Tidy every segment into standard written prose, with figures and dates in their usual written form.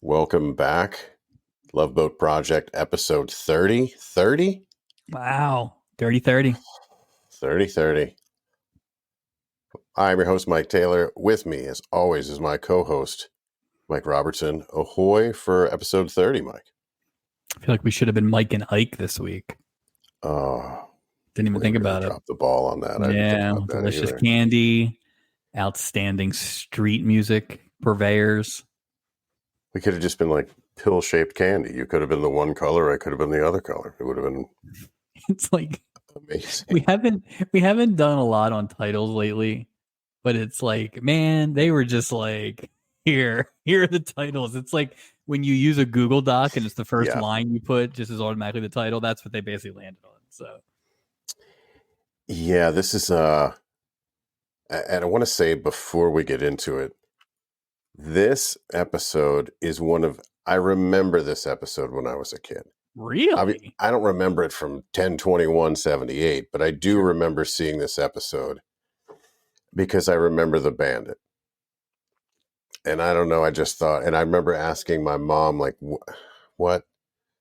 Welcome back. Love Boat Project episode 30. 30? Wow. 30-30. 30. I'm your host, Mike Taylor. With me, as always, is my co-host, Mike Robertson. Ahoy for episode 30, Mike. I feel like we should have been Mike and Ike this week. Didn't even think about it. Dropped the ball on that. I didn't think about that delicious either. candy, outstanding street music purveyors. We could have just been like pill-shaped candy. You could have been the one color. I could have been the other color. It would have been It's like amazing. we haven't done a lot on titles lately, but it's like, man, they were just like, here are the titles. It's like when you use a Google Doc and it's the first line you put just as automatically the title. That's what they basically landed on. So yeah, this is and I want to say before we get into it, this episode is I remember this episode when I was a kid. Really? I don't remember it from 10/21/78, but I do remember seeing this episode because I remember the bandit. And I don't know, I just thought, and I remember asking my mom, like, what?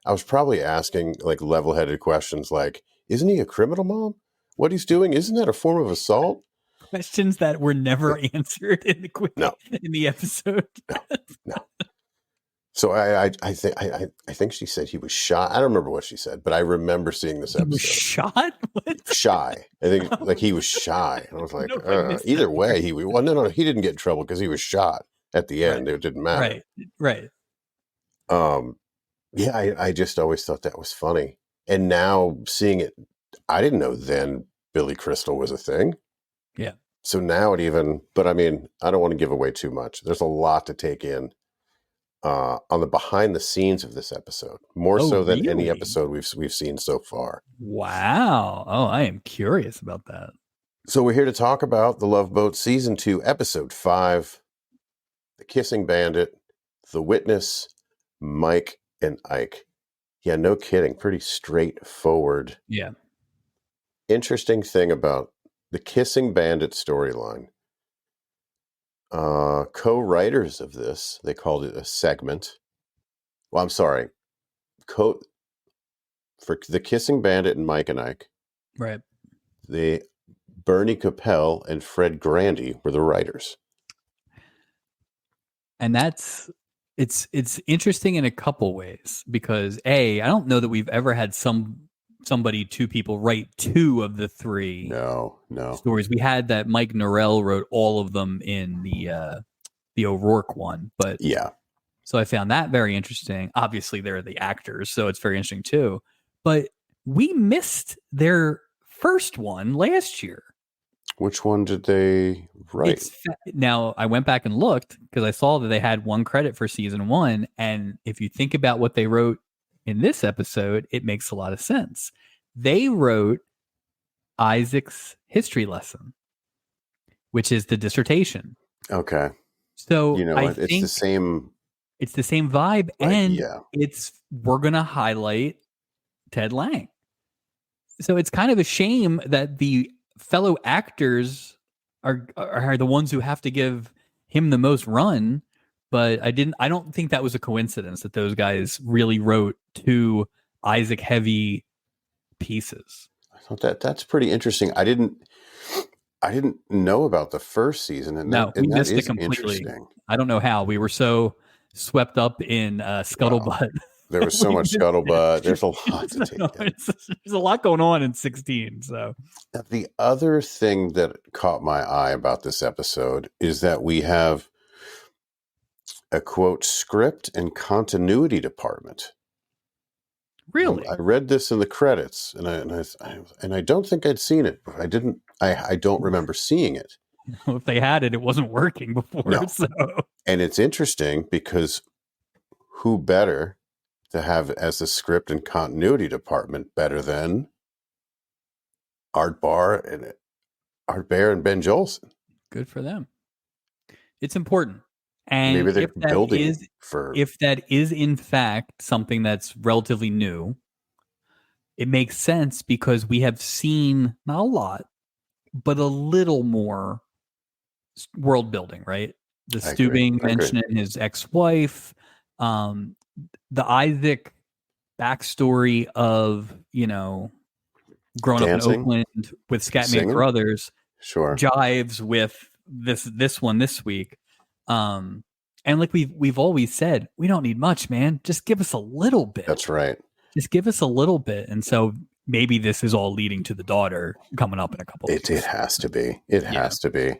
I was probably asking, like, level-headed questions like, isn't he a criminal, Mom? What he's doing, isn't that a form of assault? Questions that were never answered in the episode. No. So I think she said he was shot. I don't remember what she said, but I remember seeing this episode. He was shot? What? Shy. I think like he was shy. And I was like, either way, he didn't get in trouble because he was shot at the end. Right. It didn't matter. Right. Yeah, I just always thought that was funny. And now seeing it, I didn't know then Billy Crystal was a thing. Yeah. So now but I mean, I don't want to give away too much. There's a lot to take in on the behind the scenes of this episode, more so than any episode we've seen so far. Wow. Oh, I am curious about that. So we're here to talk about The Love Boat Season 2, Episode 5, The Kissing Bandit, The Witness, Mike and Ike. Yeah, no kidding. Pretty straightforward. Yeah. Interesting thing about the Kissing Bandit storyline. Co-writers of this, they called it a segment. Well, I'm sorry. For The Kissing Bandit and Mike and Ike. Right. Bernie Capel and Fred Grandy were the writers. And it's interesting in a couple ways because I don't know that we've ever had two people write two of the three stories. We had that Mike Norell wrote all of them in the O'Rourke one, but yeah. So I found that very interesting. Obviously, they're the actors, so it's very interesting too. But we missed their first one last year. Which one did they write? Now, I went back and looked because I saw that they had one credit for season 1. And if you think about what they wrote in this episode, it makes a lot of sense. They wrote Isaac's history lesson, which is the dissertation. Okay. So it's the same. It's the same vibe, and we're going to highlight Ted Lang. So it's kind of a shame that the fellow actors are the ones who have to give him the most run, but I don't think that was a coincidence that those guys really wrote two Isaac heavy pieces. I thought that's pretty interesting. I didn't know about the first season, we missed it completely. I don't know how. We were so swept up in scuttlebutt. Wow. There was so much scuttlebutt. There's a lot to take in. There's a lot going on in 16. So the other thing that caught my eye about this episode is that we have a quote script and continuity department. Really? I read this in the credits, and I don't think I'd seen it. I don't remember seeing it. Well, if they had it, it wasn't working before. No. So. And it's interesting because who better to have as the script and continuity department better than Art Bear and Ben Jolson? Good for them. It's important. And maybe they're if that is in fact something that's relatively new, it makes sense because we have seen not a lot, but a little more world building, right? The Steubing mentioning his ex-wife, The Isaac backstory of, growing up in Oakland with Scatman Crothers jives with this one this week. And like we've always said, we don't need much, man. Just give us a little bit. That's right. Just give us a little bit. And so maybe this is all leading to the daughter coming up in a couple of weeks. It has to be. It has to be.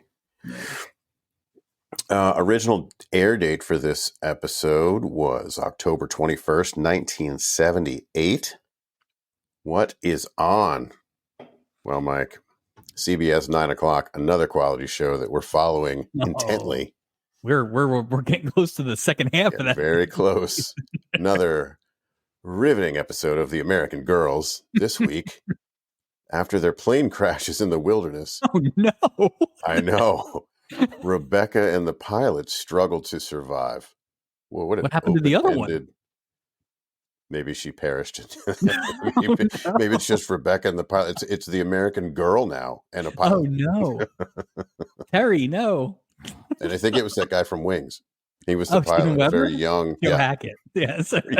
Original air date for this episode was October 21st, 1978. What is on? Well, Mike, CBS 9 o'clock, another quality show that we're following intently. We're getting close to the second half of that. Very close. Another riveting episode of The American Girls this week after their plane crashes in the wilderness. Oh, no. I know. Rebecca and the pilot struggled to survive. Well, what happened to the other one? Maybe she perished. maybe it's just Rebecca and the pilot. It's the American Girl now and a pilot. Oh, no. Terry, no. And I think it was that guy from Wings. He was the pilot, very young. Joe Hackett. Yes. Very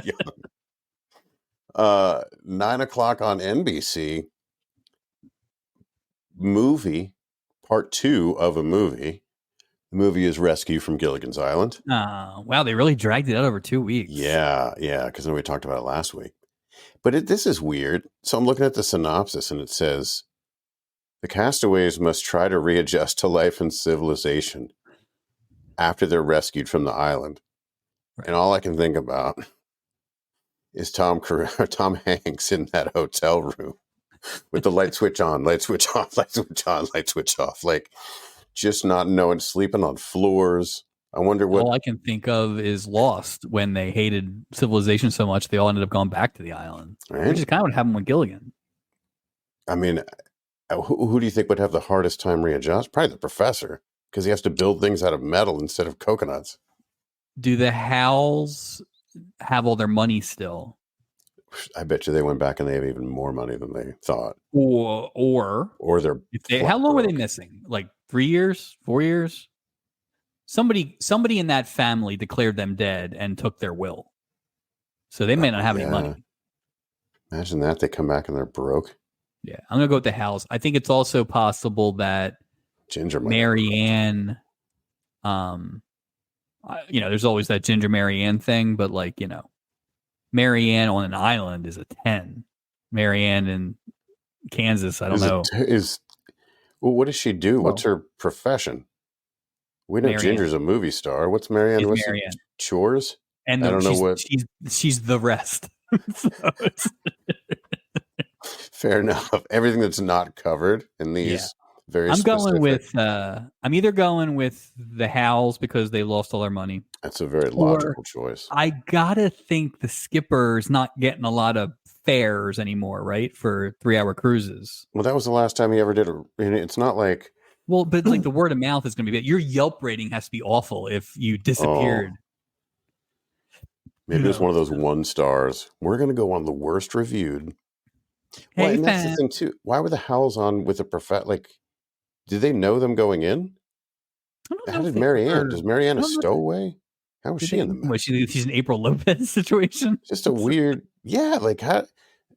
young. 9 o'clock on NBC. Movie, part 2 of a movie. The movie is Rescue from Gilligan's Island. Wow, they really dragged it out over 2 weeks. Yeah, because we talked about it last week. But this is weird. So I'm looking at the synopsis, and it says, the castaways must try to readjust to life and civilization after they're rescued from the island. Right. And all I can think about is Tom Hanks in that hotel room with the light switch on, light switch off, light switch on, light switch off. Like, just not knowing, sleeping on floors. I wonder what. All I can think of is Lost, when they hated civilization so much, they all ended up going back to the island, right? Which is kind of what happened with Gilligan. I mean, who do you think would have the hardest time readjust? Probably the professor, because he has to build things out of metal instead of coconuts. Do the Howells have all their money still? I bet you they went back and they have even more money than they thought. Or they're how long were they missing? Like 3 years, 4 years? Somebody in that family declared them dead and took their will. So they may not have any money. Imagine that. They come back and they're broke. Yeah. I'm going to go with the Howells. I think it's also possible that Ginger Marianne, there's always that Ginger Marianne thing, but Marianne on an island is a 10. Marianne in Kansas, I don't know. What does she do? What's her profession? We know Marianne. Ginger's a movie star. What's Marianne? What's Marianne? Chores? And I don't know what. She's the rest. Fair enough. Everything that's not covered in these very. I'm either going with the Howells because they lost all their money. That's a very logical choice. I gotta think the skipper's not getting a lot of fares anymore, right? For 3-hour cruises. Well, that was the last time he ever did it. It's not like. Well, but like the word of mouth is going to be bad. Your Yelp rating has to be awful if you disappeared. Maybe it's one of those 1 stars. We're going to go on the worst reviewed. Well, and that's the thing too. Why were the Howells on with a Like, did they know them going in? How did Marianne? Does Marianne a stowaway? How was she in the match? She's an April Lopez situation. Just a weird, like how.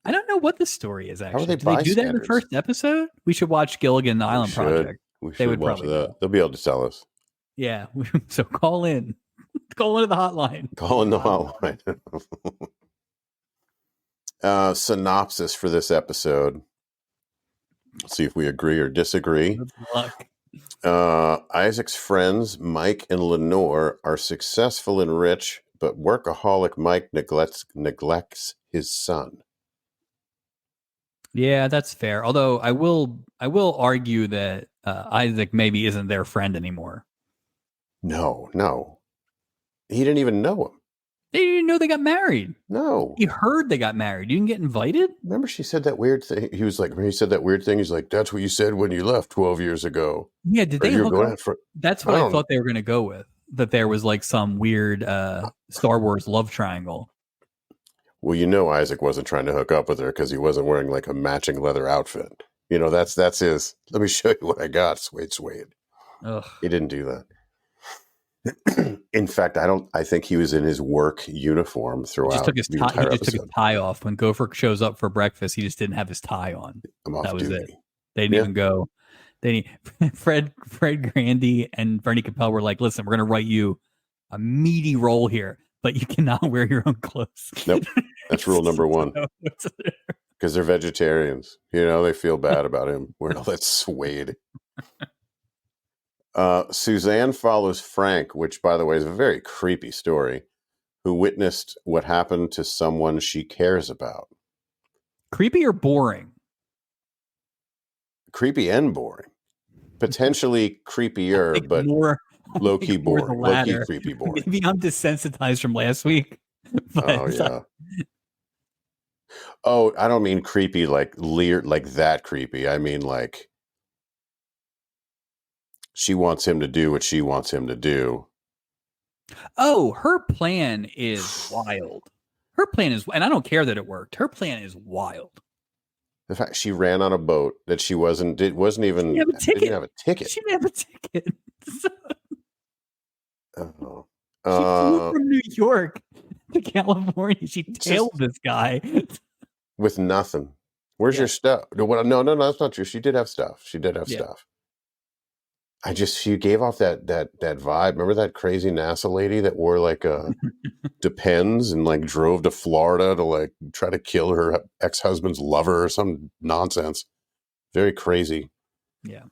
I don't know what the story is actually. How are they Did they do that in the first episode? We should watch Gilligan the Island Project. They would watch that. They'll be able to tell us. Yeah. So call in. Call into the hotline. Call in the hotline. Synopsis for this episode. Let's see if we agree or disagree. Good luck. Isaac's friends, Mike and Lenore, are successful and rich, but workaholic Mike neglects his son. Yeah, that's fair. Although I will argue that Isaac maybe isn't their friend anymore. No. He didn't even know him. They didn't know they got married. No. He heard they got married. You didn't get invited? Remember she said that weird thing? He said that weird thing. He's like, that's what you said when you left 12 years ago. Yeah, did they look up? That's what I thought they were going to go with. That there was like some weird Star Wars love triangle. Well, Isaac wasn't trying to hook up with her because he wasn't wearing like a matching leather outfit. That's his. Let me show you what I got. Suede. Ugh. He didn't do that. In fact, I think he was in his work uniform throughout the entire episode. He just took his tie off. When Gopher shows up for breakfast, he just didn't have his tie on. I'm off that was duty. it. They didn't even go. Fred Grandy and Bernie Capel were like, listen, we're going to write you a meaty role here, but you cannot wear your own clothes. Nope. That's rule number one. Because they're vegetarians. They feel bad about him wearing all that suede. Suzanne follows Frank, which, by the way, is a very creepy story, who witnessed what happened to someone she cares about. Creepy or boring? Creepy and boring. Potentially creepier, but low-key boring. Low-key creepy boring. Maybe I'm desensitized from last week. Oh, yeah. Oh, I don't mean creepy like that creepy. I mean like she wants him to do what she wants him to do. Oh, her plan is wild. Her plan is, and I don't care that it worked. Her plan is wild. The fact she ran on a boat that she didn't have a ticket. She didn't have a ticket. She flew from New York to California. She tailed this guy with nothing. Where's your stuff? No, that's not true. She did have stuff. Stuff. She gave off that vibe. Remember that crazy NASA lady that wore like a Depends and like drove to Florida to like try to kill her ex-husband's lover or some nonsense. Very crazy. Yeah.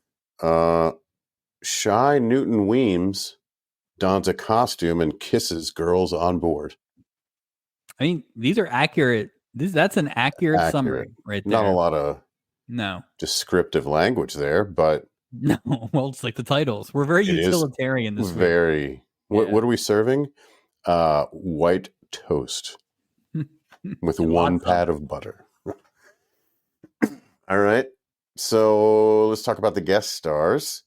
Shy Newton Weems dons a costume and kisses girls on board. I mean, these are accurate. That's an accurate summary right there. Not a lot of descriptive language there, but no. Well, it's like the titles. We're very utilitarian this week. What are we serving? White toast with one pat of butter. All right. So let's talk about the guest stars.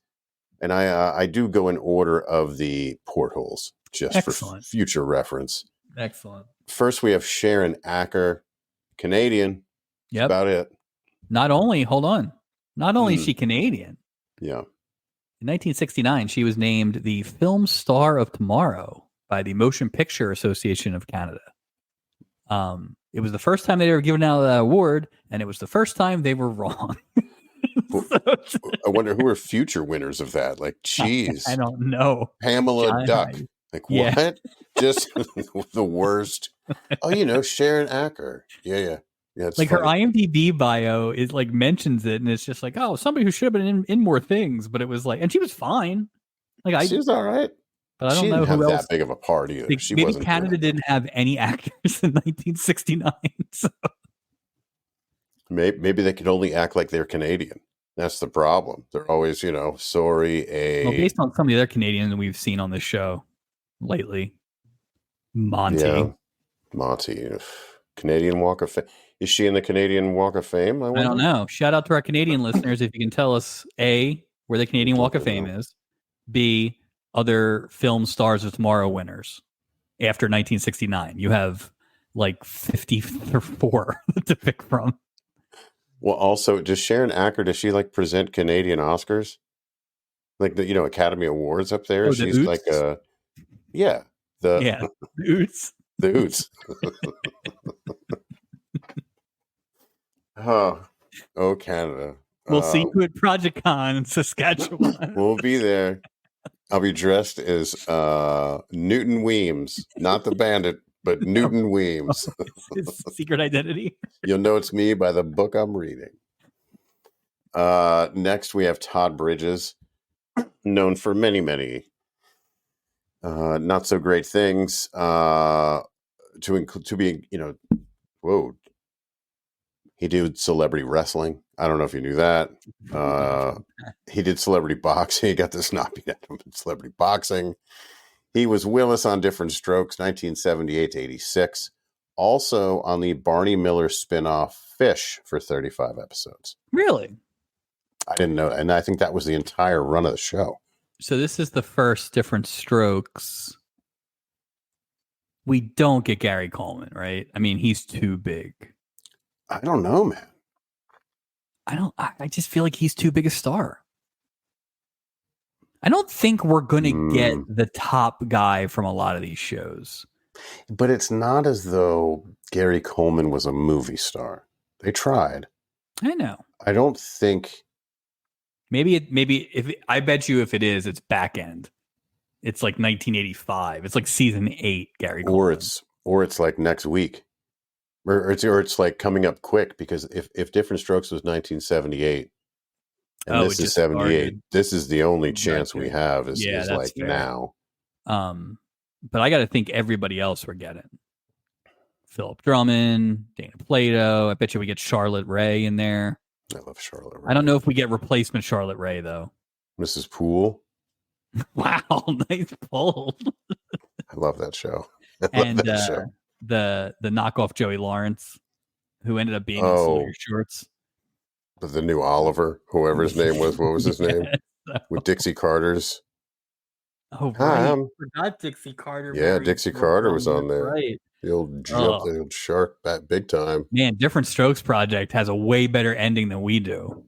And I do go in order of the portholes just for future reference. Excellent. First, we have Sharon Acker, Canadian. Yep. About it. Not only is she Canadian. Yeah. In 1969, she was named the Film Star of Tomorrow by the Motion Picture Association of Canada. It was the first time they'd ever given out that award, and it was the first time they were wrong. I wonder who are future winners of that. Like, geez. I don't know. Pamela Duck. Like, what? Just the worst. Oh, Sharon Acker. Yeah. Yeah, it's like funny. Her IMDb bio is like mentions it, and it's just like, oh, somebody who should have been in more things, but it was like, and she was fine. Like she was all right, but I don't know who else. That big of a part either. Like, maybe Canada didn't have any actors in 1969. So. Maybe they could only act like they're Canadian. That's the problem. They're always, sorry. Well, based on some of the other Canadians we've seen on this show lately, Monty. Yeah, Monty, Canadian Walk of Fame. Is she in the Canadian Walk of Fame? I don't know. Shout out to our Canadian listeners if you can tell us A, where the Canadian Walk of Fame is, B, other Film Stars of Tomorrow winners after 1969. You have like 54 to pick from. Well, also, does Sharon Acker, does she like present Canadian Oscars? Like the, Academy Awards up there? Oh, she's like the Oots. The Oots. Oh, Canada. We'll see you at Project Con in Saskatchewan. We'll be there. I'll be dressed as Newton Weems, not the bandit, but Newton Weems. His secret identity. You'll know it's me by the book I'm reading. Next, we have Todd Bridges, known for many, many not so great things. To be, whoa. He did celebrity wrestling. I don't know if you knew that. He did celebrity boxing. He got this not beat out of celebrity boxing. He was Willis on Different Strokes, 1978 to 86. Also on the Barney Miller spinoff Fish for 35 episodes. Really? I didn't know that. And I think that was the entire run of the show. So this is the first Different Strokes. We don't get Gary Coleman, right? I mean, he's too big. I don't know, man. I just feel like he's too big a star. I don't think we're going to get the top guy from a lot of these shows. But it's not as though Gary Coleman was a movie star. They tried. I know. I don't think. Maybe if I bet you if it is, it's back end. It's like 1985. It's like season 8, Gary Coleman. Or it's like next week. Or it's like coming up quick, because if Different Strokes was 1978 and this is 78, started. This is the only chance we have is like fair. Now. But I got to think everybody else we're getting. Philip Drummond, Dana Plato. I bet you we get Charlotte Rae in there. I love Charlotte Rae. I don't know if we get replacement Charlotte Rae, though. Mrs. Poole. Wow, nice pull. I love that show. The knockoff Joey Lawrence, who ended up being in Salute Your Shorts. But the new Oliver, whoever his name was, what was his name? With Dixie Carter's. Oh, right. I forgot Dixie Carter. Yeah, Dixie Carter was on there. Right. The old shark back big time. Man, Different Strokes Project has a way better ending than we do.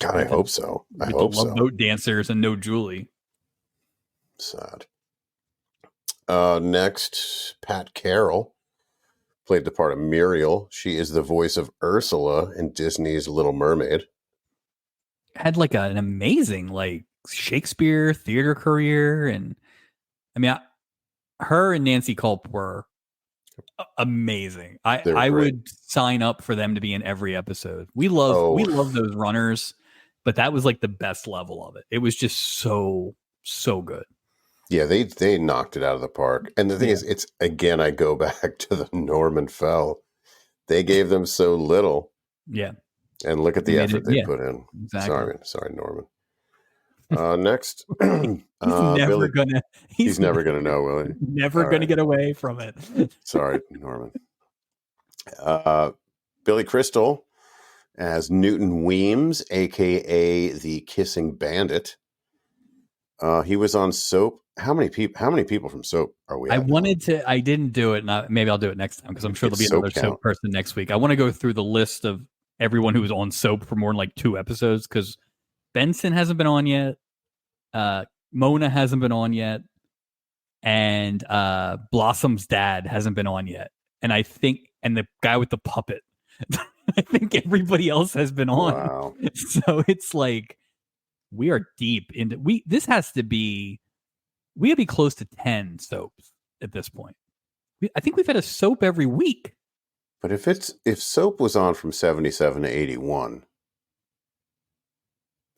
God, I hope so. I hope so. Boat dancers and no Julie. Sad. Next, Pat Carroll played the part of Muriel. She is the voice of Ursula in Disney's Little Mermaid. Had like an amazing Shakespeare theater career, and I mean, her and Nancy Culp were amazing. I would sign up for them to be in every episode. We love those runners, but that was like the best level of it. It was just so good. Yeah, they knocked it out of the park. And the thing is, it's again, I go back to the Norman Fell. They gave them so little. Yeah. And look at the effort they put in. Exactly. Sorry, Norman. Next, he's never gonna know, will he? Never gonna get away from it. Sorry, Norman. Billy Crystal as Newton Weems, aka the Kissing Bandit. He was on Soap. How many people from Soap are we? I didn't do it. Maybe I'll do it next time, because I'm sure there'll be another Soap person next week. I want to go through the list of everyone who was on Soap for more than 2 episodes, because Benson hasn't been on yet. Mona hasn't been on yet. And Blossom's dad hasn't been on yet. And I think, and the guy with the puppet, I think everybody else has been on. Wow. So it's we are deep into, we have to be close to 10 soaps at this point. I think we've had a soap every week. But if Soap was on from 77 to 81,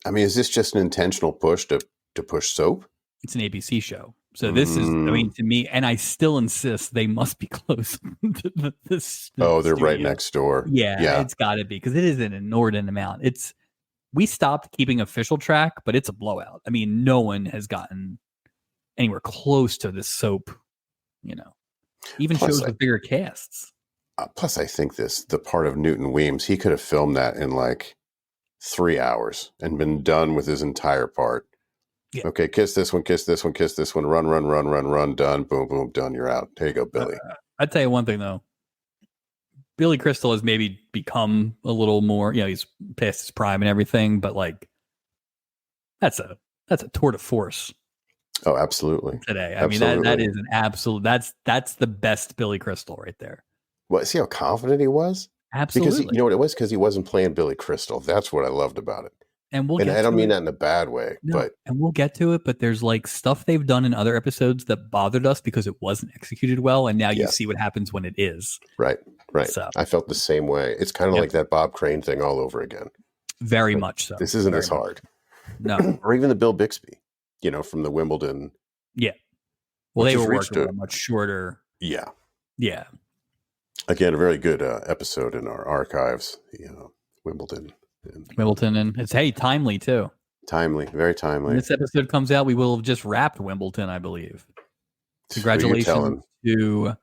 I mean, is this just an intentional push to push Soap? It's an ABC show. So this is, to me, and I still insist they must be close to this. They're studio. Right next door. Yeah. It's got to be, because it is an inordinate amount. We stopped keeping official track, but it's a blowout. I mean, no one has gotten anywhere close to this Soap, even plus, shows with bigger casts. Plus, I think the part of Newton Weems, he could have filmed that in 3 hours and been done with his entire part. Yeah. Okay, kiss this one, kiss this one, kiss this one, run, done, boom, boom, done, you're out. There you go, Billy. I'd tell you one thing, though. Billy Crystal has maybe become a little more, he's past his prime and everything, but that's a tour de force. Oh, absolutely. Today. I mean, that is an absolute, that's the best Billy Crystal right there. Well, see how confident he was? Absolutely. Because you know what it was? Because he wasn't playing Billy Crystal. That's what I loved about it. And I don't mean that in a bad way, but we'll get to it. But there's stuff they've done in other episodes that bothered us because it wasn't executed well, and now you see what happens when it is. Right. So I felt the same way. It's kind of like that Bob Crane thing all over again. Very much so. This isn't as hard. No, or even the Bill Bixby, from the Wimbledon. Yeah. Well, they were working a much shorter. Yeah. Yeah. Again, a very good episode in our archives. Wimbledon. And it's timely too. Timely, very timely. When this episode comes out, we will have just wrapped Wimbledon, I believe. Congratulations to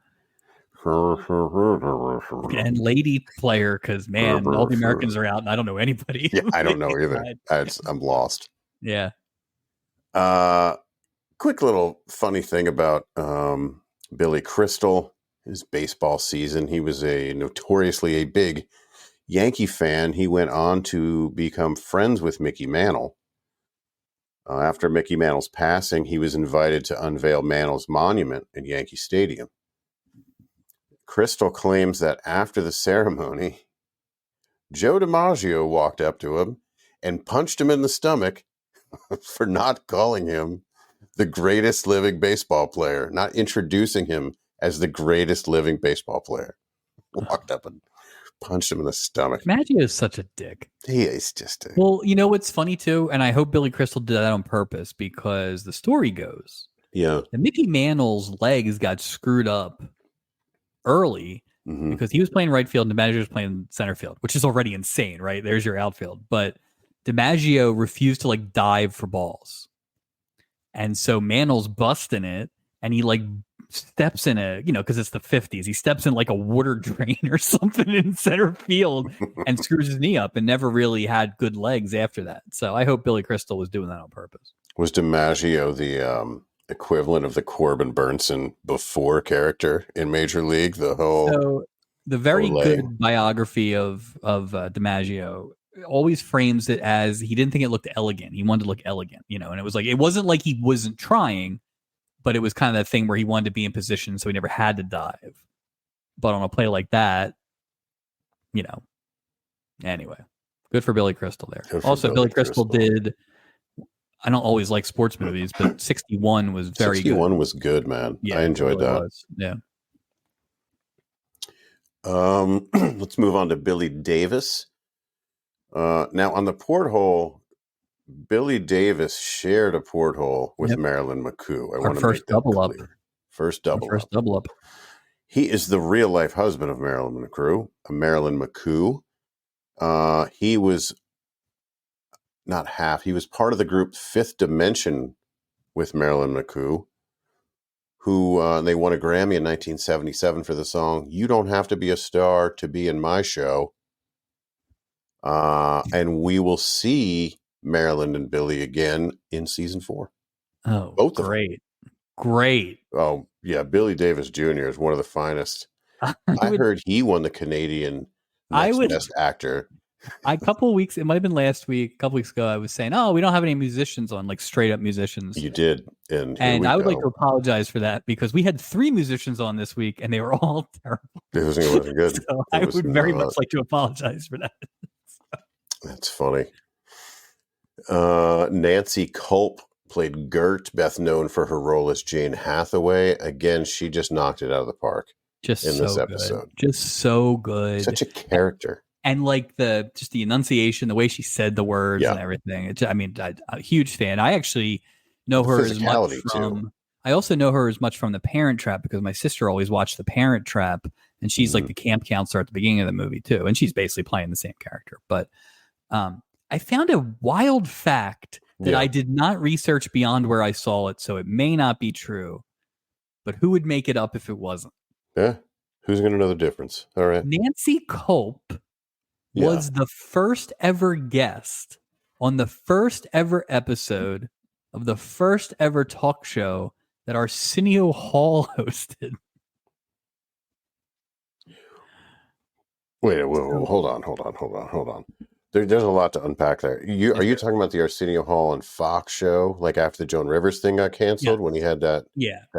and lady player, because all the Americans are out, and I don't know anybody. Yeah, I don't know either. I'm lost. Yeah. Quick little funny thing about Billy Crystal, his baseball season. He was notoriously a big Yankee fan. He went on to become friends with Mickey Mantle. After Mickey Mantle's passing, he was invited to unveil Mantle's monument in Yankee Stadium. Crystal claims that after the ceremony, Joe DiMaggio walked up to him and punched him in the stomach for not calling him the greatest living baseball player, not introducing him as the greatest living baseball player. Walked up and punched him in the stomach. DiMaggio is such a dick. He is just a... Well, you know what's funny too, and I hope Billy Crystal did that on purpose, because the story goes, that Mickey Mantle's legs got screwed up early because he was playing right field and DiMaggio was playing center field, which is already insane, right? There's your outfield. But DiMaggio refused to like dive for balls. And so Mantle's busting it, and he like steps in a, because it's the 50s, he steps in like a water drain or something in center field and screws his knee up, and never really had good legs after that. So I hope Billy Crystal was doing that on purpose. Was DiMaggio the equivalent of the Corbin Burnson before character in Major League? The very good biography of DiMaggio always frames it as he didn't think it looked elegant. He wanted to look elegant, and it was like, it wasn't like he wasn't trying, but it was kind of that thing where he wanted to be in position, so he never had to dive. But on a play like that, anyway, good for Billy Crystal there. Also, Billy Crystal did, I don't always like sports movies, but 61 was very 61 good. Was good, man. Yeah, I enjoyed that. Yeah. Let's move on to Billy Davis. Now, on the porthole, Billy Davis shared a porthole with Marilyn McCoo. I want to first make that double clear. up. First double up. He is the real life husband of Marilyn McCoo. He was not half. He was part of the group Fifth Dimension with Marilyn McCoo, who they won a Grammy in 1977 for the song "You Don't Have to Be a Star to Be in My Show." And we will see Marilyn and Billy again in season 4. Oh, both great. Of them. Great. Oh, yeah. Billy Davis Jr. is one of the finest. I heard he won the Canadian Best Actor. It might have been last week, a couple weeks ago, I was saying, we don't have any musicians on, like straight up musicians. You did. And I would like to apologize for that, because we had 3 musicians on this week and they were all terrible. It wasn't good. So I would very much like to apologize for that. That's funny. Nancy Culp played Gert, best known for her role as Jane Hathaway. Again, she just knocked it out of the park in this episode. Just so good. Such a character. And like the enunciation, the way she said the words and everything. I'm a huge fan. I actually know her as much from... I also know her as much from The Parent Trap, because my sister always watched The Parent Trap, and she's like the camp counselor at the beginning of the movie too. And she's basically playing the same character. But I found a wild fact that I did not research beyond where I saw it, so it may not be true. But who would make it up if it wasn't? Yeah. Who's going to know the difference? All right. Nancy Culp was the first ever guest on the first ever episode of the first ever talk show that Arsenio Hall hosted. Wait, hold on. There's a lot to unpack there. Are you talking about the Arsenio Hall and Fox show, like after the Joan Rivers thing got canceled when he had that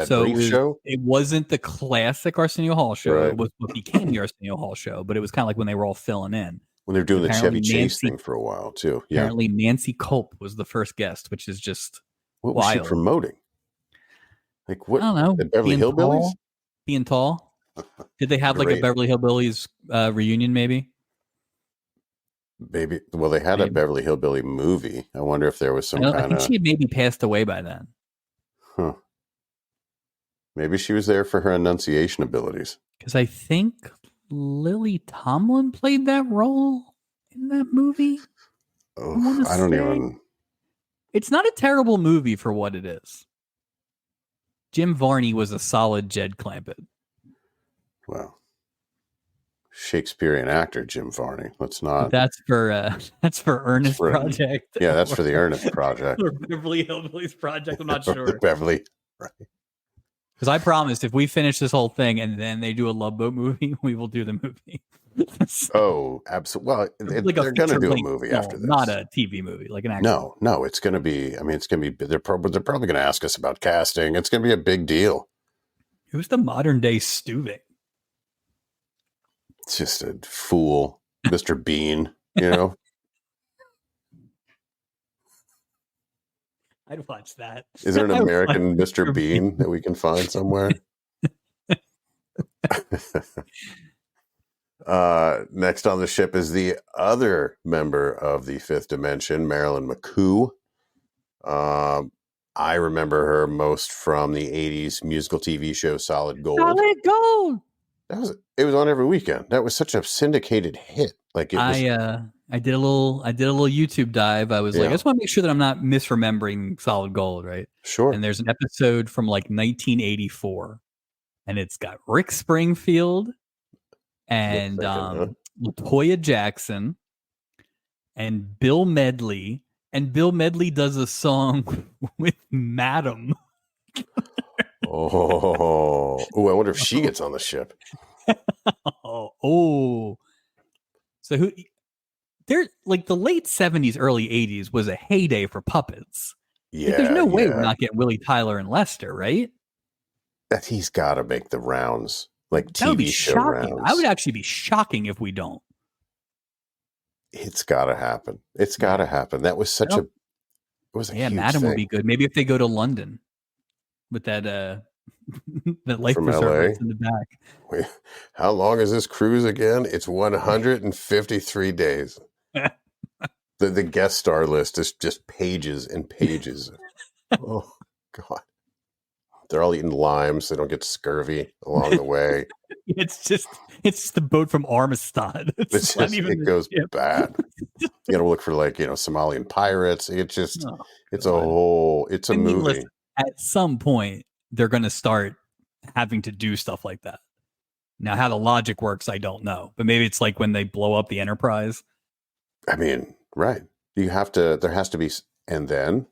brief show? It wasn't the classic Arsenio Hall show. Right. It was what became the Arsenio Hall show, but it was kind of like when they were all filling in. When they were doing the Chevy Chase thing for a while too. Yeah. Apparently Nancy Culp was the first guest, which is just what wild. Was she promoting? Like what? I don't know. The Beverly Hillbillies? Being tall. Did they have like a Beverly Hillbillies reunion maybe? Maybe. Well, they had a Beverly Hillbilly movie. I wonder if there was some kind of... I think she had maybe passed away by then. Huh. Maybe she was there for her enunciation abilities. Because I think Lily Tomlin played that role in that movie. Oh, I don't even... It's not a terrible movie for what it is. Jim Varney was a solid Jed Clampett. Well... Shakespearean actor Jim Varney. Let's not. That's for Ernest Project. Yeah, that's for the Ernest Project. Or Beverly Hillbillies Project. I'm not sure. Beverly, right? Because I promised if we finish this whole thing and then they do a Love Boat movie, we will do the movie. Oh, absolutely. Well, Like a they're going to feature do a length movie after film, not this. a TV movie, like an actual. No, it's going to be. I mean, it's going to be. They're probably going to ask us about casting. It's going to be a big deal. Who's the modern day Stuving? It's just a fool, Mr. Bean. You know. I'd watch that. Is there an I would watch American Mr. Bean that we can find somewhere? Next on the ship is the other member of the Fifth Dimension, Marilyn McCoo. I remember her most from the 80s musical TV show Solid Gold. Solid Gold. It was on every weekend. That was such a syndicated hit. Like it was. I did a little YouTube dive. I was like, I just want to make sure that I'm not misremembering Solid Gold, right? Sure. And there's an episode from like 1984, and it's got Rick Springfield and LaToya Jackson and Bill Medley. And Bill Medley does a song with Madam. Oh, I wonder if she gets on the ship. So who? They're like the late 70s, early 80s was a heyday for puppets. Yeah, like, there's no way we're not getting Willie Tyler and Lester, right? That he's got to make the rounds, like that would be TV show shocking. rounds. I would actually be shocking if we don't. It's got to happen. It's got to happen. That was such a. It was a huge Madam thing. would be good. Maybe if they go to London with that that life From preserver LA? in the back. Wait, how long is this cruise again? It's 153 days. The guest star list is just pages and pages. Oh God. They're all eating limes so they don't get scurvy along the way. It's just the boat from Armistead. It goes bad. You gotta look for Somalian pirates. It's a movie. Listen, at some point they're gonna start having to do stuff like that. Now how the logic works, I don't know. But maybe it's like when they blow up the Enterprise. I mean, right. There has to be, and then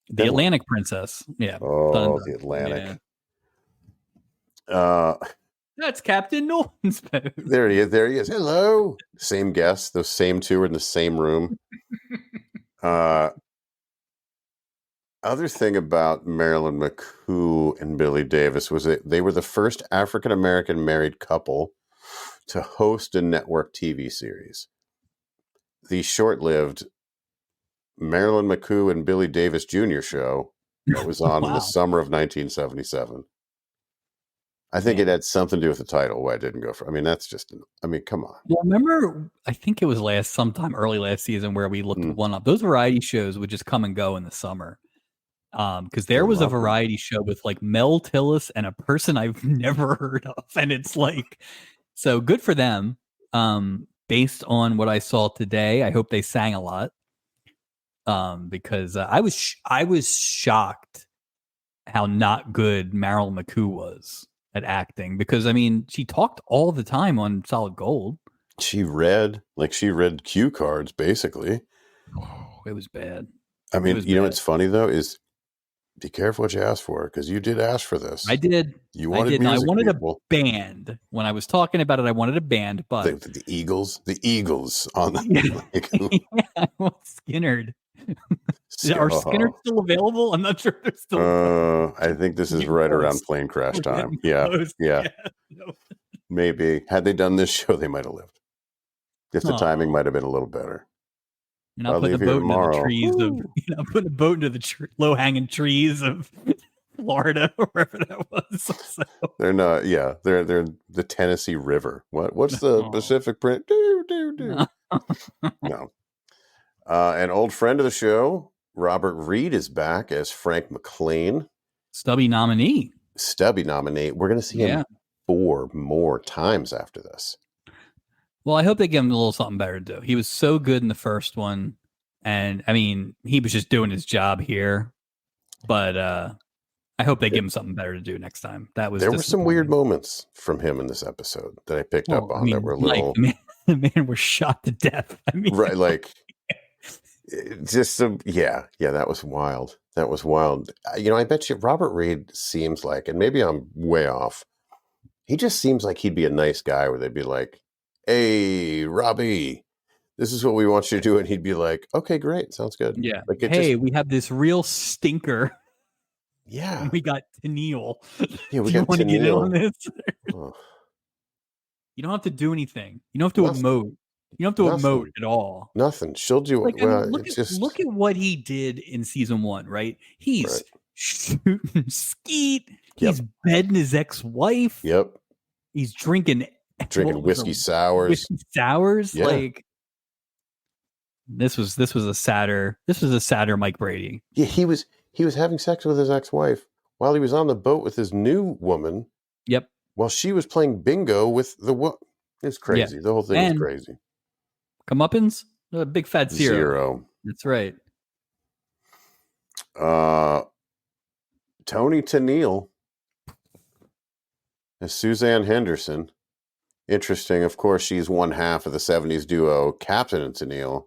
the Atlantic Princess. Yeah. Oh, the Atlantic. Yeah. That's Captain Norton's boat. There he is. Hello. Same guest. Those same two are in the same room. Other thing about Marilyn McCoo and Billy Davis was that they were the first African-American married couple to host a network TV series. The short-lived Marilyn McCoo and Billy Davis Jr. show that was on in the summer of 1977. I think it had something to do with the title. Why it didn't go for? I mean, come on. Well, remember, I think it was sometime early last season where we looked one up. Those variety shows would just come and go in the summer. Because there was a variety show with like Mel Tillis and a person I've never heard of, and it's like, so good for them. Based on what I saw today, I hope they sang a lot. Because I was shocked how not good Marilyn McCoo was at acting, because I mean she talked all the time on Solid Gold. She read cue cards basically. Oh, it was bad. I mean, what's funny though is be careful what you ask for, because you did ask for this. I did. You wanted music, I wanted people. A band. When I was talking about it, I wanted a band, but the Eagles on the I want Skinnerd. Are Skinnerd still available? I'm not sure they're still. I think this is right around plane crash time. Yeah. No. Maybe had they done this show, they might have lived. If the timing might have been a little better. You're not putting a boat into the trees putting a boat into the low hanging trees of Florida or wherever that was. So. They're not. Yeah, they're the Tennessee River. What's the Pacific print? No. An old friend of the show, Robert Reed, is back as Frank McLean. Stubby nominee. We're going to see him 4 more times after this. Well, I hope they give him a little something better to do. He was so good in the first one. And, I mean, he was just doing his job here. But I hope they give him something better to do next time. There were some weird moments from him in this episode that I picked up on that were a little... the man was shot to death. I mean, right, like... Just that was wild. I bet you Robert Reed seems like, and maybe I'm way off, he just seems like he'd be a nice guy where they'd be like, hey, Robbie, this is what we want you to do. And he'd be like, okay, great. Sounds good. Yeah. Like we have this real stinker. Yeah. We got Tennille. Yeah, we do you got want to get in on Tennille. this? Oh. You don't have to do anything. You don't have to emote. You don't have to emote at all. Nothing. She'll do it. Like, I mean, Well, look at what he did in season 1, right? He's shooting skeet. He's bedding his ex-wife. Yep. He's drinking whiskey sours. Whiskey sours. Yeah. Like, this was a sadder Mike Brady. Yeah, he was having sex with his ex-wife while he was on the boat with his new woman. Yep. While she was playing bingo with the what? It's crazy. The whole thing was crazy. Comeuppance? A big fat zero. That's right. Tony Tennille as Suzanne Henderson. Interesting. Of course, she's one half of the 70s duo Captain and Tennille.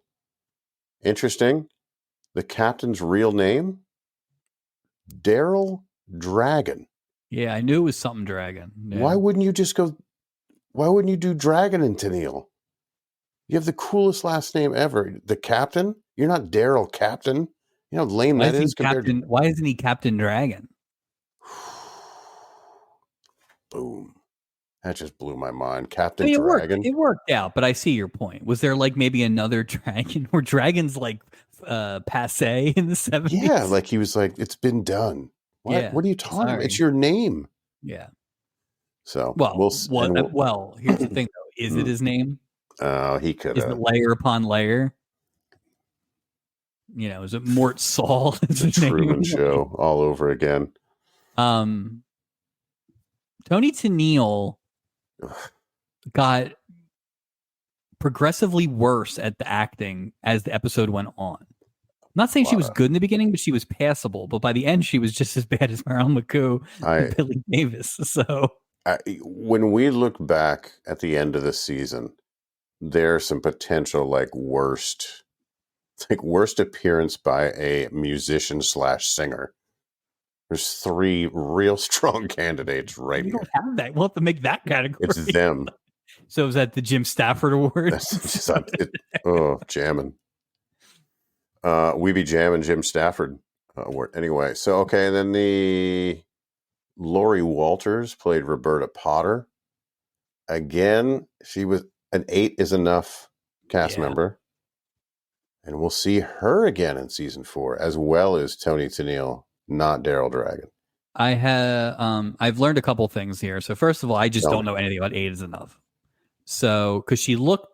Interesting. The captain's real name? Daryl Dragon. Yeah, I knew it was something Dragon. Yeah. Why wouldn't you do Dragon and Tennille? You have the coolest last name ever. The Captain? You're not Daryl Captain. You know how lame that is compared to... Why isn't he Captain Dragon? Boom. That just blew my mind. Captain Dragon. It worked out, but I see your point. Was there like maybe another dragon? Were dragons like passe in the 70s? Yeah, like he was like, it's been done. What? Yeah, what are you talking about? It's your name. Yeah. So well, here's the thing though. Is it his name? Oh, he could. Is it layer upon layer? You know, is it Mort Saul? The Truman Show all over again. Tony Tennille got progressively worse at the acting as the episode went on. I'm not saying she was good in the beginning, but she was passable. But by the end, she was just as bad as Marilyn McCoo and Billy Davis. So when we look back at the end of the season, there's some potential worst appearance by a musician / singer. There's 3 real strong candidates right here. We don't have that. We'll have to make that category. It's them. So is that the Jim Stafford Award? Jamming. We be jamming Jim Stafford Award. Anyway, so okay, then the Lori Walters played Roberta Potter. Again, she was an 8 is enough cast member. And we'll see her again in season 4, as well as Tony Tennille, not Daryl Dragon. I've learned a couple things here. So first of all, I just don't know anything about 8 is enough. So because she looks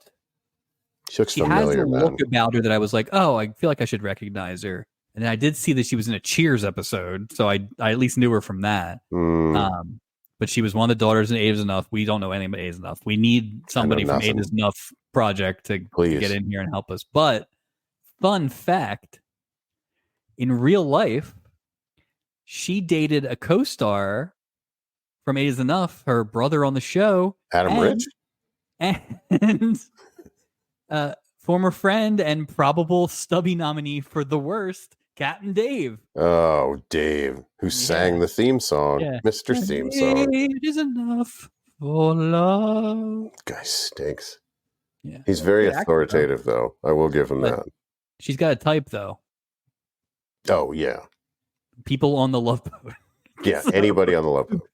familiar, has a look about her that I was like, oh, I feel like I should recognize her. And then I did see that she was in a Cheers episode, so I at least knew her from that. But she was one of the daughters in 8 is enough. We don't know anything about 8 is enough. We need somebody from 8 is enough project to get in here and help us. But fun fact, in real life, she dated a co-star from 8 is enough, her brother on the show, Adam Rich, and former friend and probable stubby nominee for The Worst, Captain Dave. Oh, Dave, who sang the theme song, Mr. Theme Song. 8 is enough for love. Guy stinks. Yeah, he's very authoritative, though. I will give him that. She's got a type, though. Oh, yeah. People on the Love Boat. Yeah, anybody on the Love Boat.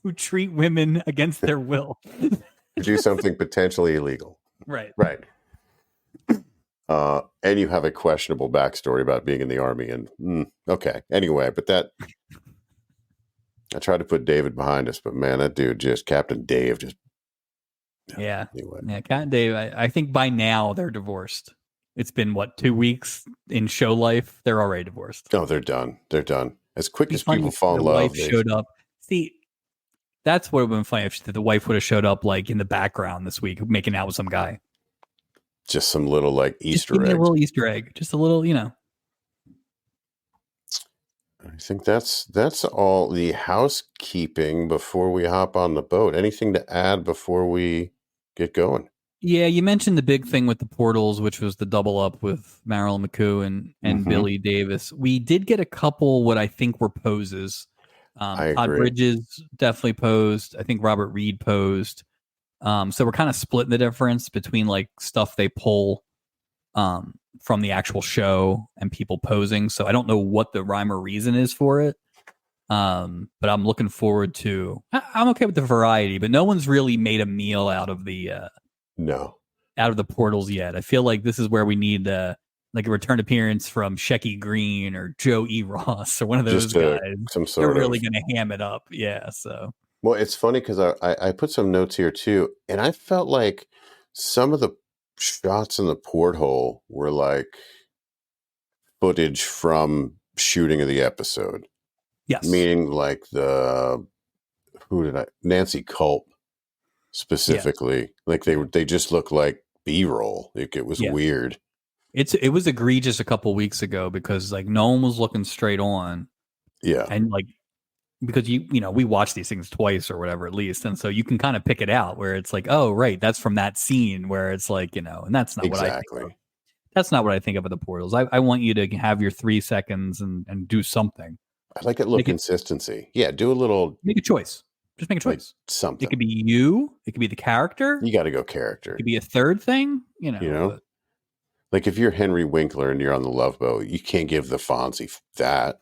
Who treat women against their will. Do something potentially illegal. Right. And you have a questionable backstory about being in the Army. And okay. Anyway, but I tried to put David behind us, but man, that dude Captain Dave just. Yeah. Anyway. Yeah, Captain Dave, I think by now they're divorced. It's been 2 weeks in show life. They're already divorced. Oh, they're done. They're done. As quick as people fall in love. The wife showed up. See, that's what would have been funny if the wife would have showed up in the background this week, making out with some guy. Just some little Easter egg. A little Easter egg. Just a little, I think that's all the housekeeping before we hop on the boat. Anything to add before we get going? Yeah, you mentioned the big thing with the portals, which was the double up with Marilyn McCoo and Billy Davis. We did get a couple what I think were poses. Todd Bridges definitely posed. I think Robert Reed posed. So we're kind of splitting the difference between like stuff they pull from the actual show and people posing. So I don't know what the rhyme or reason is for it. But I'm looking forward to. I'm okay with the variety, but no one's really made a meal out of the out of the portals yet. I feel like this is where we need like a return appearance from Shecky Green or Joe E. Ross or one of those guys. They're really going to ham it up. Yeah. So. Well, it's funny because I put some notes here too, and I felt like some of the shots in the porthole were like footage from shooting of the episode. Yes. Meaning like Nancy Culp specifically. Yes. Like they just look like B-roll. Like it was weird. It was egregious a couple weeks ago because like no one was looking straight on. Yeah. And like because you know we watch these things twice or whatever at least, and so you can kind of pick it out where it's like, oh right, that's from that scene where it's like, you know, and that's not what I think of. That's not what I think of the portals. I want you to have your 3 seconds and do something. I like it. Look, consistency. Yeah, do a little. Make a choice. Just make a choice. Like something. It could be you. It could be the character. You got to go character. It could be a third thing. You know. But... like if you're Henry Winkler and you're on the Love Boat, you can't give the Fonzie that.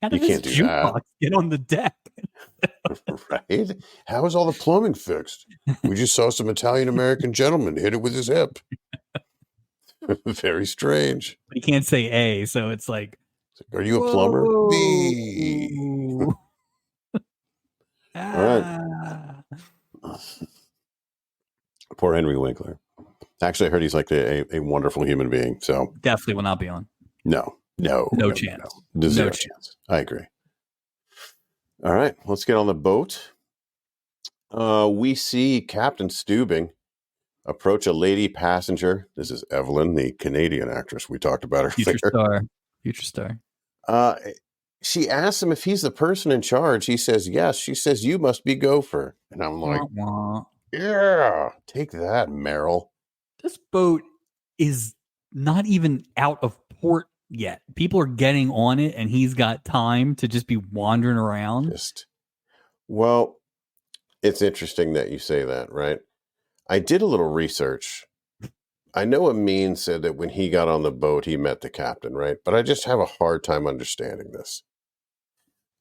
How did you can't do that. Get on the deck. Right? How is all the plumbing fixed? We just saw some Italian American gentleman hit it with his hip. Very strange. But he can't say A, so it's like. Are you a plumber? B. All right. Poor Henry Winkler. Actually, I heard he's like a wonderful human being. So definitely will not be on. No chance. No Zero chance. I agree. All right, let's get on the boat. We see Captain Steubing approach a lady passenger. This is Evelyn, the Canadian actress we talked about earlier. Future star. She asks him if he's the person in charge. He says yes. She says, "You must be Gopher." And I'm like, yeah, take that, Meryl. This boat is not even out of port yet. People are getting on it, and he's got time to just be wandering around. Well, it's interesting that you say that, right? I did a little research. I know Amin said that when he got on the boat, he met the captain, right? But I just have a hard time understanding this.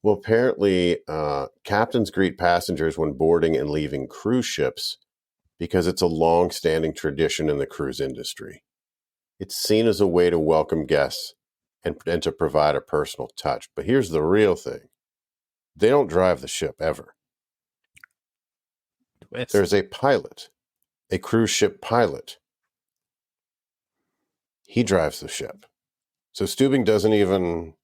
Well, apparently, captains greet passengers when boarding and leaving cruise ships because it's a long-standing tradition in the cruise industry. It's seen as a way to welcome guests and to provide a personal touch. But here's the real thing. They don't drive the ship ever. Twist. There's a pilot, a cruise ship pilot. He drives the ship. So Steubing doesn't even...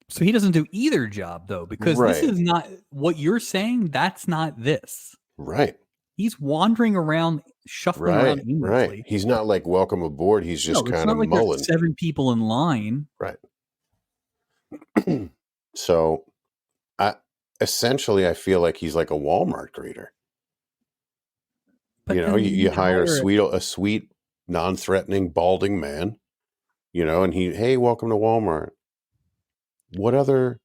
So he doesn't do either job, though, because this is not... what you're saying, that's not this. Right. He's wandering around, shuffling around aimlessly. Right. He's not like welcome aboard. He's just kind of like mulling. There's 7 people in line. Right. So, essentially, I feel like he's like a Walmart greeter. But you hire a sweet, non-threatening, balding man, and hey, welcome to Walmart. What other?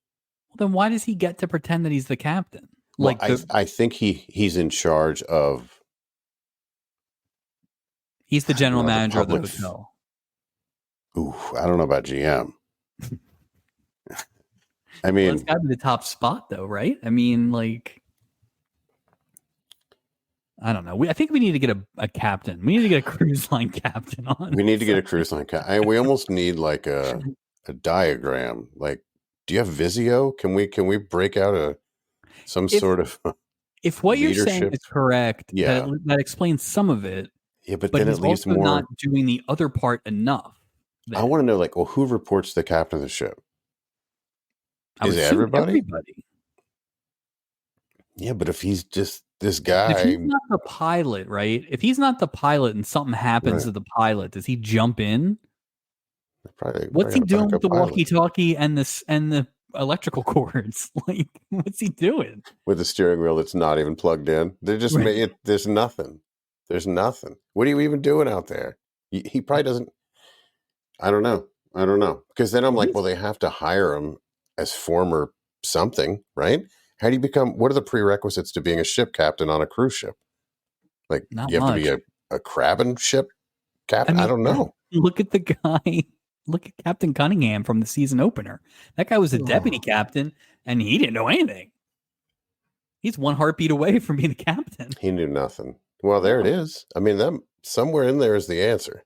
Well, then why does he get to pretend that he's the captain? Like, I think he's in charge of. He's the general manager of the hotel. Ooh, I don't know about GM. I mean, it's got to be the top spot, though, right? I mean, like, I don't know. I think we need to get a captain. We need to get a cruise line captain on. We need to get a cruise line captain. We almost need like a diagram. Like, do you have Visio? Can we break out some sort of? If what you're saying is correct, that explains some of it. Yeah, but then it leaves also more. Not doing the other part enough. I want to know, like, well, who reports to the captain of the ship? Is it everybody? Yeah, but if he's just this guy, if he's not the pilot, right? If he's not the pilot and something happens to the pilot, does he jump in? What's he doing with the walkie-talkie and the electrical cords? Like, what's he doing with the steering wheel that's not even plugged in? They're just there's nothing. There's nothing. What are you even doing out there? He probably doesn't. I don't know. Because then I'm like, well, they have to hire him as former something, right? How do you become? What are the prerequisites to being a ship captain on a cruise ship? Like, Not you have much. to be a crabbing ship captain? I don't know. Look at the guy. Look at Captain Cunningham from the season opener. That guy was a deputy captain, and he didn't know anything. He's one heartbeat away from being the captain. He knew nothing. Well, there it is. I mean, somewhere in there is the answer.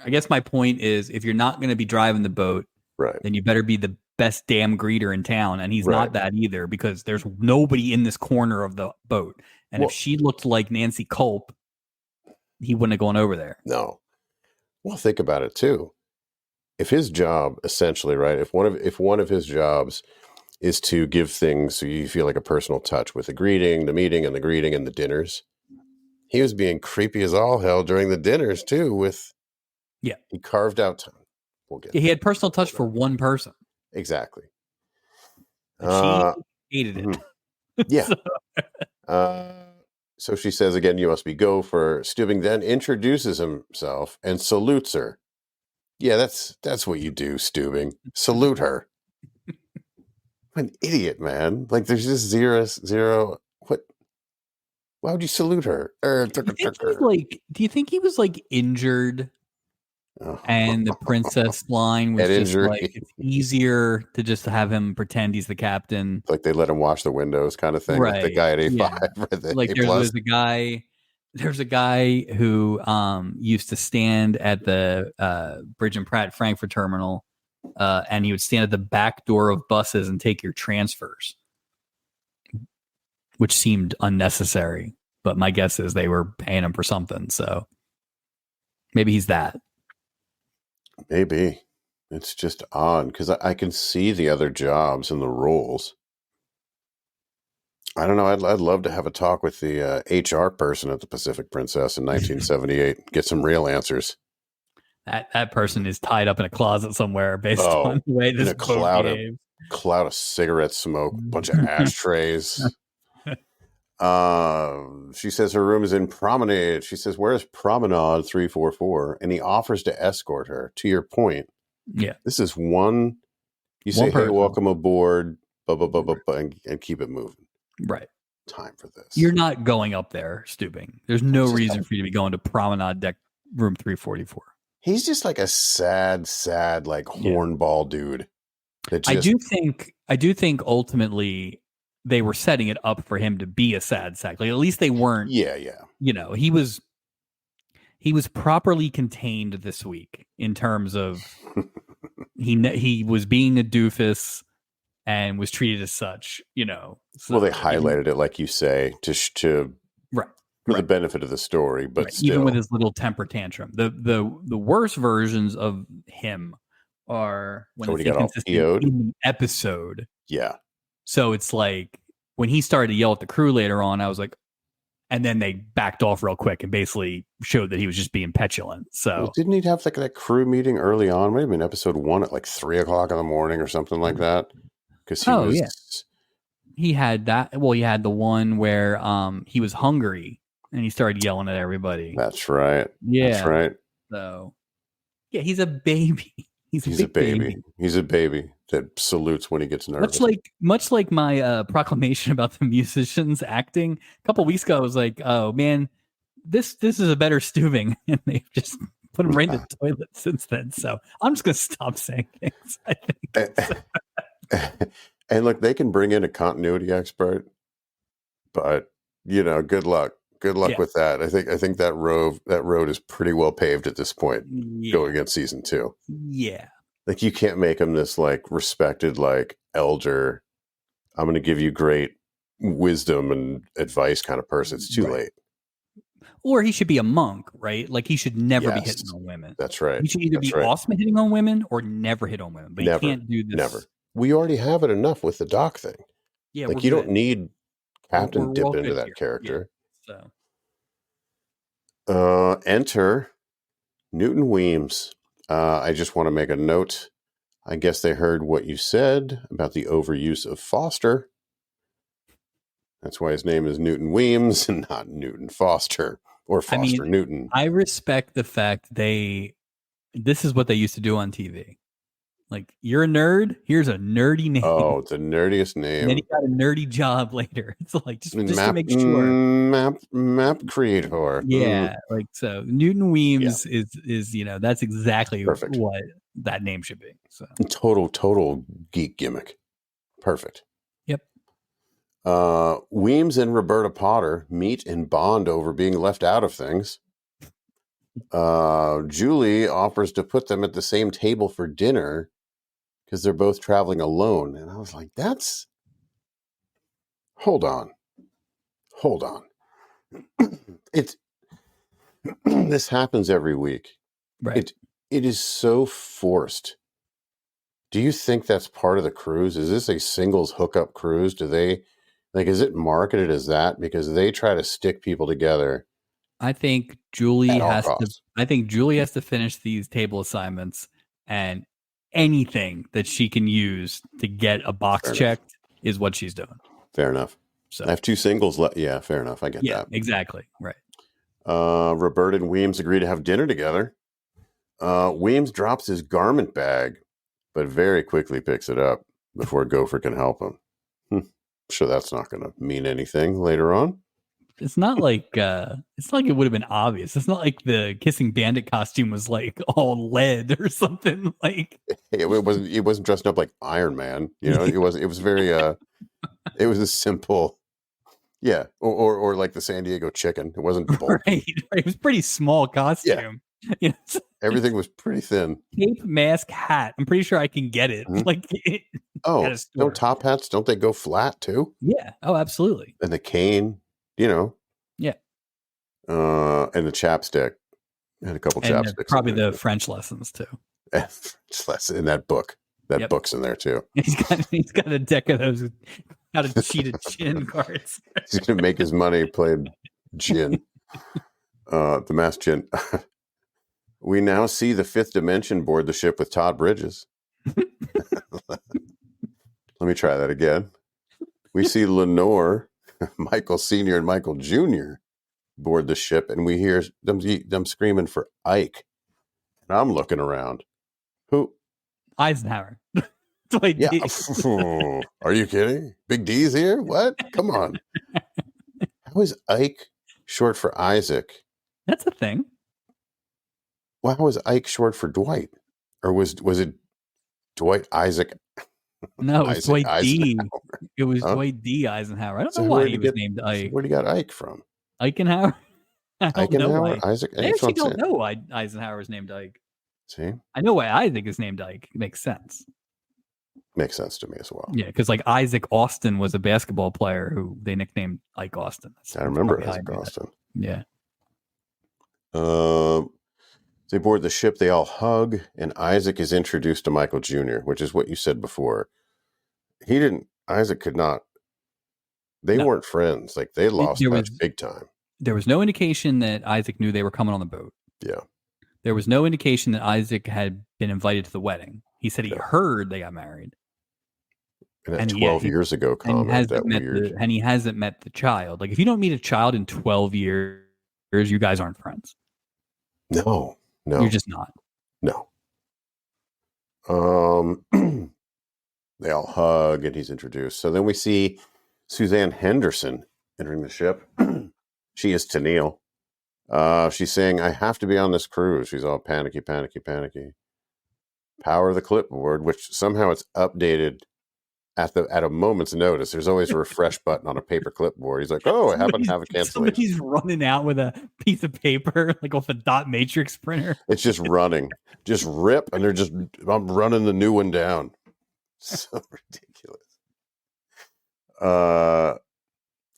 I guess my point is, if you're not going to be driving the boat, right, then you better be the best damn greeter in town. And he's not that either, because there's nobody in this corner of the boat. And if she looked like Nancy Culp, he wouldn't have gone over there. No. Well, think about it too. If his job, essentially, right, if one of his jobs is to give things so you feel like a personal touch with the greeting, the meeting, and the dinners, he was being creepy as all hell during the dinners too. He carved out time. He had personal touch for one person. Exactly. And she hated it. Yeah. So she says again, "You must be go for Steubing." Then introduces himself and salutes her. Yeah, that's what you do, Steubing. Salute her. An idiot, man. Like, there's just zero. What? Why would you salute her? Do you think he was like injured? And the princess line was just injury. Like, it's easier to just have him pretend he's the captain. Like they let him wash the windows kind of thing. Right. Like the guy at A5. Yeah. Like there's a guy who used to stand at the Bridge and Pratt Frankfurt terminal, and he would stand at the back door of buses and take your transfers, which seemed unnecessary. But my guess is they were paying him for something. So maybe he's that. Maybe. It's just odd because I can see the other jobs and the roles. I don't know. I'd love to have a talk with the HR person at the Pacific Princess in 1978. Get some real answers. That person is tied up in a closet somewhere based on the way this cloud of cigarette smoke, bunch of ashtrays. She says her room is in Promenade. She says, "Where's Promenade 344?" And he offers to escort her. To your point, this is one. You say, "Hey, welcome aboard," blah blah blah blah, blah, and keep it moving. Right. Time for this. You're not going up there, Steubing. There's no reason for you to be going to Promenade deck room 344. He's just like a sad, like hornball dude. I do think ultimately they were setting it up for him to be a sad sack. Like, at least they weren't. Yeah. You know, he was properly contained this week in terms of he was being a doofus and was treated as such. You know. So, well, they highlighted it, like you say, for the benefit of the story, but still, even with his little temper tantrum, the worst versions of him are when it's inconsistent in the episode. Yeah. So it's like when he started to yell at the crew later on, I was like, and then they backed off real quick and basically showed that he was just being petulant. So didn't he have like that crew meeting early on? Maybe in episode 1 at like 3:00 in the morning or something like that. Because he had that. Well, he had the one where he was hungry and he started yelling at everybody. That's right. Yeah. That's right. So yeah, he's a baby. He's a baby. He's a baby that salutes when he gets nervous. Much like my proclamation about the musicians acting a couple weeks ago. I was like, oh man, this is a better Steubing, and they've just put him right in the toilet since then. So I'm just gonna stop saying things. I think. And look, they can bring in a continuity expert, but good luck. Good luck with that. I think that road is pretty well paved at this point going against season 2. Yeah. Like, you can't make him this like respected, like elder, I'm going to give you great wisdom and advice kind of person. It's too late. Or he should be a monk, right? Like, he should never be hitting on women. That's right. He should either be awesome at hitting on women or never hit on women. But he can't do this. Never. We already have it enough with the Doc thing. Yeah, like, you don't need Captain dip into that character. Yeah. So, enter Newton Weems. I just want to make a note. I guess they heard what you said about the overuse of Foster. That's why his name is Newton Weems and not Newton Foster or Foster Newton. I respect the fact this is what they used to do on TV. Like, you're a nerd. Here's a nerdy name. Oh, the nerdiest name. And then he got a nerdy job later. It's like just map, to make sure. Map creator. Yeah, like so. Newton Weems is that's exactly perfect what that name should be. So total geek gimmick. Perfect. Yep. Weems and Roberta Potter meet and bond over being left out of things. Julie offers to put them at the same table for dinner because they're both traveling alone. And I was like, hold on. It's this happens every week. Right. It is so forced. Do you think that's part of the cruise? Is this a singles hookup cruise? Do they is it marketed as that? Because they try to stick people together. I think Julie has to finish these table assignments, and anything that she can use to get a box checked is what she's doing. Fair enough. So I have 2 singles left. Yeah, fair enough. I get that. Yeah, exactly. Right. Roberta and Weems agree to have dinner together. Weems drops his garment bag, but very quickly picks it up before Gopher can help him. Sure, that's not going to mean anything later on. It's not like it would have been obvious. It's not like the Kissing Bandit costume was like all lead or something. Like it wasn't dressed up like Iron Man. It was very it was a simple. Yeah, or like the San Diego Chicken. It wasn't bulky. Right. It was pretty small costume. Yeah. Everything was pretty thin. Cape, mask, hat. I'm pretty sure I can get it. Mm-hmm. No top hats. Don't they go flat too? Yeah. Oh, absolutely. And the cane, Yeah. And the chapstick, and a couple chapsticks. Probably the French lessons too. French lesson in that book. That book's in there too. He's got a deck of those. How to cheat at gin cards. He's gonna make his money playing gin. The masked gin. We now see the Fifth Dimension board the ship with Todd Bridges. Let me try that again. We see Lenore, Michael Sr. and Michael Jr. board the ship, and we hear them screaming for Ike. And I'm looking around. Who? Eisenhower. Yeah. Are you kidding? Big D's here? What? Come on. How is Ike short for Isaac? That's a thing. Well, how was Ike short for Dwight? Or was it Dwight Isaac? No, it was Dwight D. It was Dwight D. Eisenhower. I don't know why he was named Ike. Where'd he got Ike from? Eisenhower? Eisenhower? Isaac? I actually don't know why Eisenhower is named Ike. See? I know why Isaac is named Ike. It makes sense. Makes sense to me as well. Yeah, because like Isaac Austin was a basketball player who they nicknamed Ike Austin. I remember Isaac Austin. Yeah. They board the ship, they all hug, and Isaac is introduced to Michael Jr., which is what you said before. Isaac could not, they weren't friends. Like, they lost touch big time. There was no indication that Isaac knew they were coming on the boat. Yeah. There was no indication that Isaac had been invited to the wedding. He said he heard they got married. And that 12 years ago comment, and he hasn't met the child. Like, if you don't meet a child in 12 years, you guys aren't friends. No. You're just not. No. They all hug and he's introduced. So then we see Suzanne Henderson entering the ship. She is Tennille. She's saying, I have to be on this cruise. She's all panicky. Power of the clipboard, which somehow it's updated at a moment's notice. There's always a refresh button on a paper clipboard. He's like, oh, I happen to have a cancellation. Somebody's running out with a piece of paper, like off a dot matrix printer. It's just running. Just rip, and I'm running the new one down. So ridiculous.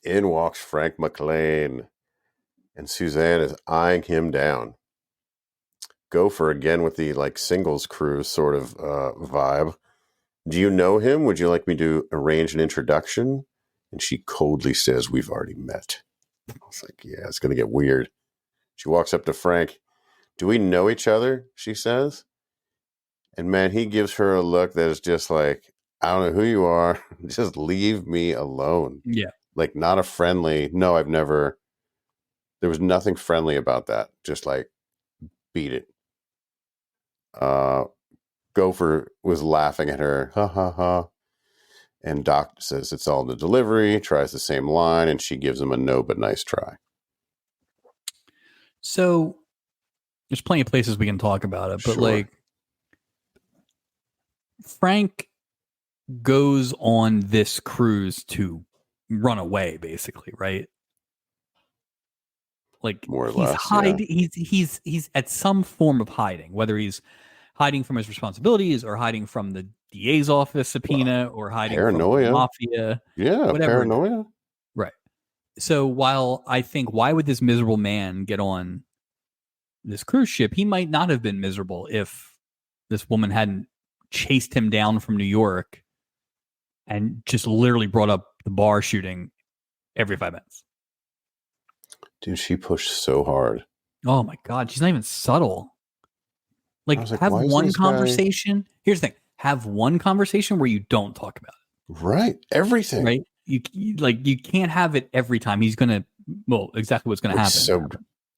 In walks Frank McLean, and Suzanne is eyeing him down. Gopher again with the like singles cruise sort of vibe. Do you know him? Would you like me to arrange an introduction? And she coldly says, we've already met. I was like, yeah, it's going to get weird. She walks up to Frank. Do we know each other? She says. And man, he gives her a look that is just like, I don't know who you are. Just leave me alone. Yeah. Like not a friendly, no, there was nothing friendly about that. Just like, beat it. Gopher was laughing at her, ha ha ha. And Doc says it's all in the delivery, tries the same line, and she gives him a no but nice try. So there's plenty of places we can talk about it, but like Frank goes on this cruise to run away, basically, right? Like more or he's less, hiding. Yeah. He's at some form of hiding, whether he's hiding from his responsibilities or hiding from the DA's office subpoena or hiding paranoia. from the mafia. Yeah, whatever. Paranoia. Right. So while I think, why would this miserable man get on this cruise ship? He might not have been miserable if this woman hadn't chased him down from New York and just literally brought up the bar shooting every 5 minutes. Dude, she pushed so hard. Oh my God. She's not even subtle. Like have one conversation. Here's the thing. Have one conversation where you don't talk about it. Right. Everything. Right. You can't have it every time. He's going to, well, exactly what's going to happen. So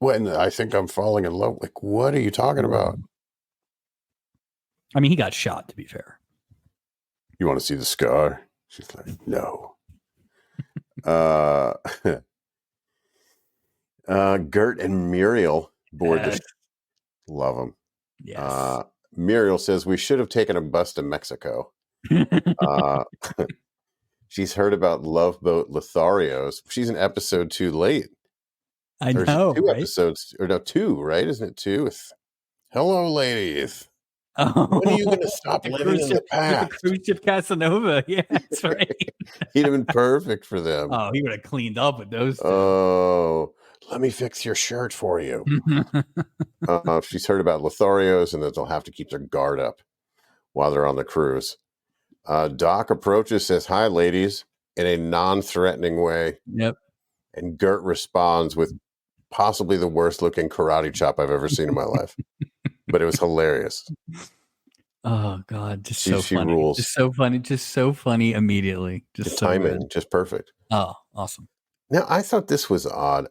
when I think I'm falling in love, like, what are you talking about? I mean, he got shot, to be fair. You want to see the scar? She's like, no. Gert and Muriel board the love them. Yes. Muriel says we should have taken a bus to Mexico. She's heard about Love Boat Lotharios. She's an episode too late. I know. Two right? episodes, or no, two, right? Isn't it two? Hello, ladies. Oh, when are you going to stop living in the past? The cruise ship Casanova. Yeah, that's right. He'd have been perfect for them. Oh, he would have cleaned up with those two. Oh, let me fix your shirt for you. She's heard about Lotharios and that they'll have to keep their guard up while they're on the cruise. Doc approaches, says, hi, ladies, in a non-threatening way. Yep. And Gert responds with possibly the worst looking karate chop I've ever seen in my life. But it was hilarious. Oh God, she funny. Rules. Just so funny immediately. Just the so timing, good. just perfect. Oh, awesome. Now, I thought this was odd.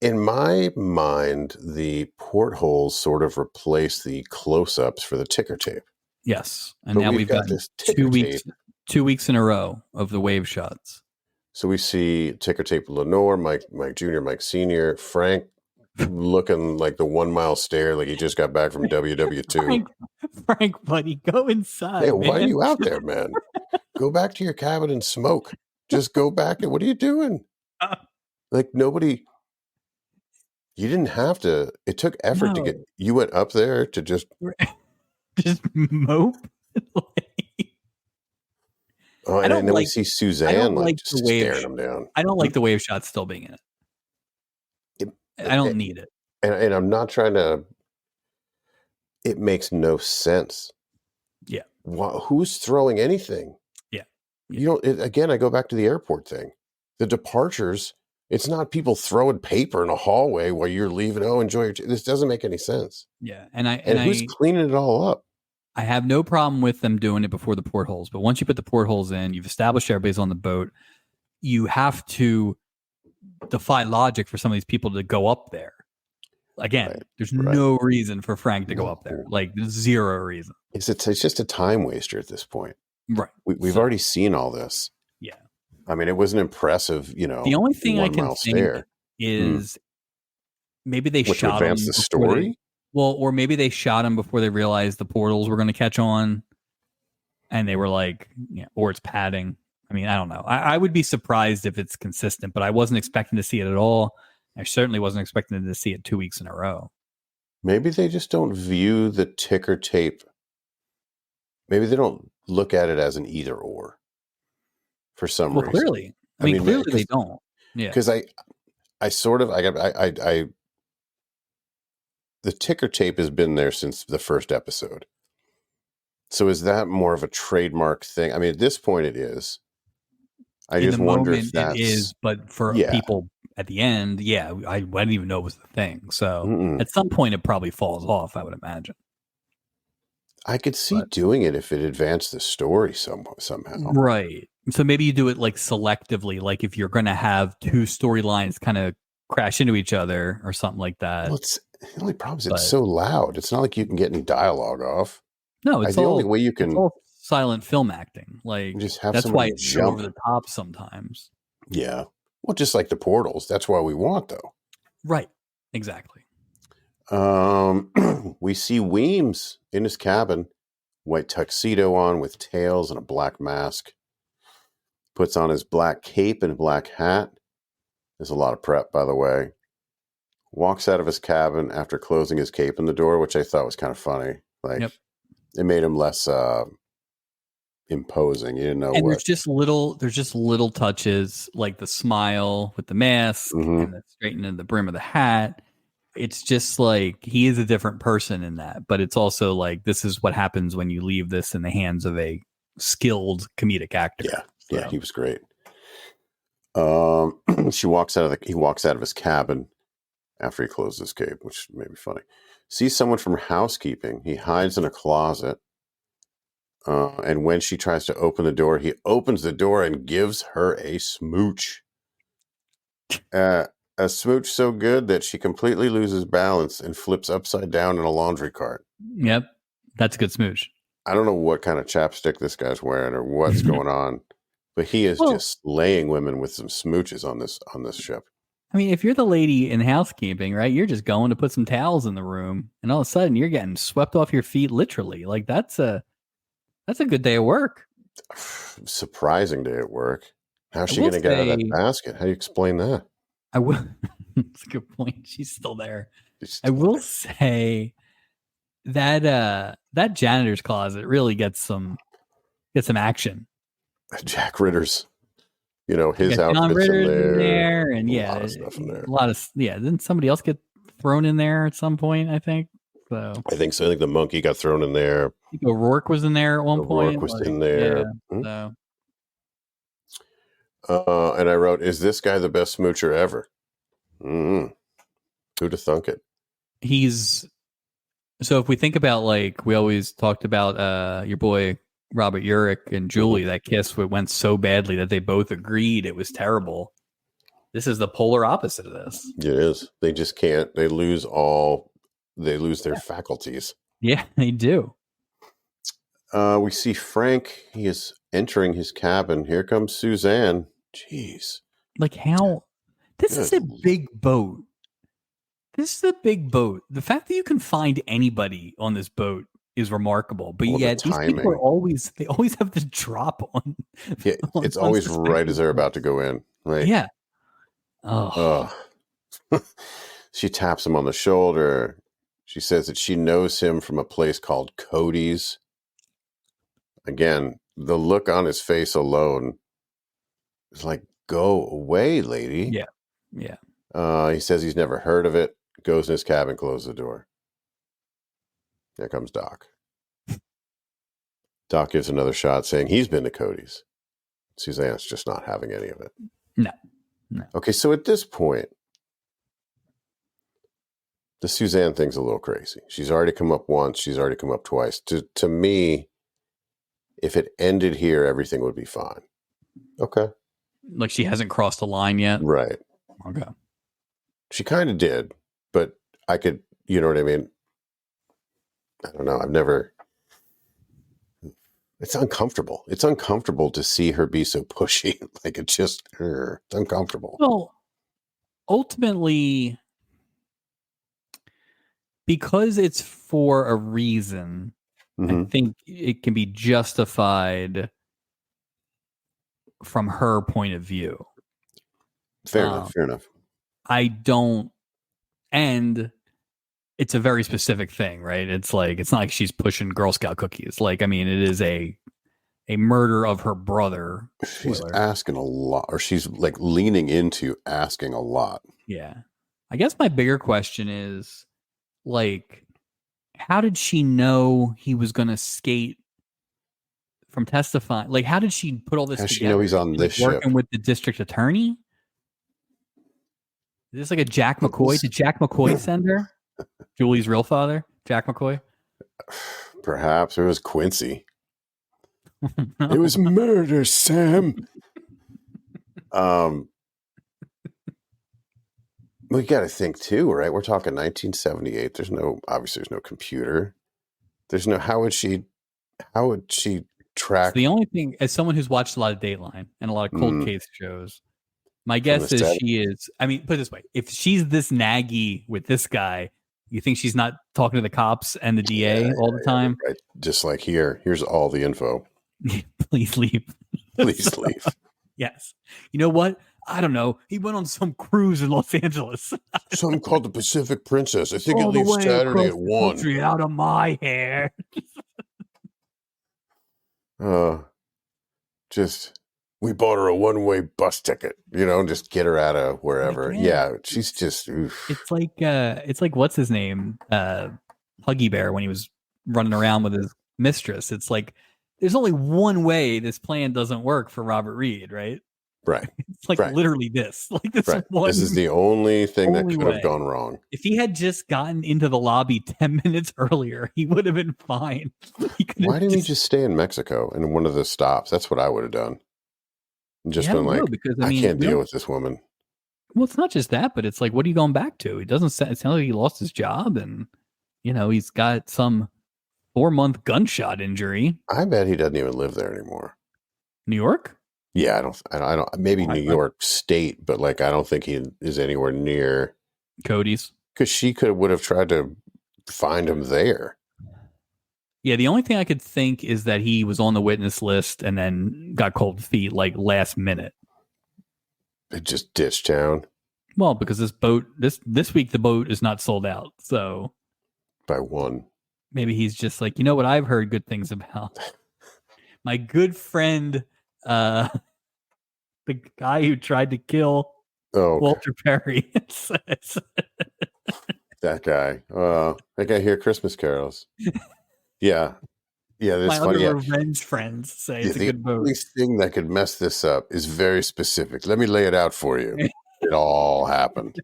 In my mind, the portholes sort of replaced the close-ups for the ticker tape. Yes, and now we've got this 2 weeks, 2 weeks in a row of the wave shots. So we see ticker tape Lenore, Mike Jr., Mike Sr., Frank looking like the 1 mile stare, like he just got back from WW2. Frank, buddy, go inside. Hey, why are you out there, man? Go back to your cabin and smoke. Just go back. What are you doing? Like nobody. You didn't have to. It took effort to get. You went up there to just mope. Oh, and then we see Suzanne just staring him down. I don't like the wave shot still being in it. I don't need it. And I'm not trying to. It makes no sense. Yeah. Who's throwing anything? Yeah. You don't. Again, I go back to the airport thing. The departures. It's not people throwing paper in a hallway while you're leaving. Oh, enjoy your. This doesn't make any sense. Yeah, and who's cleaning it all up? I have no problem with them doing it before the portholes, but once you put the portholes in, you've established everybody's on the boat. You have to defy logic for some of these people to go up there. Again, there's no reason for Frank to go up there. Like zero reason. It's just a time waster at this point. Right. We've already seen all this. Yeah. I mean, it was an impressive, The only thing I can think is maybe they shot him. Advance the story? Or maybe they shot him before they realized the portals were going to catch on. And they were like, or it's padding. I mean, I don't know. I would be surprised if it's consistent, but I wasn't expecting to see it at all. I certainly wasn't expecting to see it 2 weeks in a row. Maybe they just don't view the ticker tape. Maybe they don't look at it as an either or. For some reason. Clearly. I mean, clearly they don't. Yeah. Because the ticker tape has been there since the first episode. So is that more of a trademark thing? I mean, at this point it is. I just wonder if that is, but for people at the end, I didn't even know it was the thing. So at some point it probably falls off, I would imagine. I could see doing it if it advanced the story somehow. Right. So maybe you do it like selectively, like if you're going to have two storylines kind of crash into each other or something like that. Well, the only problem is it's so loud. It's not like you can get any dialogue off. No, it's the all only way you can silent film acting. Like just have that's why somebody it's so jump. over the top sometimes. Yeah. Well, just like the portals. That's why we want, though. Right. Exactly. We see Weems in his cabin, white tuxedo on with tails and a black mask. Puts on his black cape and black hat. There's a lot of prep, by the way. Walks out of his cabin after closing his cape in the door, which I thought was kind of funny. Like, it made him less imposing. You didn't know and what. There's just little touches, like the smile with the mask and the straightening the brim of the hat. It's just like he is a different person in that, but it's also like this is what happens when you leave this in the hands of a skilled comedic actor. Yeah, so. Yeah, he was great. He walks out of his cabin after he closes his cape, which may be funny. Sees someone from housekeeping. He hides in a closet. And when she tries to open the door, he opens the door and gives her a smooch. A smooch so good that she completely loses balance and flips upside down in a laundry cart. Yep. That's a good smooch. I don't know what kind of chapstick this guy's wearing or what's going on, but he is just laying women with some smooches on this ship. I mean, if you're the lady in housekeeping, right, you're just going to put some towels in the room and all of a sudden you're getting swept off your feet literally. Like that's a good day of work. Surprising day at work. How's she going to get out of that basket? How do you explain that? I will. That's a good point. She's still there. I will say that that janitor's closet really gets some action. Jack Ritter's, his outfit's John Ritter's in there, and a lot of stuff in there. Didn't somebody else get thrown in there at some point? I think so. I think so. I think the monkey got thrown in there. I think O'Rourke was in there at one point. O'Rourke was in there. Yeah, so. And I wrote, "Is this guy the best smoocher ever?" Who'd have thunk it? So if we think about, like, we always talked about your boy Robert Urich and Julie, that kiss went so badly that they both agreed it was terrible. This is the polar opposite of this. It is. They just can't. They lose their faculties. Yeah, they do. We see Frank. He is entering his cabin. Here comes Suzanne. Jeez. Like how? This is a big boat. This is a big boat. The fact that you can find anybody on this boat is remarkable. But yet these people are always have the drop on. Yeah, it's always right as they're about to go in. Like, yeah. She taps him on the shoulder. She says that she knows him from a place called Cody's. Again, the look on his face alone is like, go away, lady. Yeah. Yeah. He says he's never heard of it. Goes in his cabin, closes the door. Here comes Doc. Doc gives another shot saying he's been to Cody's. Suzanne's just not having any of it. No. Okay, so at this point, the Suzanne thing's a little crazy. She's already come up once. She's already come up twice. To me, if it ended here, everything would be fine. Okay. Like she hasn't crossed the line yet? Right. Okay. She kind of did, but I could, you know what I mean? I don't know. It's uncomfortable. It's uncomfortable to see her be so pushy. Like it's uncomfortable. Well, ultimately, because it's for a reason, I think it can be justified from her point of view. Fair enough. I don't, and it's a very specific thing, right? It's like, it's not like she's pushing Girl Scout cookies. Like, I mean, it is a murder of her brother. She's asking a lot, or she's like leaning into asking a lot. Yeah. I guess my bigger question is, like, how did she know he was going to skate from testifying? Like, how did she put all this together? How does she know he's on this ship? Working with the district attorney? Is this like a Jack McCoy? Did Jack McCoy send her? Julie's real father, Jack McCoy? Perhaps. It was Quincy. It was murder, Sam. We got to think too, right? We're talking 1978. Obviously there's no computer. How would she How would she So track the only thing, as someone who's watched a lot of Dateline and a lot of cold case shows, my from the guess is set? she is. I mean, put it this way: if she's this naggy with this guy, you think she's not talking to the cops and the DA all the time? Right. Just like here's all the info. Please leave. Please leave. Yes. You know what? I don't know. He went on some cruise in Los Angeles. Something called the Pacific Princess. I think all it leaves the way Saturday across at the 1. country out of my hair. Just we bought her a one-way bus ticket, just get her out of wherever. Like, yeah, she's just oof. It's like what's his name? Huggy Bear when he was running around with his mistress. It's like there's only one way this plan doesn't work for Robert Reed, right? Right. It's like literally this. Like this one. This is the only thing that could have way. gone wrong. If he had just gotten into the lobby 10 minutes earlier, he would have been fine. Why didn't he just stay in Mexico in one of the stops? That's what I would have done. Just been like, because I can't deal with this woman. Well, it's not just that, but it's like, what are you going back to? It doesn't sound like he lost his job, and he's got some 4-month gunshot injury. I bet he doesn't even live there anymore. New York? Yeah, I don't. Maybe New York State, but like, I don't think he is anywhere near Cody's. Because she would have tried to find him there. Yeah, the only thing I could think is that he was on the witness list and then got cold feet like last minute. It just ditched town. Well, because this week the boat is not sold out, so by 1. Maybe he's just like, you know what I've heard good things about. My good friend, the guy who tried to kill Walter Perry. That guy. That guy hear Christmas carols. Yeah. Yeah, my other revenge friends say it's a good boat. The only thing that could mess this up is very specific. Let me lay it out for you. It all happened.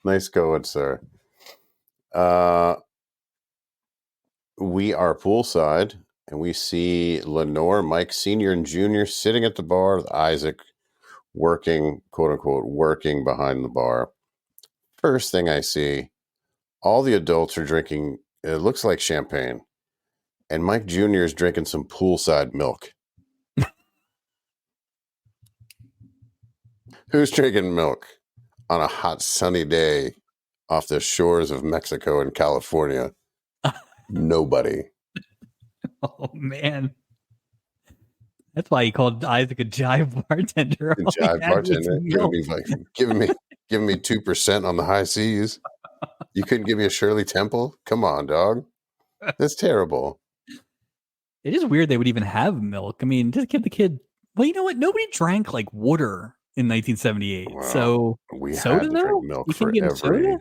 Nice going, sir. We are poolside, and we see Lenore, Mike Sr. and Jr. sitting at the bar with Isaac working, quote unquote, working behind the bar. First thing I see, all the adults are drinking, it looks like champagne. And Mike Jr. is drinking some poolside milk. Who's drinking milk on a hot, sunny day off the shores of Mexico and California? Nobody. Oh, man. That's why he called Isaac a jive bartender. A jive bartender. Giving me 2% on the high seas. You couldn't give me a Shirley Temple? Come on, dog. That's terrible. It is weird they would even have milk. I mean, just give the kid. Well, you know what? Nobody drank like water in 1978. Well, so we soda had to drink milk you for every. Soda?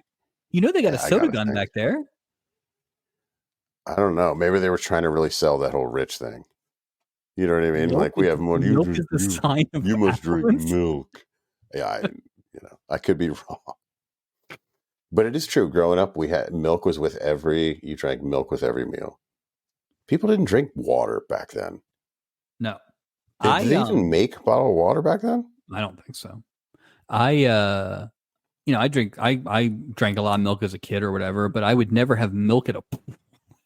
You know they got a soda gun back there. I don't know. Maybe they were trying to really sell that whole rich thing. You know what I mean? Like we have more. You must drink milk. Yeah, I could be wrong. But it is true. Growing up, we had milk was with you drank milk with every meal. People didn't drink water back then. No. Did they even make bottled water back then? I don't think so. I drank a lot of milk as a kid or whatever, but I would never have milk at a pool.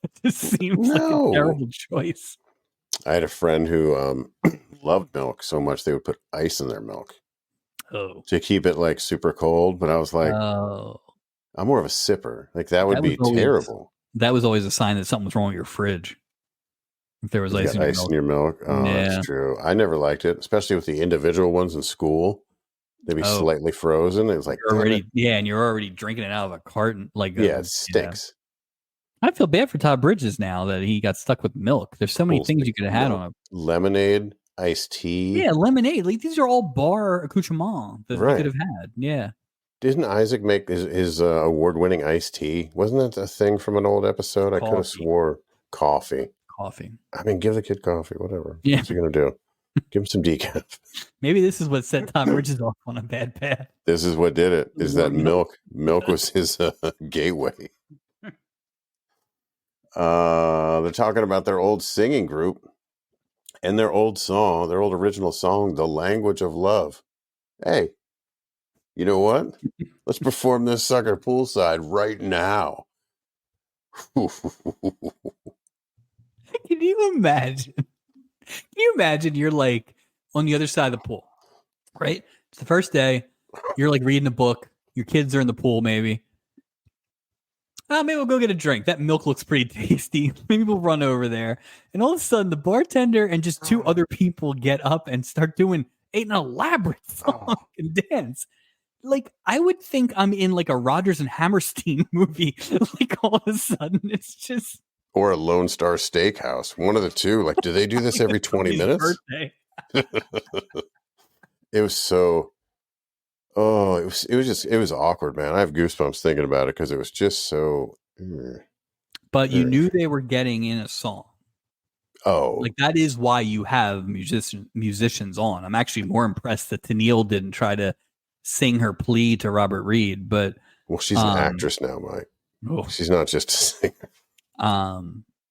It just seems like a terrible choice. I had a friend who loved milk so much they would put ice in their milk. Oh. To keep it like super cold. But I was like, I'm more of a sipper. Like that would be terrible. That was always a sign that something was wrong with your fridge. If there was ice in your milk. Oh, yeah. That's true. I never liked it, especially with the individual ones in school. They'd be slightly frozen. It was like and you're already drinking it out of a carton. Like it stinks. I feel bad for Todd Bridges now that he got stuck with milk. There's so many things you could have had on a lemonade, iced tea. Yeah, lemonade. Like these are all bar accoutrement that you could have had. Yeah. Didn't Isaac make his award-winning iced tea? Wasn't that a thing from an old episode? Coffee. I could have swore coffee. I mean, give the kid coffee, whatever. Yeah. What's he going to do? Give him some decaf. Maybe this is what set Todd Bridges off on a bad path. This is what did it, is that milk. Milk was his gateway. They're talking about their old singing group and their old original song, The Language of Love. Hey, you know what? Let's perform this sucker poolside right now. Can you imagine? Can you imagine you're like on the other side of the pool, right? It's the first day. You're like reading a book. Your kids are in the pool, maybe. Maybe we'll go get a drink. That milk looks pretty tasty. Maybe we'll run over there. And all of a sudden, the bartender and just two other people get up and start doing an elaborate song and dance. Like, I would think I'm in like a Rodgers and Hammerstein movie. Like, all of a sudden, it's just... Or a Lone Star Steakhouse. One of the two. Like, do they do this every 20 minutes? It was so... Oh, it was awkward, man. I have goosebumps thinking about it because it was just so... But you knew they were getting in a song. Oh. Like, that is why you have musicians on. I'm actually more impressed that Tennille didn't try to sing her plea to Robert Reed, but... Well, she's an actress now, Mike. Oh. She's not just a singer.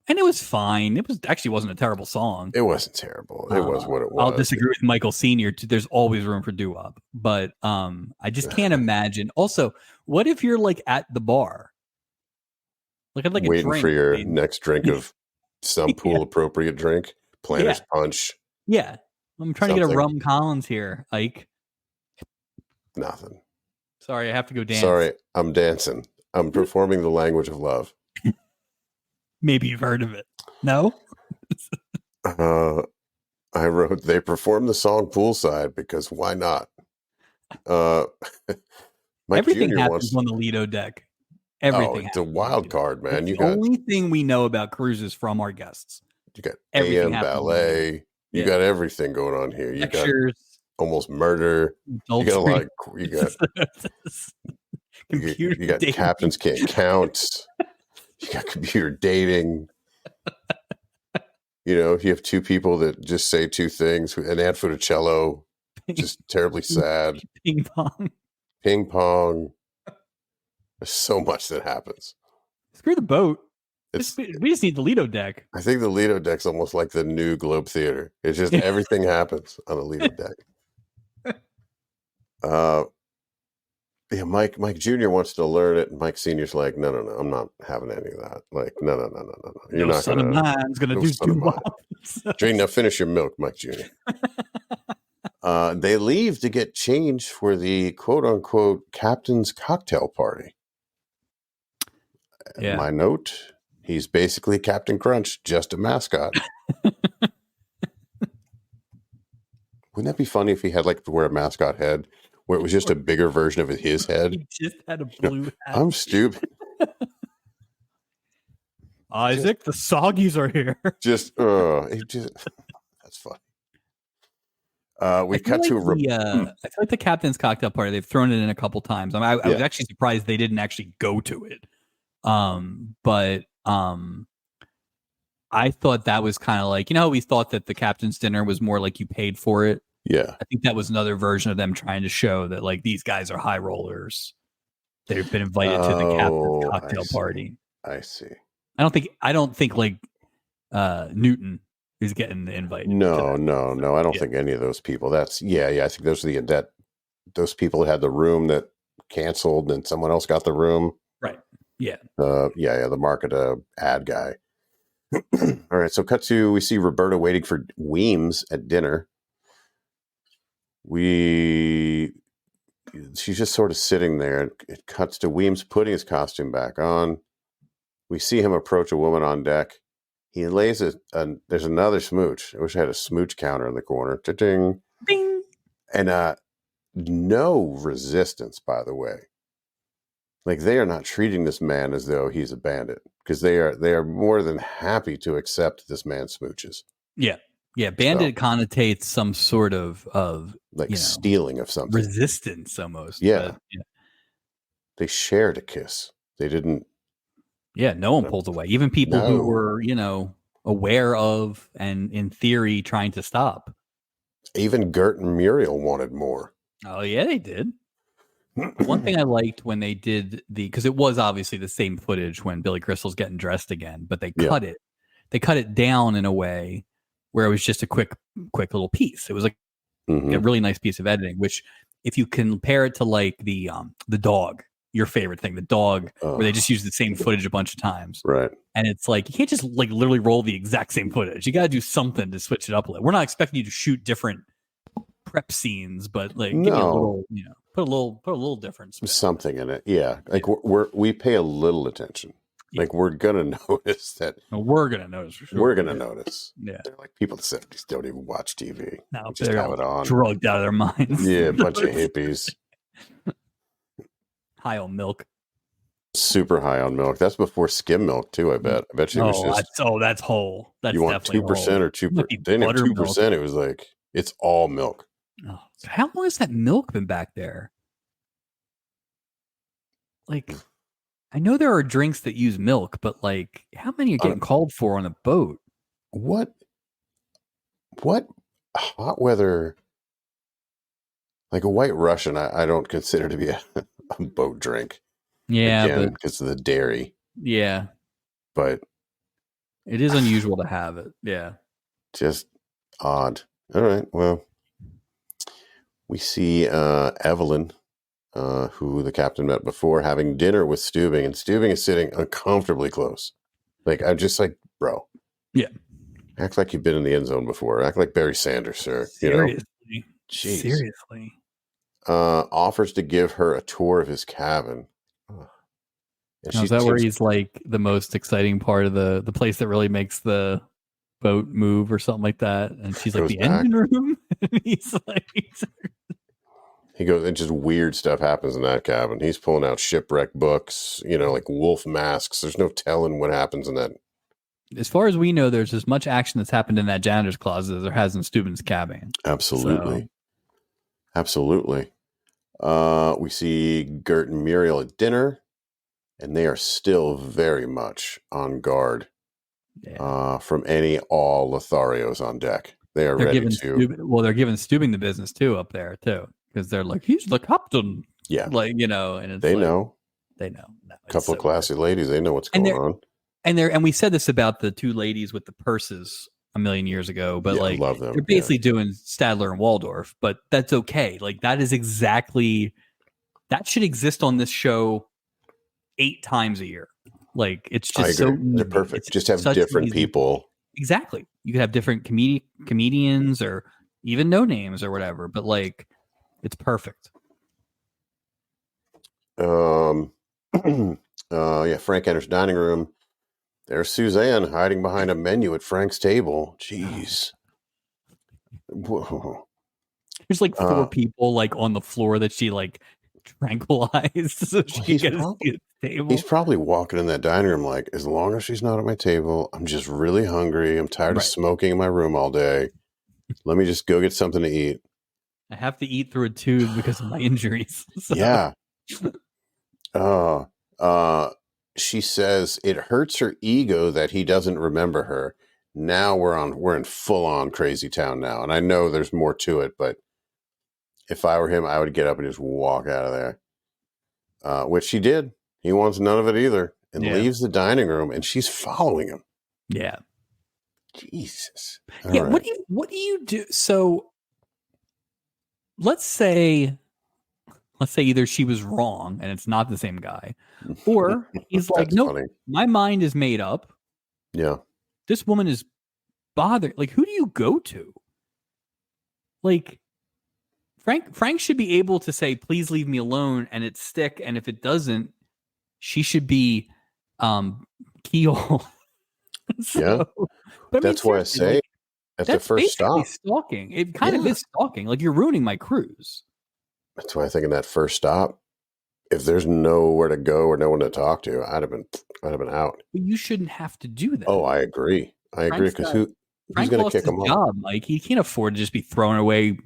And it was fine. It wasn't a terrible song. It wasn't terrible. It was what it was. I'll disagree with Michael Sr. There's always room for doo-wop, but I just can't imagine. Also, what if you're like at the bar, like I'd like waiting a drink, for your next drink of some pool appropriate drink, Planters Punch. Yeah, I'm trying to get a rum Collins here, Ike. Nothing. Sorry, I have to go dance. Sorry, I'm dancing. I'm performing the language of love. Maybe you've heard of it. No? I wrote, they performed the song Poolside because why not? Everything Jr. happens on the Lido deck. Everything. It's a wild card, man. It's the only thing we know about cruises from our guests. You got AM ballet. You got everything going on here. You Lectures, got almost murder. You got a lot of, you got Captains Can't Count. You got computer dating. You know, you have two people that just say two things. An ad footicello, just terribly sad. Ping pong. Ping pong. There's so much that happens. Screw the boat. We just need the Lido deck. I think the Lido deck's almost like the new Globe Theater. It's just everything happens on the Lido deck. Yeah, Mike Jr. wants to learn it, and Mike Sr.'s like, no, I'm not having any of that. Like, no. You're not son of mine's gonna do two. Drink, now finish your milk, Mike Jr. They leave to get changed for the quote-unquote captain's cocktail party. Yeah. My note, he's basically Captain Crunch, just a mascot. Wouldn't that be funny if he had like to wear a mascot head? Where it was just a bigger version of his head. He just had a blue hat. I'm stupid. Isaac, the Soggies are here. That's funny. We cut to I feel like the captain's cocktail party, they've thrown it in a couple times. I was actually surprised they didn't actually go to it. But I thought that was kind of like, we thought that the captain's dinner was more like you paid for it. Yeah. I think that was another version of them trying to show that like these guys are high rollers. They've been invited to the captain's cocktail party. I see. I don't think like Newton is getting the invite. No. I don't think any of those people. I think those are those people that had the room that canceled and someone else got the room. Right. Yeah. The market ad guy. All right. So cut to, we see Roberta waiting for Weems at dinner. She's just sort of sitting there. It cuts to Weems putting his costume back on. We see him approach a woman on deck. He lays there's another smooch. I wish I had a smooch counter in the corner. Cha-ching. Bing. And no resistance, by the way. Like, they are not treating this man as though he's a bandit, because they are more than happy to accept this man's smooches. Yeah. Yeah, bandit connotates some sort of like stealing of something, resistance almost. Yeah. They shared a kiss. They didn't. Yeah, no one pulls away. Even people who were, aware of and in theory trying to stop. Even Gert and Muriel wanted more. Oh yeah, they did. One thing I liked when they did because it was obviously the same footage when Billy Crystal's getting dressed again, but they cut it. They cut it down in a way where it was just a quick little piece. It was like a really nice piece of editing, which if you compare it to like the dog your favorite thing, the dog, where they just use the same footage a bunch of times. Right. And it's like, you can't just like literally roll the exact same footage. You got to do something to switch it up a little. We're not expecting you to shoot different prep scenes, but like give you a little, put a little difference. Something in it. Yeah. Like we pay a little attention. Yeah. Like we're going to notice that. We're going to notice for sure. We're going to notice. Yeah. They're like people in the 70s don't even watch TV. No, they just have it on. Drugged out of their minds. Yeah. A bunch of hippies. High on milk. Super high on milk. That's before skim milk too. I bet you it was just. That's whole. That's you want 2% or 2%? They didn't have 2%. It was like it's all milk. Oh, how long has that milk been back there? Like, I know there are drinks that use milk, but like, how many are getting called for on a boat? What hot weather? Like a White Russian, I don't consider to be a boat drink. Yeah, again, because of the dairy. Yeah, but it is unusual to have it. Yeah, just odd. All right, well, we see Evelyn, who the captain met before, having dinner with Steubing, and Steubing is sitting uncomfortably close. Like I'm just like, bro, yeah, act like you've been in the end zone before. Act like Barry Sanders, sir. Seriously, Jeez. Seriously. Offers to give her a tour of his cabin. Is that where he's like the most exciting part of the place that really makes the boat move or something like that? And she's like, the engine room? He's like, he goes, and just weird stuff happens in that cabin. He's pulling out shipwreck books, like wolf masks. There's no telling what happens in that. As far as we know, there's as much action that's happened in that janitor's closet as there has in Steubing's cabin. Absolutely. Absolutely. We see Gert and Muriel at dinner. And they are still very much on guard from all Lotharios on deck. They're ready to. They're giving Steubing the business too up there too, because they're like, he's the captain. Yeah, and it's they like, know. They know. A couple of classy ladies. They know what's going on. And we said this about the two ladies with the purses a million years ago, but I love them. They're basically doing Stadler and Waldorf, but that's okay. Like that is exactly that should exist on this show 8 times a year. Like it's just so they're perfect. Just have different people. Exactly. You could have different comedians or even no names or whatever, but like it's perfect. Frank enters dining room. There's Suzanne hiding behind a menu at Frank's table. Jeez. Whoa. There's like 4 people like on the floor that she like tranquilized so she can get to the table. He's probably walking in that dining room like, as long as she's not at my table, I'm just really hungry. I'm tired of smoking in my room all day. Let me just go get something to eat. I have to eat through a tube because of my injuries. So. Yeah. She says it hurts her ego that he doesn't remember her. Now we're in full on crazy town now. And I know there's more to it, but if I were him, I would get up and just walk out of there. Which she did. He wants none of it either and leaves the dining room, and she's following him. Yeah. Jesus. All right. What do you do? So let's say either she was wrong and it's not the same guy, or he's like, nope, my mind is made up. Yeah. This woman is bothered. Like, who do you go to? Like, Frank should be able to say, please leave me alone, and it stick. And if it doesn't, she should be keyhole. So, but that's why I say at the first stop. Stalking. It kind of is stalking. Like, you're ruining my cruise. That's why I think in that first stop, if there's nowhere to go or no one to talk to, I'd have been out. But you shouldn't have to do that. Oh, I agree. Because who's going to kick him off? Mike, he can't afford to just be throwing away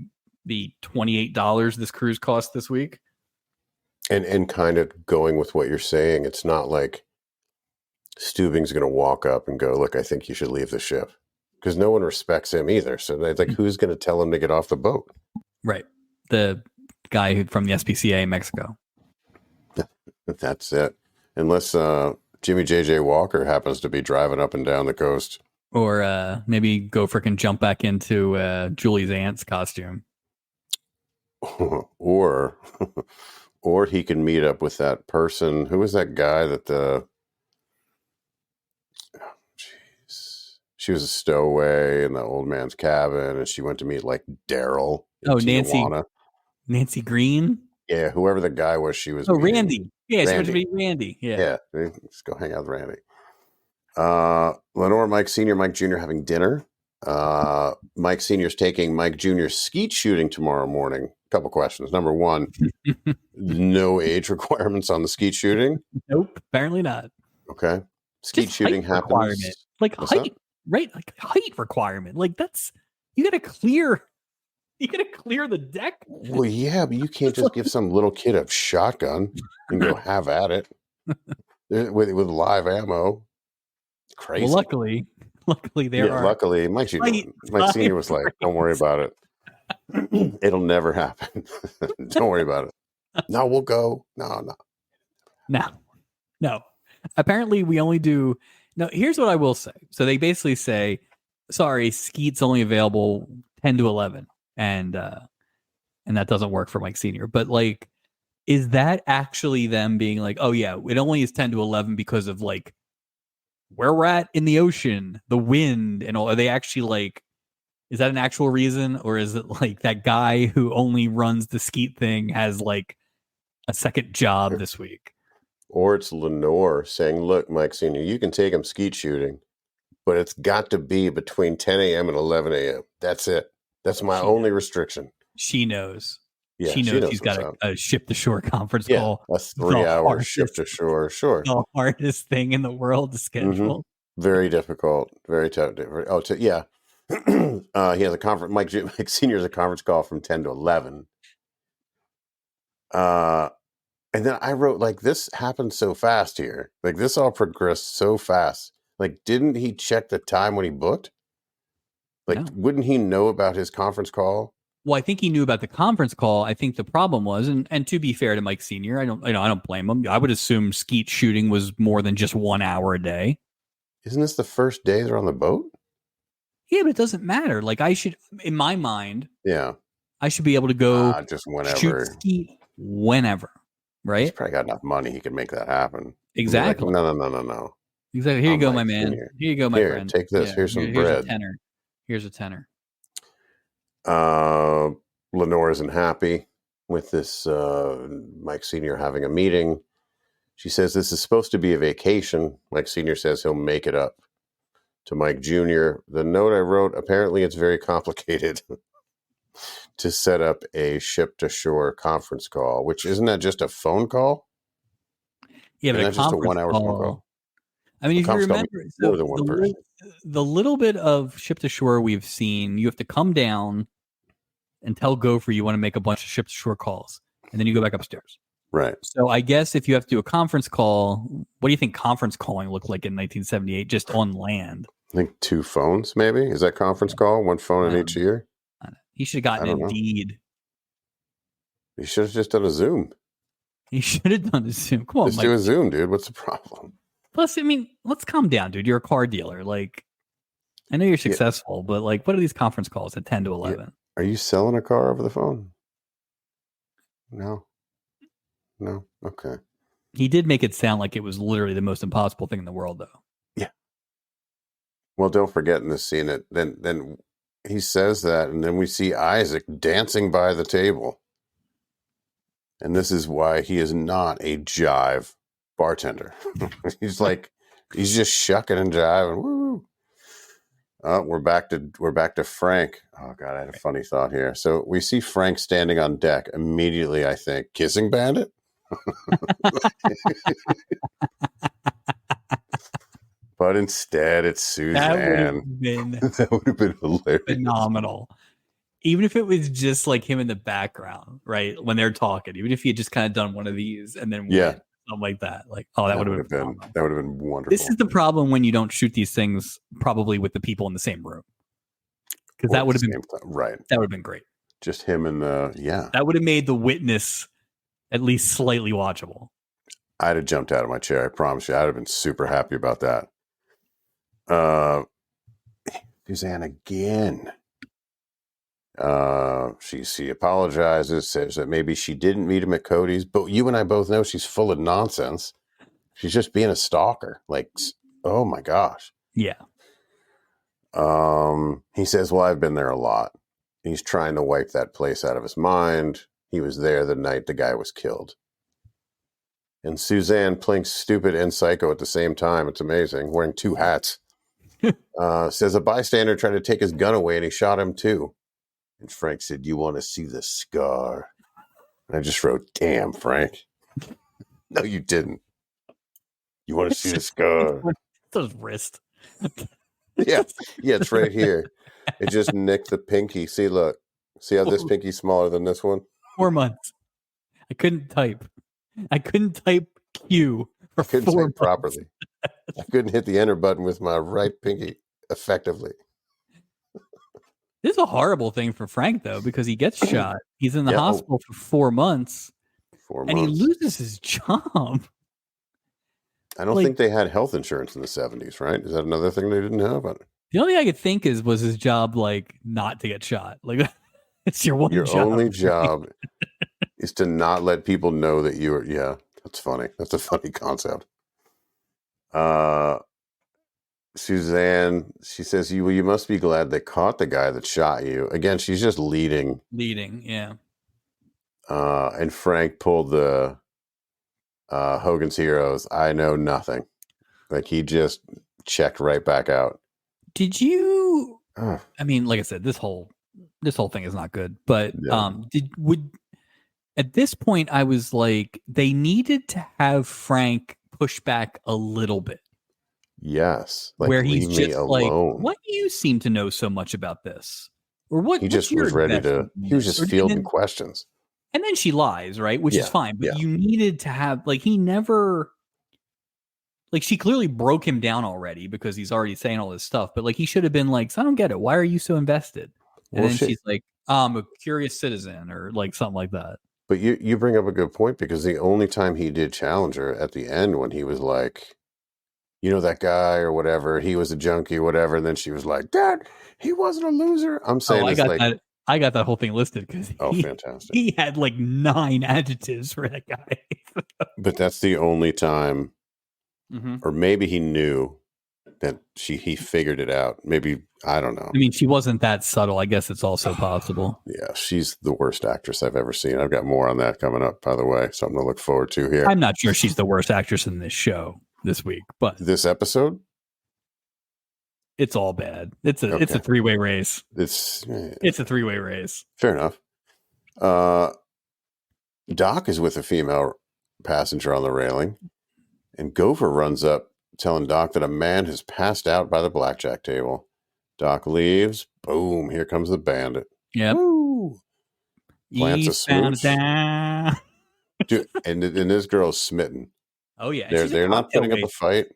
the $28 this cruise cost this week. And kind of going with what you're saying, it's not like Steubing's going to walk up and go, look, I think you should leave the ship, because no one respects him either. So it's like, who's going to tell him to get off the boat? Right. The guy from the SPCA in Mexico. That's it. Unless Jimmy J.J. Walker happens to be driving up and down the coast. Or maybe Gopher can jump back into Julie's aunt's costume. or Or he can meet up with that person. Who was that guy that she was a stowaway in the old man's cabin, and she went to meet like Daryl in Tijuana. Nancy Green? Yeah, whoever the guy was she was meeting. Randy. Yeah, she went to meet Randy. Yeah. Let's go hang out with Randy. Lenore, Mike Sr., Mike Jr. having dinner. Mike Sr.'s taking Mike Jr.'s skeet shooting tomorrow morning. Couple questions. Number one, no age requirements on the skeet shooting? Nope, apparently not. Okay. Skeet shooting happens. Like height, right? Like height requirement. Like that's you gotta clear the deck. Well, yeah, but you can't just give some little kid a shotgun and go have at it with live ammo. Crazy. Well, luckily there are. Luckily, Mike Sr. was like, "Don't worry about it. It'll never happen. Don't worry about it. No, we'll go. No. Apparently, we only do. No, here's what I will say. So they basically say, "Sorry, skeet's only available 10 to 11," and that doesn't work for Mike Sr. But like, is that actually them being like, "Oh yeah, it only is 10 to 11 because of like where we're at in the ocean, the wind, and all"? Are they actually like? Is that an actual reason, or is it like that guy who only runs the skeet thing has like a second job this week? Or it's Lenore saying, "Look, Mike Sr., you can take him skeet shooting, but it's got to be between 10 a.m. and 11 a.m. That's it. That's my only restriction." She knows. Yeah, she knows he's got a ship-to-shore conference call. A 3-hour ship-to-shore. Sure. The hardest thing in the world to schedule. Mm-hmm. Very difficult. Very tough. Yeah. He has a conference. Mike Sr. has a conference call from 10 to 11. And then I wrote, like, this happened so fast here. Like, this all progressed so fast. Like, didn't he check the time when he booked? Like, wouldn't he know about his conference call? Well, I think he knew about the conference call. I think the problem was, and to be fair to Mike Sr., I don't blame him. I would assume skeet shooting was more than just 1 hour a day. Isn't this the first day they're on the boat? Yeah, but it doesn't matter. Like, I should, in my mind, I should be able to go just whenever. Shoot skeet whenever, right? He's probably got enough money he can make that happen. Exactly. Like, no. Exactly. Here you go, my man. Here you go, my friend. Take this. Here's some bread. Here's a tenner. Lenore isn't happy with this Mike Sr. having a meeting. She says this is supposed to be a vacation. Mike Sr. says he'll make it up to Mike Jr. The note I wrote, apparently it's very complicated to set up a ship-to-shore conference call, which isn't that just a phone call? Yeah, but just a 1 hour phone call. I mean, if you remember, more than one person. The little bit of ship-to-shore we've seen, you have to come down and tell Gopher you want to make a bunch of ship-to-shore calls, and then you go back upstairs. Right. So I guess if you have to do a conference call, what do you think conference calling looked like in 1978, just on land? I think 2 phones, maybe. Is that conference call? 1 phone in each ear? He should have gotten Indeed. He should have just done a Zoom. He should have done a Zoom. Come on, just do a Zoom, dude. What's the problem? Plus, I mean, let's calm down, dude. You're a car dealer. Like, I know you're successful, but like, what are these conference calls at 10 to 11? Yeah. Are you selling a car over the phone? No. Okay. He did make it sound like it was literally the most impossible thing in the world, though. Yeah. Well, don't forget in this scene that then he says that, and then we see Isaac dancing by the table. And this is why he is not a jive bartender. He's just shucking and jiving. Woo! We're back to Frank. Oh God, I had a funny thought here. So we see Frank standing on deck. Immediately, I think, kissing bandit. But instead, it's Suzanne. That would have been hilarious. Phenomenal. Even if it was just like him in the background, right? When they're talking, even if he had just kind of done one of these and then something like that. Like, that would have been wonderful. This is the problem when you don't shoot these things probably with the people in the same room. Because that would have been right. That would have been great. Just him and that would have made The Witness at least slightly watchable. I'd have jumped out of my chair, I promise you. I'd have been super happy about that. Suzanne again. She apologizes, says that maybe she didn't meet him at Cody's, but you and I both know she's full of nonsense. She's just being a stalker. Like, oh my gosh. Yeah. He says, well, I've been there a lot. He's trying to wipe that place out of his mind. He was there the night the guy was killed. And Suzanne, playing stupid and psycho at the same time, it's amazing, wearing two hats, says a bystander tried to take his gun away and he shot him too. And Frank said, you want to see the scar? And I just wrote, damn, Frank. No, you didn't. You want to see the scar? It's his wrist. Yeah, it's right here. It just nicked the pinky. See, look. See how this pinky's smaller than this one? 4 months. I couldn't type Q for 4 months. Properly. I couldn't hit the enter button with my right pinky effectively. This is a horrible thing for Frank, though, because he gets shot. He's in the hospital for 4 months. 4 months. And he loses his job. I don't think they had health insurance in the 70s, right? Is that another thing they didn't have? The only thing I could think was his job, like, not to get shot. Like, it's your one job. Your only job is to not let people know that you are. Yeah, that's funny. That's a funny concept. Suzanne, she says, you must be glad they caught the guy that shot you. Again, she's just leading. Yeah. And Frank pulled the Hogan's Heroes. I know nothing. Like, he just checked right back out. Did you? I mean, like I said, this whole thing is not good. But at this point, I was like, they needed to have Frank push back a little bit. Yes, like, where he's just like, "Why do you seem to know so much about this?" Or what? He just was ready to. He was just fielding questions. And then she lies, right? Which is fine. But you needed to have, like, he never. Like, she clearly broke him down already because he's already saying all this stuff. But, like, he should have been like, so I don't get it. Why are you so invested? And then she's like, I'm a curious citizen, or like something like that. But you bring up a good point, because the only time he did challenge her at the end, when he was like, you know, that guy or whatever, he was a junkie, whatever. And then she was like, Dad, he wasn't a loser. I'm saying I got that whole thing listed because fantastic. He had like 9 adjectives for that guy. But that's the only time, or maybe he knew that he figured it out. Maybe, I don't know. I mean, she wasn't that subtle. I guess it's also possible. Yeah, she's the worst actress I've ever seen. I've got more on that coming up, by the way. Something to look forward to here. I'm not sure she's the worst actress in this show this week, but this episode, it's all bad. It's a 3-way race. It's a 3-way race. Fair enough. Doc is with a female passenger on the railing, and Gopher runs up telling Doc that a man has passed out by the blackjack table. Doc leaves. Boom! Here comes the bandit. Yep. Woo! Plants a smooch. Dude, and this girl's smitten. Oh yeah, they're not putting up a fight,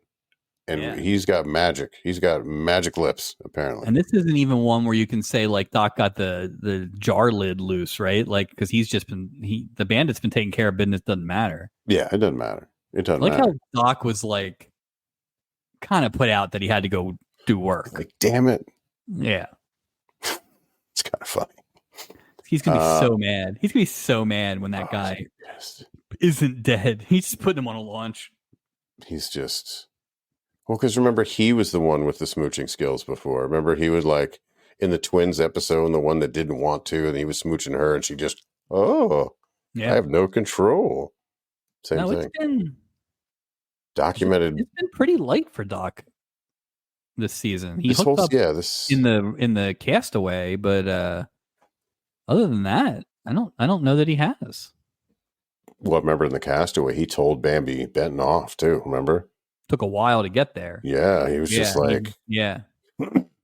and he's got magic. He's got magic lips, apparently. And this isn't even one where you can say like Doc got the jar lid loose, right? Like, because he's just been the bandit's been taking care of business. Doesn't matter. Yeah, it doesn't matter. It doesn't matter. How Doc was like kind of put out that he had to go do work. Like, damn it. Yeah, it's kind of funny. He's gonna be so mad. He's gonna be so mad when that guy isn't dead. He's just putting him on a launch. He's just because remember, he was the one with the smooching skills before. Remember, he was like in the twins episode, and the one that didn't want to, and he was smooching her, and she just I have no control. Same thing. It's been documented. It's been pretty light for Doc this season. He hooked up in the Castaway, but other than that, I don't know that he has. Well, remember in the Castaway, he told Bambi Benton off too. Remember, took a while to get there. Yeah, he was just like,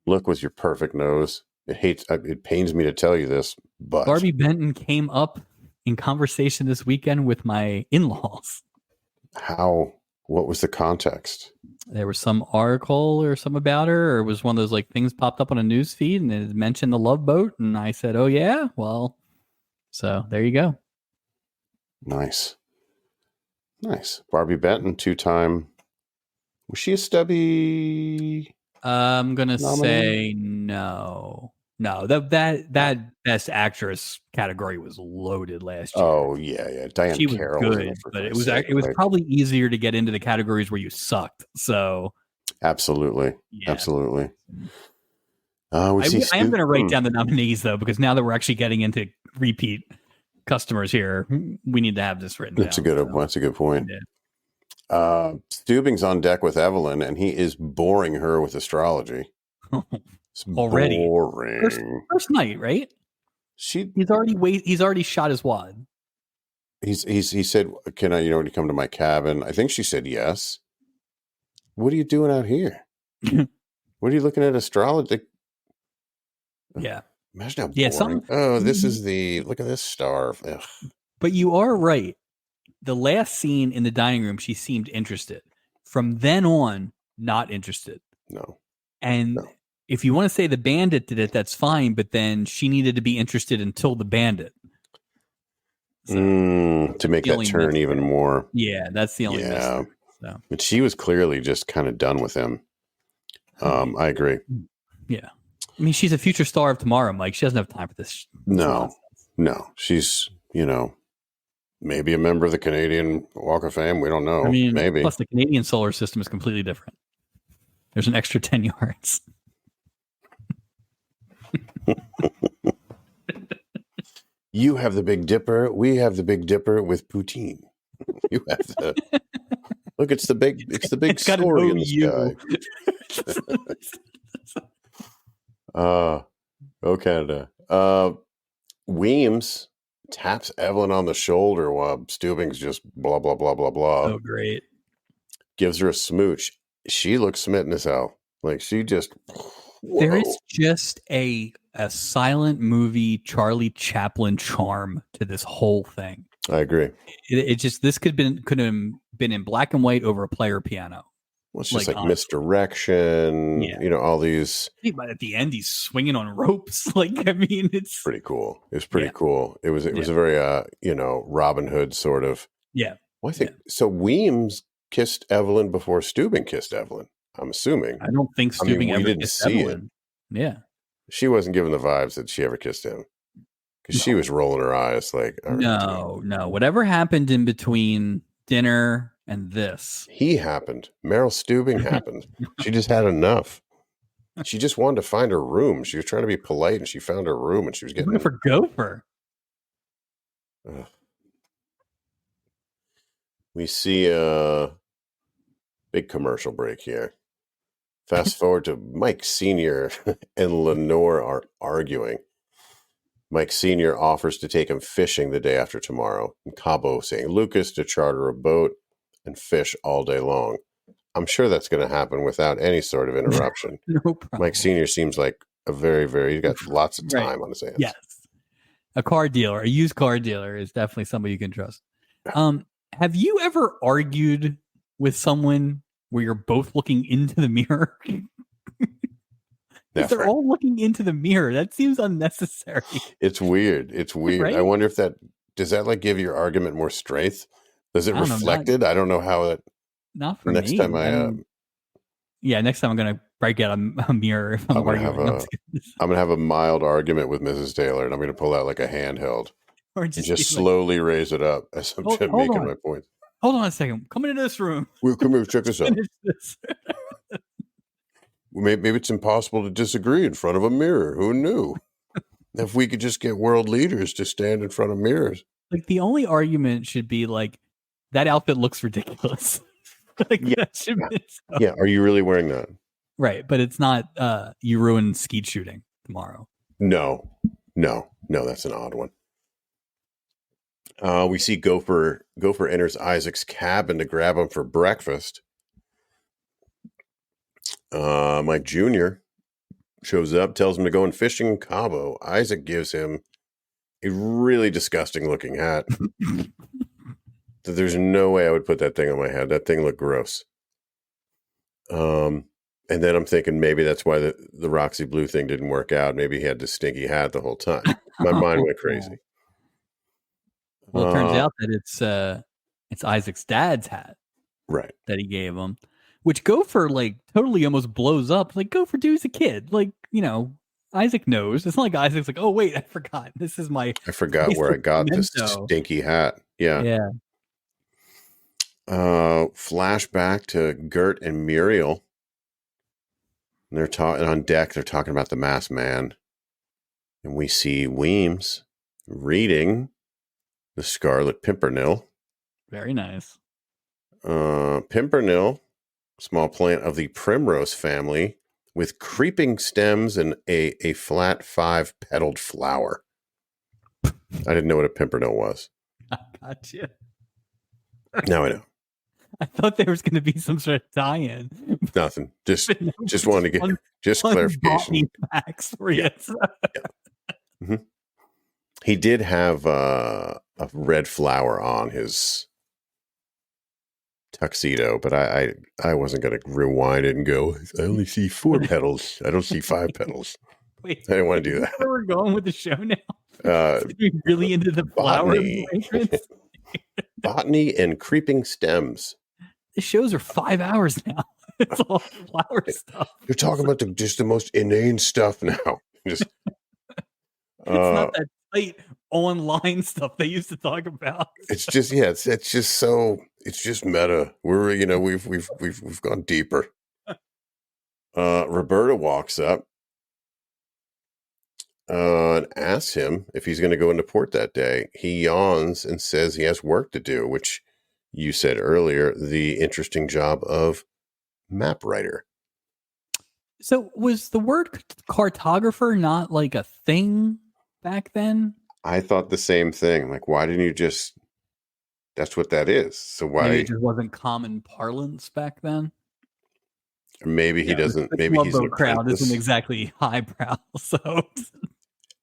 look with your perfect nose. It pains me to tell you this, but Barbie Benton came up in conversation this weekend with my in-laws. How? What was the context? There was some article or some about her, or it was one of those like things popped up on a news feed and it mentioned the Love Boat, and I said, "Oh yeah, well." So there you go. Nice. Barbie Benton, 2-time. Was she a stubby? I'm gonna say no. No, that best actress category was loaded last year. Oh yeah. Diane She was Carroll good, was in it, for but it Christ's was sake, right? probably easier to get into the categories where you sucked. So absolutely. yeah. We see I am going to write down the nominees though, because now that we're actually getting into repeat customers here, we need to have this written down. That's a good point. Yeah. Steubing's on deck with Evelyn, and he is boring her with astrology. It's Already boring. First night, right? He's already shot his wad. He said, "Can I, when you come to my cabin?" I think she said yes. What are you doing out here? What are you looking at astrology? Yeah. Imagine how boring. This is look at this star. Ugh. But you are right. The last scene in the dining room, she seemed interested. From then on, not interested. No. And if you want to say the bandit did it, that's fine. But then she needed to be interested until the bandit. So, to make that turn even more. Yeah, that's the only mystery. So. But she was clearly just kind of done with him. I agree. Yeah. I mean, she's a future star of tomorrow, Mike. She doesn't have time for this. No. She's, maybe a member of the Canadian Walk of Fame. We don't know. I mean, maybe. Plus, the Canadian solar system is completely different. There's an extra 10 yards. You have the Big Dipper. We have the Big Dipper with poutine. You have the look. It's the big story in the sky. Oh, Canada. Weems taps Evelyn on the shoulder while Steubing's just blah blah blah blah blah. Oh, great! Gives her a smooch. She looks smitten as hell. Like she just. Whoa. There is just a silent movie Charlie Chaplin charm to this whole thing. I agree. It just this could have been in black and white over a player piano. Well, it's just like misdirection. Yeah. All these. But at the end, he's swinging on ropes. It's pretty cool. It was pretty cool. It was a very Robin Hood sort of. Yeah. Well, I think so. Weems kissed Evelyn before Steubing kissed Evelyn. I'm assuming. I don't think Steubing ever kissed Evelyn. Yeah. She wasn't giving the vibes that she ever kissed him. Because she was rolling her eyes like, no. Whatever happened in between dinner and this. He happened. Meryl Steubing happened. She just had enough. She just wanted to find her room. She was trying to be polite, and she found her room, and she was getting for Gopher. We see a big commercial break here. Fast forward to Mike Sr. and Lenore are arguing. Mike Sr. offers to take him fishing the day after tomorrow, and Cabo saying Lucas to charter a boat and fish all day long. I'm sure that's going to happen without any sort of interruption. No problem. Mike Sr. seems like a he's got lots of time on his hands. Yes. A used car dealer is definitely somebody you can trust. Have you ever argued with someone where you're both looking into the mirror? They're all looking into the mirror. That seems unnecessary. It's weird. Right? I wonder if does that like give your argument more strength? Does it reflect it? I don't know how that. Not for next me. Time next time I'm going to break out a mirror if I'm arguing. I'm going to have a mild argument with Mrs. Taylor, and I'm going to pull out like a handheld or just slowly raise it up as I'm making my point. Hold on a second. Come into this room. Well, come here, check this out. Maybe it's impossible to disagree in front of a mirror. Who knew? If we could just get world leaders to stand in front of mirrors. Like the only argument should be like, that outfit looks ridiculous. Yeah. Are you really wearing that? Right. But it's not, you ruin skeet shooting tomorrow. No, that's an odd one. We see Gopher enters Isaac's cabin to grab him for breakfast. Mike Jr. shows up, tells him to go and fishing in Cabo. Isaac gives him a really disgusting looking hat. There's no way I would put that thing on my head. That thing looked gross. And then I'm thinking maybe that's why the Roxy Blue thing didn't work out. Maybe he had this stinky hat the whole time. My mind went crazy. Well, it turns out that it's Isaac's dad's hat. Right. That he gave him. Which Gopher like totally almost blows up. Like Gopher dude's a kid. Like, Isaac knows. It's not like Isaac's like, oh wait, I forgot. This is my. I forgot where I got this stinky hat. Yeah. Yeah. Flashback to Gert and Muriel. And they're talking on deck. They're talking about the masked man, and we see Weems reading the Scarlet Pimpernel. Very nice. Pimpernel, small plant of the primrose family, with creeping stems and a flat 5-petaled flower. I didn't know what a pimpernel was. I gotcha. Now I know. I thought there was going to be some sort of tie-in. Nothing. Just wanted to get just clarification. Facts for you. Yeah. Mm-hmm. He did have a red flower on his tuxedo, but I wasn't going to rewind it and go, I only see 4 petals. I don't see 5 petals. Wait, I didn't want to do that. Where we're going with the show now? Really into the flower arrangements? Botany and creeping stems. The shows are 5 hours now. It's all flower stuff. You're talking about just the most inane stuff now. Just it's not that tight online stuff they used to talk about. It's just it's just so it's just meta. We're we've gone deeper. Roberta walks up and asks him if he's going to go into port that day. He yawns and says he has work to do, which you said earlier, the interesting job of map writer. So was the word cartographer not like a thing back then? I thought the same thing. Like, why didn't you just, that's what that is. So why? Maybe it just wasn't common parlance back then. Maybe he doesn't, maybe he's an crowd isn't exactly highbrow. So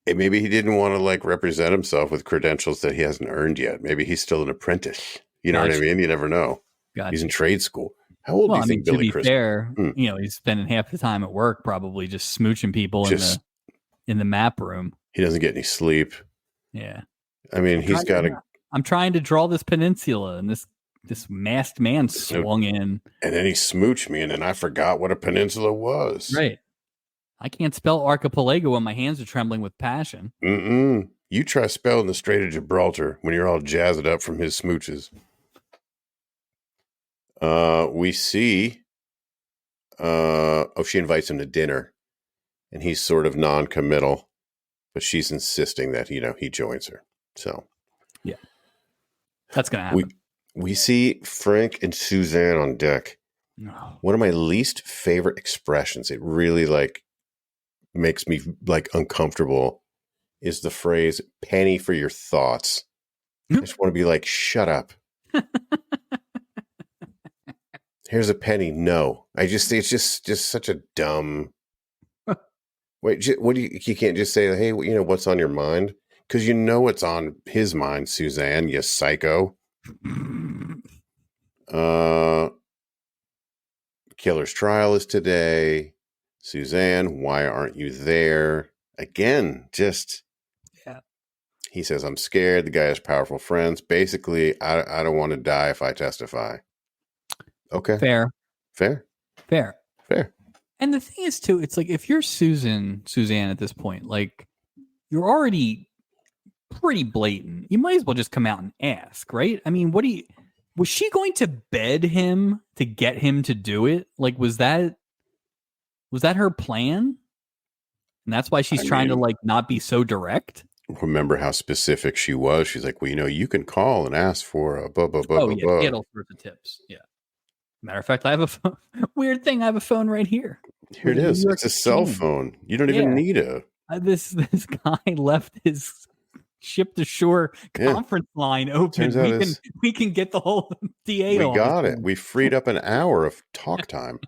maybe he didn't want to like represent himself with credentials that he hasn't earned yet. Maybe he's still an apprentice. You know what I mean? You never know. He's in trade school. How old do you think Billy Crystal? To be fair, he's spending half the time at work probably just smooching people in the map room. He doesn't get any sleep. Yeah. I mean, I'm trying to draw this peninsula, and this masked man swung in. And then he smooched me, and then I forgot what a peninsula was. Right. I can't spell archipelago when my hands are trembling with passion. You try spelling the Strait of Gibraltar when you're all jazzed up from his smooches. We see, she invites him to dinner, and he's sort of non-committal, but she's insisting that, he joins her. So, yeah, that's going to happen. We see Frank and Suzanne on deck. No. One of my least favorite expressions, it really makes me uncomfortable, is the phrase penny for your thoughts. I just want to be like, shut up. Here's a penny. No, it's just such a dumb. Wait, what do you can't just say, hey, what's on your mind? Because what's on his mind, Suzanne, you psycho. Killer's trial is today. Suzanne, why aren't you there? Again, he says, I'm scared. The guy has powerful friends. Basically, I don't want to die if I testify. Okay. Fair. And the thing is, too, it's like if you're Suzanne at this point, like you're already pretty blatant. You might as well just come out and ask, right? I mean, was she going to bed him to get him to do it? Like, was that her plan? And that's why she's trying to not be so direct. Remember how specific she was. She's like, well, you can call and ask for a blah, blah, blah, blah, blah. She had all sorts of tips. Yeah. Matter of fact, I have a phone. Weird thing. I have a phone right here. Here it is. It's a cell phone. You don't even need this guy left his ship to shore conference line open. We can get the whole DA on. We got it. We freed up an hour of talk time.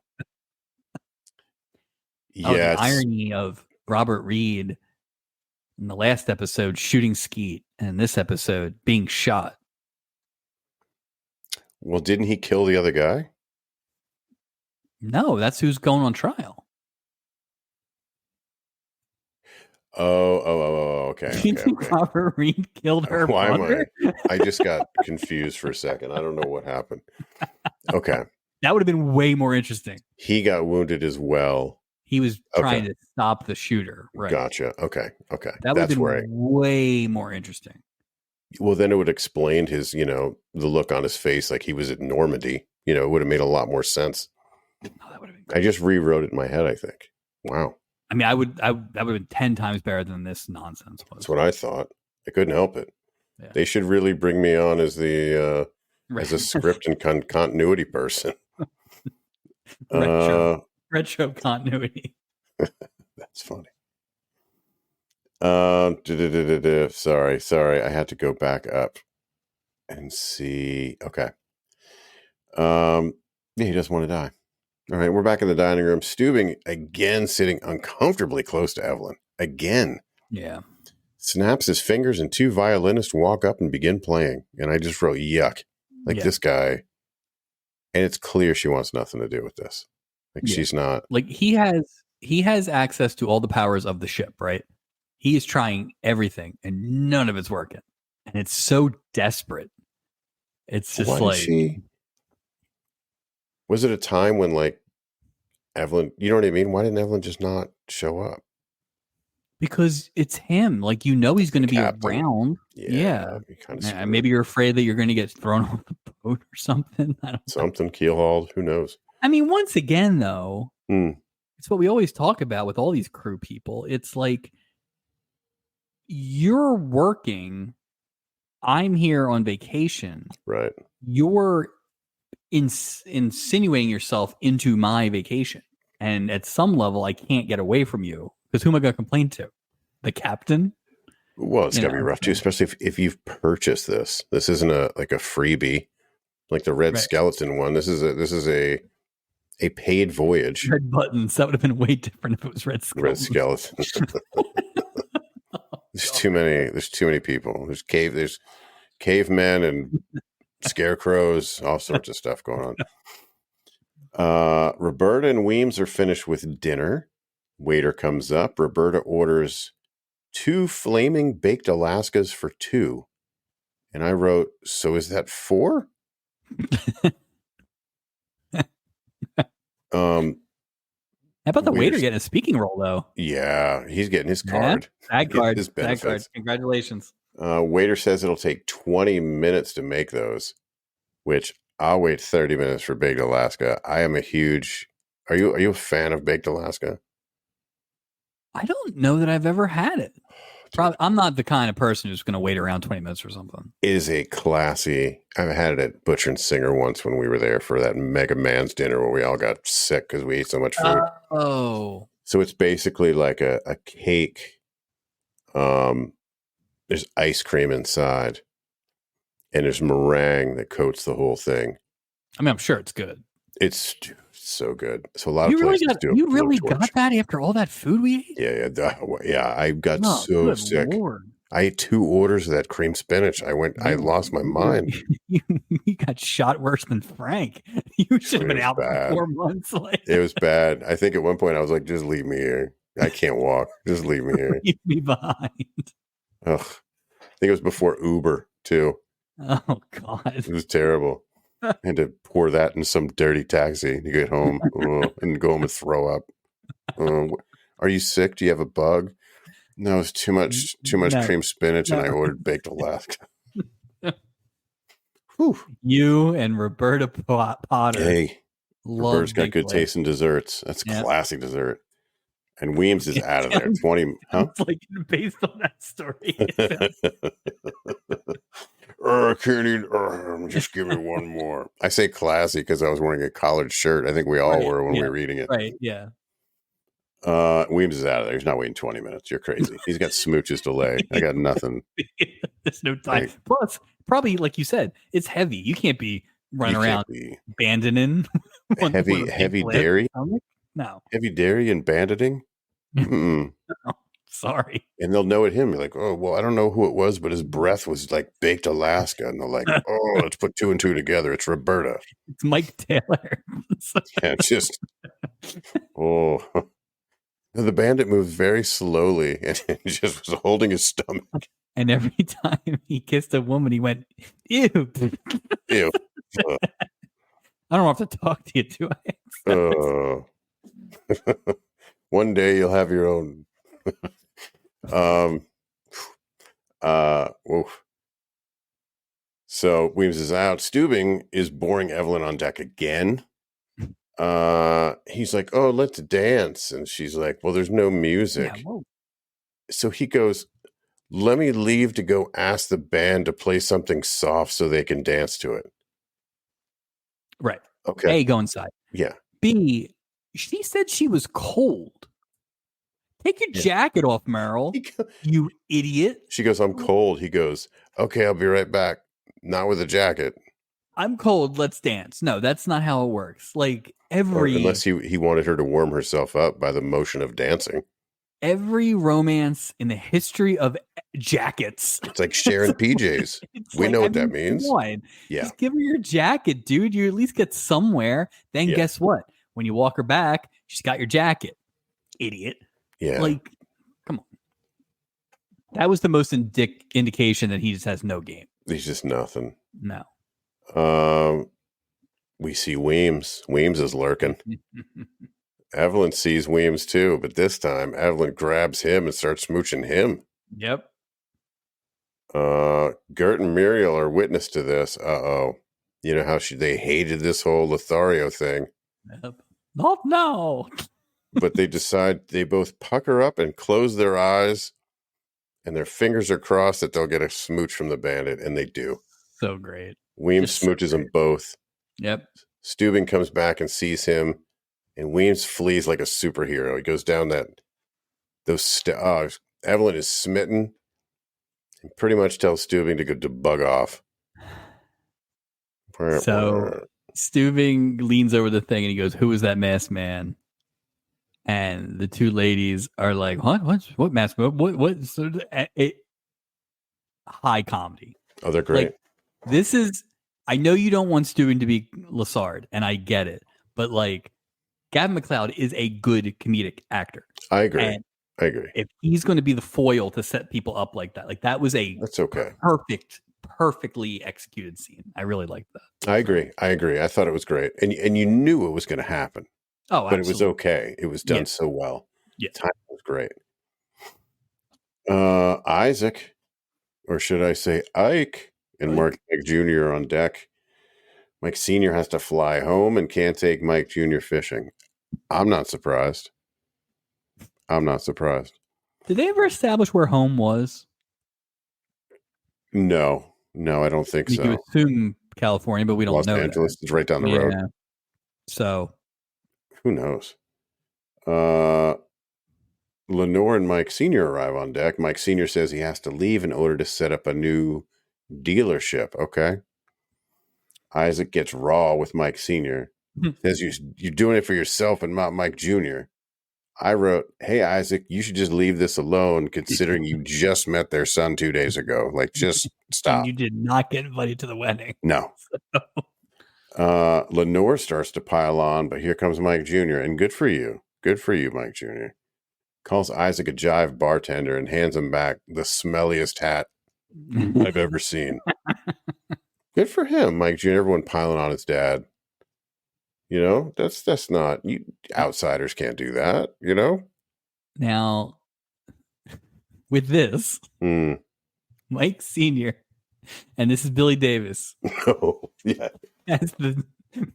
The irony of Robert Reed in the last episode shooting Skeet, and in this episode being shot. Well, didn't he kill the other guy? No, that's who's going on trial. Okay. Robert Reed killed her. Why am I just got confused for a second. I don't know what happened. Okay. That would have been way more interesting. He got wounded as well. He was trying to stop the shooter. Right. Gotcha. Okay. That would have been way more interesting. Well, then it would explain his, the look on his face like he was at Normandy. It would have made a lot more sense. Oh, that would have been great. I just rewrote it in my head, I think. Wow. I mean, that would have been 10 times better than this nonsense was. That's what I thought. I couldn't help it. Yeah. They should really bring me on as the as a script and continuity person. Retro continuity. That's funny. Sorry. I had to go back up and see. Okay. Yeah, he doesn't want to die. All right, we're back in the dining room. Steubing again, sitting uncomfortably close to Evelyn. Again. Yeah. Snaps his fingers and two violinists walk up and begin playing. And I just wrote, yuck. Like this guy. And it's clear she wants nothing to do with this. Like she's not. Like he has access to all the powers of the ship, right? He is trying everything and none of it's working. And it's so desperate. It's just was it a time when like Evelyn, you know what I mean? Why didn't Evelyn just not show up? Because it's him. Like, he's going to be around. Yeah. Maybe you're afraid that you're going to get thrown off the boat or something. I don't know. Keelhauled. Who knows? I mean, once again, though, it's what we always talk about with all these crew people. It's like, you're working. I'm here on vacation. Right. You're insinuating yourself into my vacation. And at some level, I can't get away from you. Because who am I going to complain to? The captain? Well, it's got to be rough too, especially if you've purchased this. This isn't a freebie, like the Red Skeleton one. This is a paid voyage. Red Buttons. That would have been way different if it was Red Skeleton. Red Skeleton. There's too many people. There's cavemen and scarecrows, all sorts of stuff going on. Roberta and Weems are finished with dinner. Waiter comes up. Roberta orders 2 flaming baked Alaskas for 2. And I wrote, so is that 4? How about the waiter getting a speaking role, though? Yeah, he's getting his card. That card. Congratulations. Waiter says it'll take 20 minutes to make those, which I'll wait 30 minutes for baked Alaska. I am a huge... Are you a fan of baked Alaska? I don't know that I've ever had it. Probably, I'm not the kind of person who's going to wait around 20 minutes or something. It is a classy. I've had it at Butcher and Singer once when we were there for that Mega Man's dinner where we all got sick because we ate so much food. Oh. So it's basically like a cake. There's ice cream inside. And there's meringue that coats the whole thing. I mean, I'm sure it's good. It's so good. So a lot of places do. You really got that after all that food we ate? Yeah. I got so sick. Lord. I ate 2 orders of that cream spinach. I lost my mind. You got shot worse than Frank. You should have been out for 4 months. It was bad. I think at one point I was like, just leave me here. I can't walk. Just leave me here. Leave me behind. Ugh. I think it was before Uber too. Oh God. It was terrible. I had to pour that in some dirty taxi to get home and go home and throw up. Are you sick? Do you have a bug? No, it's too much cream spinach, and I ordered baked Alaska. You and Roberta Potter. Hey, Roberta's got good taste in desserts. That's classic dessert. And Weems is out of there. 20, huh? It's like based on that story. I can't eat. Just give me one more. I say classy because I was wearing a collared shirt. I think we all were when we were reading it. Right, yeah. Weems is out of there. He's not waiting 20 minutes. You're crazy. He's got smooches to lay. I got nothing. There's no time. Plus, probably, like you said, it's heavy. You can't be running around abandoning. Heavy dairy? No. Heavy dairy and banditing? No, sorry. And they'll know at him. You're like, oh, well, I don't know who it was, but his breath was like baked Alaska. And they're like, oh, let's put 2 and 2 together. It's Roberta. It's Mike Taylor. Yeah, it's just, The bandit moved very slowly and he just was holding his stomach. And every time he kissed a woman, he went, ew. Ew. I don't have to talk to you, do I? One day you'll have your own. Oof. So Weems is out. Steubing is boring Evelyn on deck again. He's like, "Oh, let's dance," and she's like, "Well, there's no music." Yeah, so he goes, "Let me leave to go ask the band to play something soft so they can dance to it." Right. Okay. A, go inside. Yeah. B, she said she was cold. Take your jacket off, Meryl. You idiot. She goes, "I'm cold." He goes, "Okay, I'll be right back. Not with a jacket." I'm cold. Let's dance. No, that's not how it works. Like Unless he wanted her to warm herself up by the motion of dancing. Every romance in the history of jackets. It's like sharing PJs. We know what that means. Yeah. Just give her your jacket, dude. You at least get somewhere. Then guess what? When you walk her back, she's got your jacket. Idiot. Yeah. Like, come on. That was the most indication that he just has no game. He's just nothing. No. We see Weems. Weems is lurking. Evelyn sees Weems too, but this time Evelyn grabs him and starts smooching him. Yep. Gert and Muriel are witness to this. Uh-oh. You know how they hated this whole Lothario thing. Yep. Not now. But they decide they both pucker up and close their eyes, and their fingers are crossed that they'll get a smooch from the bandit, and they do. So great. Weems smooches them both. Yep. Steubing comes back and sees him, and Weems flees like a superhero. He goes down Evelyn is smitten and pretty much tells Steubing to bug off. So Steubing leans over the thing and he goes, "Who is that masked man?" And the two ladies are like, "What masked man? What?" So high comedy. Oh, they're great. Like, this is. I know you don't want Steubing to be Lassard, and I get it, but like, Gavin MacLeod is a good comedic actor. I agree. And I agree. If he's going to be the foil to set people up like that, that's okay. Perfectly executed scene. I really liked that. I agree. I thought it was great, and you knew it was going to happen. Oh, but absolutely. It was okay. It was done so well. Yeah, time was great. Isaac, or should I say Ike, and Mike Jr. on deck. Mike Sr. has to fly home and can't take Mike Jr. fishing. I'm not surprised. Did they ever establish where home was? No, I don't think so. You assume California, but we don't know. Los Angeles is right down the road. So who knows? Lenore and Mike Sr. arrive on deck. Mike Sr. says he has to leave in order to set up a new dealership. Okay. Isaac gets raw with Mike Sr. Says you're doing it for yourself and not Mike Jr. I wrote, "Hey, Isaac, you should just leave this alone considering you just met their son 2 days ago. Like, just stop." And you did not get invited to the wedding. No. Lenore starts to pile on, but here comes Mike Jr. And good for you, Mike Jr. Calls Isaac a jive bartender and hands him back the smelliest hat I've ever seen. Good for him, Mike Jr. Everyone piling on his dad. You know, that's not, outsiders can't do that, you know? Now, with this, Mike Sr., and this is Billy Davis. Oh, yeah. Has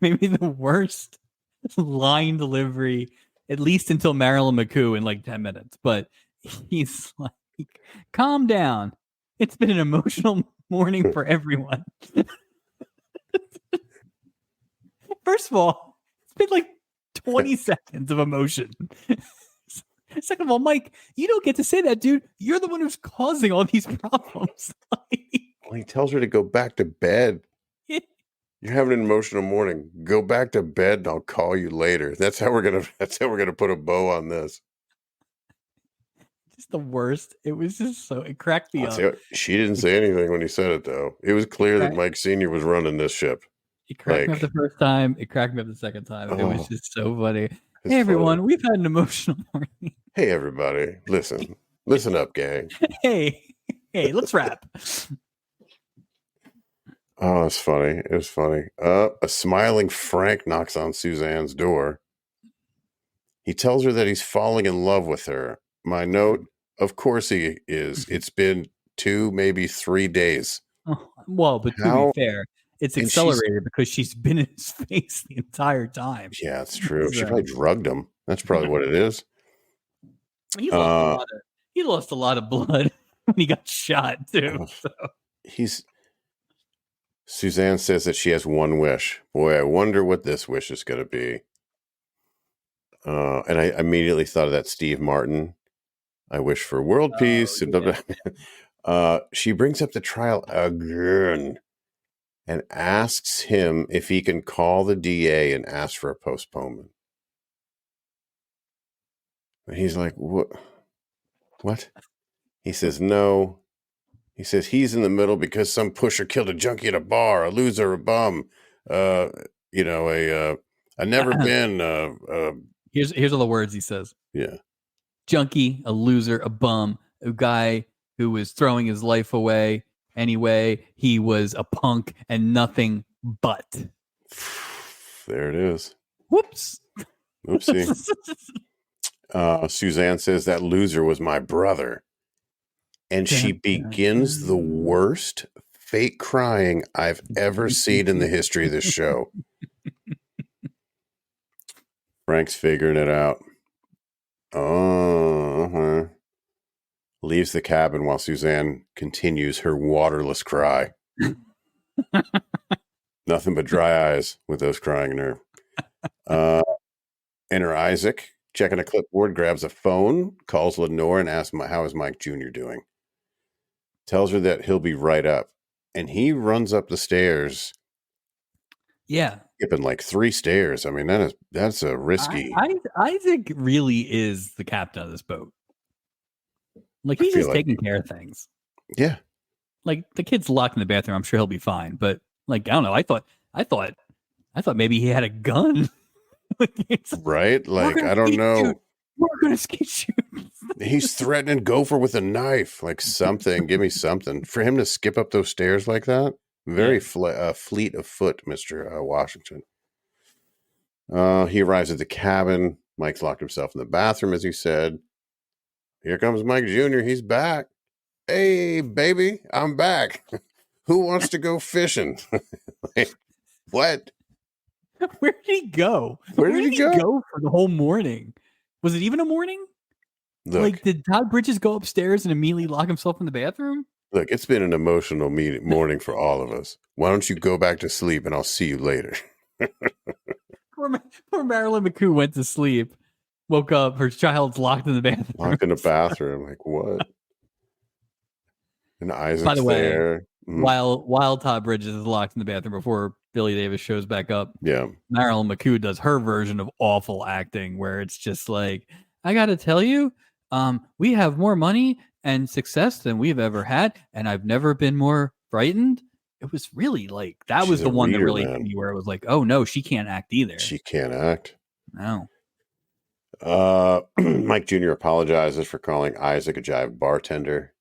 maybe the worst line delivery, at least until Marilyn McCoo in like 10 minutes. But he's like, "Calm down. It's been an emotional morning for everyone." First of all, it's been like 20 seconds of emotion. Second of all, Mike, you don't get to say that, dude. You're the one who's causing all these problems. Well, he tells her to go back to bed. You're having an emotional morning. Go back to bed and I'll call you later. That's how we're gonna put a bow on this. Just the worst. It was just it cracked me up. She didn't say anything when he said it, though. It was clear that Mike Sr. was running this ship. It cracked me up the first time. It cracked me up the second time. It was just so funny. Hey, everyone, we've had an emotional morning. Hey, everybody. Listen up, gang. Hey, let's wrap. Oh, it's funny. It was funny. A smiling Frank knocks on Suzanne's door. He tells her that he's falling in love with her. My note, of course he is. It's been 2, maybe 3 days. Oh, well, but to be fair, it's accelerated because she's been in his face the entire time. Yeah, that's true. She probably drugged him. That's probably what it is. He lost a lot of blood when he got shot too. So. Suzanne says that she has one wish. Boy, I wonder what this wish is going to be. And I immediately thought of that Steve Martin. I wish for world peace. Yeah. She brings up the trial again and asks him if he can call the DA and ask for a postponement. And he's like, what? He says, no. He says he's in the middle because some pusher killed a junkie at a bar, a loser, a bum, a never been. Here's all the words he says. Yeah. Junkie, a loser, a bum, a guy who was throwing his life away. Anyway, he was a punk and nothing but. There it is. Whoops. Oopsie. Suzanne says that loser was my brother. And she begins the worst fake crying I've ever seen in the history of this show. Frank's figuring it out. Leaves the cabin while Suzanne continues her waterless cry. Nothing but dry eyes with those crying nerve. Enter Isaac, checking a clipboard, grabs a phone, calls Lenore and asks how is Mike Jr. doing. Tells her that he'll be right up. And he runs up the stairs. Yeah. Skipping like 3 stairs. I mean, that's a risky. Isaac really is the captain of this boat. Like, he's just taking care of things. Yeah. Like, the kid's locked in the bathroom. I'm sure he'll be fine. But, like, I don't know. I thought maybe he had a gun. Right? Like, I don't know. We're going to skate shoot. He's threatening Gopher with a knife. Like, something. Give me something. For him to skip up those stairs like that, very fleet of foot, Mr. Washington. He arrives at the cabin. Mike's locked himself in the bathroom, as he said. Here comes Mike Jr. He's back. Hey, baby, I'm back. Who wants to go fishing? Like, what? Where did he go? Where did he go for the whole morning? Was it even a morning? Look, like, did Todd Bridges go upstairs and immediately lock himself in the bathroom? Look, it's been an emotional morning for all of us. Why don't you go back to sleep and I'll see you later? Poor Marilyn McCoo went to sleep, woke up, her child's locked in the bathroom. Locked in the bathroom. Like, what? And Isaac's By the way, there. While Todd Bridges is locked in the bathroom before Billy Davis shows back up, Marilyn McCoo does her version of awful acting where it's just like, I gotta tell you, we have more money and success than we've ever had, and I've never been more frightened. It was really like that. She's was the one that really hit me where it was like, oh no, she can't act either. She can't act. No. Mike Jr. apologizes for calling Isaac a jive bartender.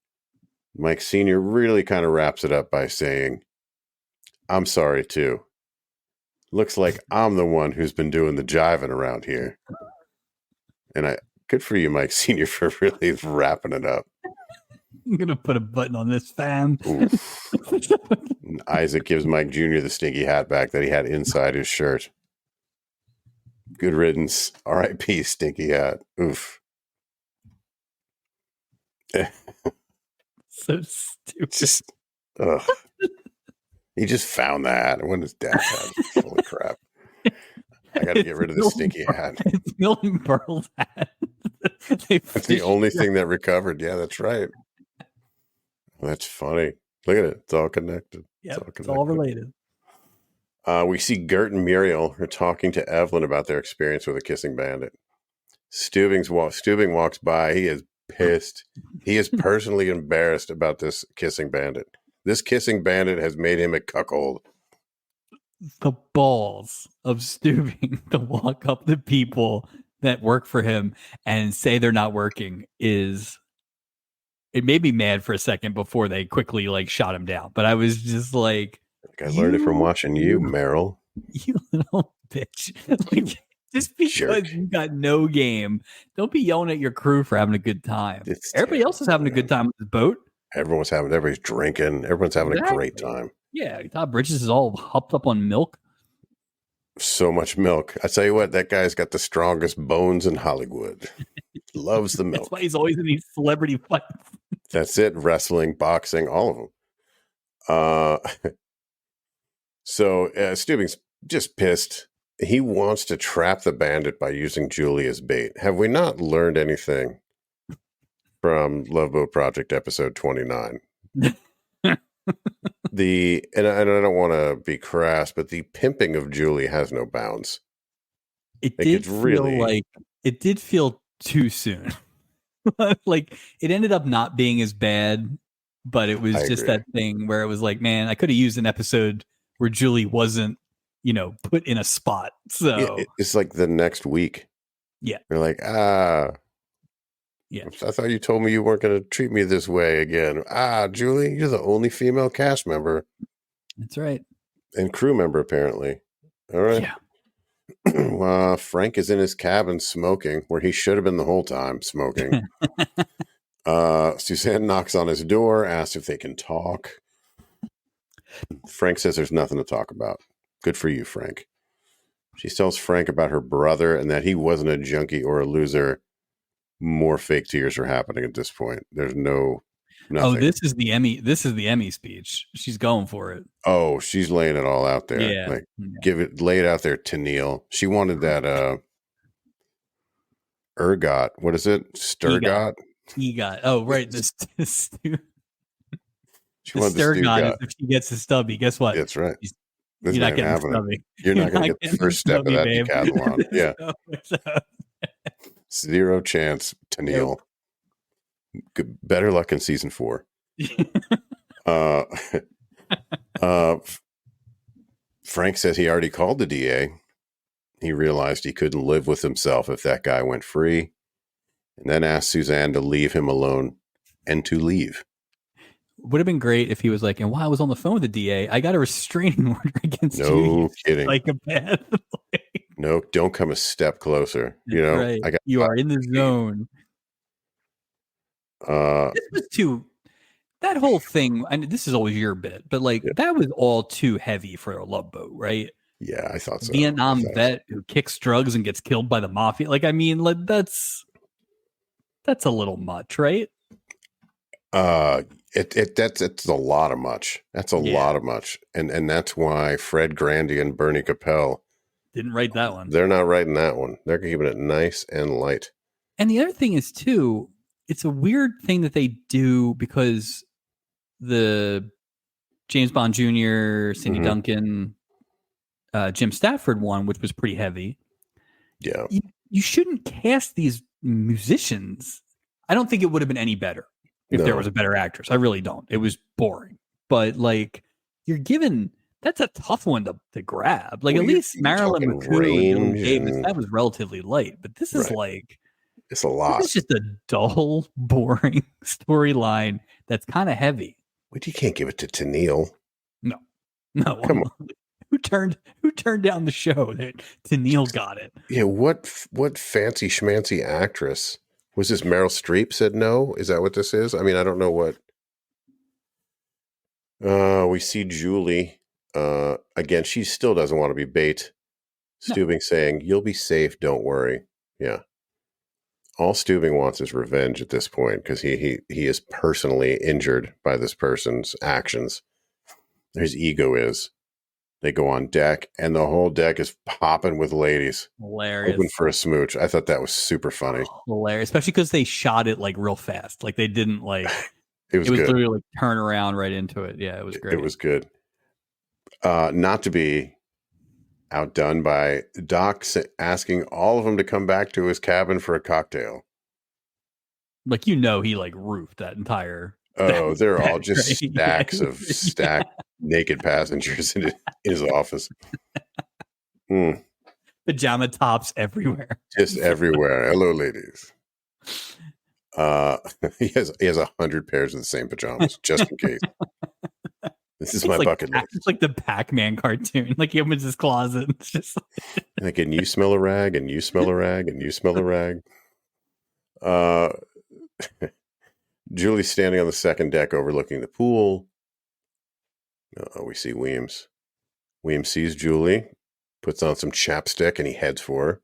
Mike Sr. really kind of wraps it up by saying, I'm sorry too. Looks like I'm the one who's been doing the jiving around here. And good for you, Mike Sr., for really wrapping it up. I'm going to put a button on this, fam. Isaac gives Mike Jr. the stinky hat back that he had inside his shirt. Good riddance. R.I.P. stinky hat. Oof. So stupid. He just found that when his dad had. Holy crap. I got to get rid of the stinky hat. It's Milton Berle's hat. That's the only thing that recovered. Yeah, that's right. That's funny. Look at it. It's all connected. Yeah, it's all related. We see Gert and Muriel are talking to Evelyn about their experience with a kissing bandit. Stubing walks by. He is pissed. He is personally embarrassed about this kissing bandit. This kissing bandit has made him a cuckold. The balls of Stubing to walk up to people that work for him and say they're not working it made me mad for a second before they quickly like shot him down. But I was just like, I learned it from watching you, Meryl. You little bitch. Like, Just because you got no game, don't be yelling at your crew for having a good time. Everybody else is having a good time with the boat. Everybody's drinking. Everyone's having a great time. Yeah, Todd Bridges is all hopped up on milk. So much milk. I tell you what, that guy's got the strongest bones in Hollywood. Loves the milk. That's why he's always in these celebrity fights. That's it. Wrestling, boxing, all of them. So Stubing's just pissed. He wants to trap the bandit by using Julie as bait. Have we not learned anything from Love Boat Project episode 29? And I don't want to be crass, but the pimping of Julie has no bounds. It did feel too soon. Like it ended up not being as bad, but it was just that thing where it was like, man, I could have used an episode where Julie wasn't, put in a spot. So it's like the next week. Yeah. You're like, yeah. I thought you told me you weren't going to treat me this way again. Julie, you're the only female cast member. That's right. And crew member, apparently. All right. Yeah. Frank is in his cabin smoking, where he should have been the whole time smoking. Suzanne knocks on his door, asks if they can talk. Frank says there's nothing to talk about. Good for you, Frank. She tells Frank about her brother and that he wasn't a junkie or a loser. More fake tears are happening at this point. There's nothing. Oh, this is the Emmy speech. She's going for it. Oh, she's laying it all out there. Yeah. Lay it out there, Tennille. She wanted that ergot. What is it? Sturgot? EGOT. Oh, right. This she wanted the Sturgot. If she gets the stubby, guess what? That's right. You're not getting the stubby. You're not going to get the first step of that decathlon. Yeah. Zero chance, Tennille. Better luck in season 4. Frank says he already called the DA. He realized he couldn't live with himself if that guy went free, and then asked Suzanne to leave him alone and to leave. Would have been great if he was like, and while I was on the phone with the DA, I got a restraining order against you. No kidding. Psychopath. No, don't come a step closer. Right. You are in the zone. This was too. That whole thing, and this is always your bit, but that was all too heavy for a Love Boat, right? Yeah, I thought so. Vietnam vet who kicks drugs and gets killed by the mafia. That's a little much, right? It's a lot of much. That's a lot of much, and that's why Fred Grandy and Bernie Capel didn't write that one. They're not writing that one. They're keeping it nice and light. And the other thing is too, it's a weird thing that they do because the James Bond Jr., Cindy Duncan, Jim Stafford one, which was pretty heavy. Yeah, you shouldn't cast these musicians. I don't think it would have been any better if there was a better actress. I really don't. It was boring. But you're given. That's a tough one to grab. At least Marilyn McCoo and Davis, that was relatively light. But this is it's a lot. It's just a dull, boring storyline that's kind of heavy. But you can't give it to Tennille. No. Come on. Who turned down the show? Tennille got it. Yeah. What fancy schmancy actress was this? Meryl Streep said no. Is that what this is? I mean, I don't know what. We see Julie. Again, she still doesn't want to be bait. Stubing saying, "You'll be safe, don't worry." Yeah. All Stubing wants is revenge at this point because he is personally injured by this person's actions. His ego is. They go on deck, and the whole deck is popping with ladies. Hilarious. Hoping for a smooch. I thought that was super funny. Hilarious, especially because they shot it real fast. They didn't It was good. Literally turn around right into it. Yeah, it was great. It was good. Not to be outdone by Doc asking all of them to come back to his cabin for a cocktail. He roofed that entire. Oh, they're all just stacks of naked passengers in his office. Pajama tops everywhere. Just everywhere. Hello, ladies. He has 100 pairs of the same pajamas just in case. This is my bucket list. It's like the Pac-Man cartoon. Like he opens his closet and it's just like, and you smell a rag, and you smell a rag, and you smell a rag. Julie's standing on the second deck overlooking the pool. We see Weems. Weems sees Julie, puts on some chapstick, and he heads for her.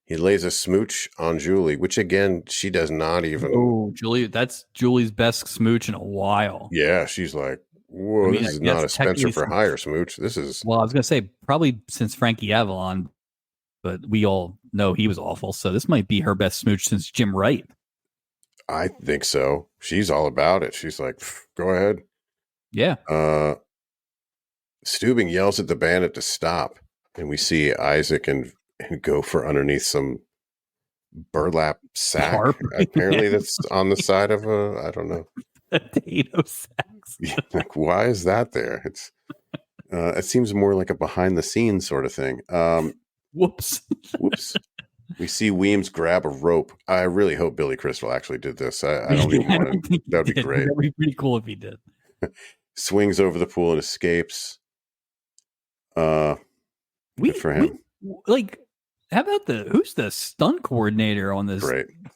He lays a smooch on Julie, which again, she does not even. Oh, Julie, that's Julie's best smooch in a while. Yeah, she's like, whoa, this is not a Spencer for hire smooch. This is. Well, I was going to say probably since Frankie Avalon, but we all know he was awful. So this might be her best smooch since Jim Wright. I think so. She's all about it. She's like, go ahead. Yeah. Steubing yells at the bandit to stop. And we see Isaac and Gopher underneath some burlap sack. Apparently that's on the side of I don't know. Potato sacks. Like, why is that there? It's it seems more like a behind the scenes sort of thing. Whoops. We see Weems grab a rope. I really hope Billy Crystal actually did this. I don't even want to. That would be great. That would be pretty cool if he did. Swings over the pool and escapes. Good for him. How about who's the stunt coordinator on this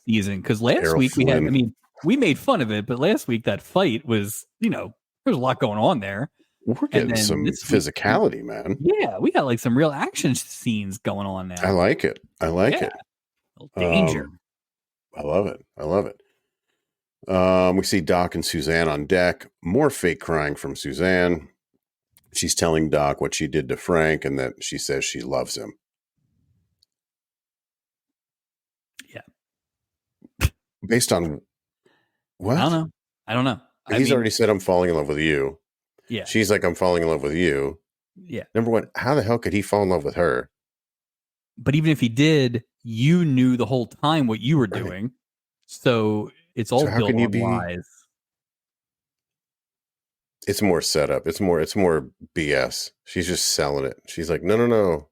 season? Because last Errol week Flynn. we made fun of it, but last week that fight was, there's a lot going on there. We're getting some physicality, man. Yeah, we got like some real action scenes going on now. I like it. it. Danger. I love it. We see Doc and Suzanne on deck. More fake crying from Suzanne. She's telling Doc what she did to Frank and that she says she loves him. Yeah. Based on what? I don't know. He's already said, I'm falling in love with you. Yeah. She's like, I'm falling in love with you. Yeah. Number one, how the hell could he fall in love with her? But even if he did, you knew the whole time what you were doing. So it's all built on lies. It's more setup. It's more BS. She's just selling it. She's like, no.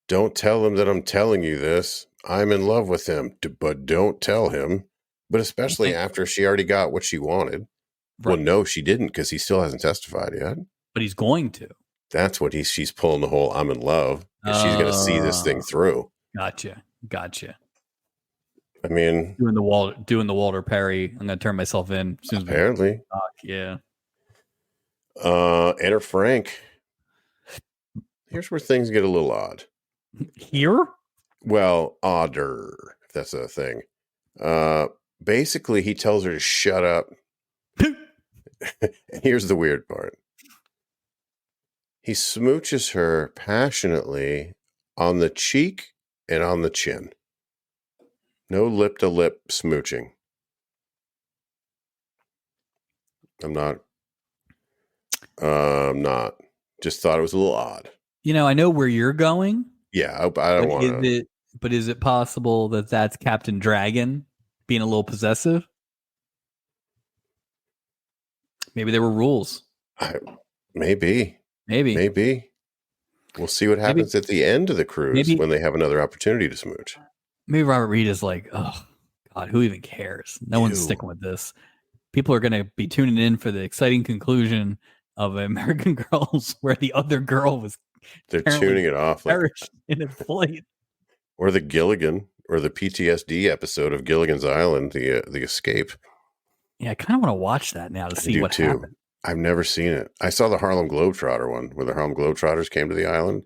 Don't tell him that I'm telling you this. I'm in love with him, but don't tell him. But especially after she already got what she wanted. Right. Well, no, she didn't because he still hasn't testified yet. But he's going to. That's what she's pulling the whole I'm in love because she's going to see this thing through. Gotcha. I mean, doing the Walter Perry. I'm going to turn myself in. As soon as apparently. Yeah. Enter Frank. Here's where things get a little odd. Here? Well, odder, if that's a thing. Basically, he tells her to shut up. And here's the weird part. He smooches her passionately on the cheek and on the chin. No lip-to-lip smooching. I'm not. Just thought it was a little odd. I know where you're going. Yeah, I don't want to. But is it possible that that's Captain Dragon being a little possessive? Maybe there were rules. Maybe. We'll see what happens at the end of the cruise when they have another opportunity to smooch. Maybe Robert Reed is like, oh, God, who even cares? No one's sticking with this. People are going to be tuning in for the exciting conclusion of American Girls where the other girl was. They're tuning it off. Perished in a flight. Or the Gilligan or the PTSD episode of Gilligan's Island, the escape. Yeah, I kind of want to watch that now to see what happened. I've never seen it. I saw the Harlem Globetrotter one where the Harlem Globetrotters came to the island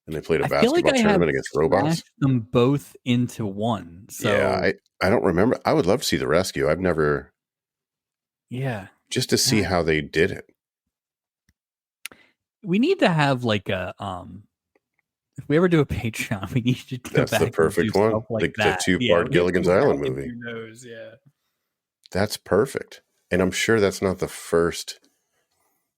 and they played a basketball tournament against robots. Them both into one. So yeah, I don't remember. I would love to see the rescue. I've never. Yeah. Just to see how they did it. We need to have like a if we ever do a Patreon, we need to go That's back the perfect one. Like the two-part Gilligan's Island movie. Yeah. That's perfect. And I'm sure that's not the first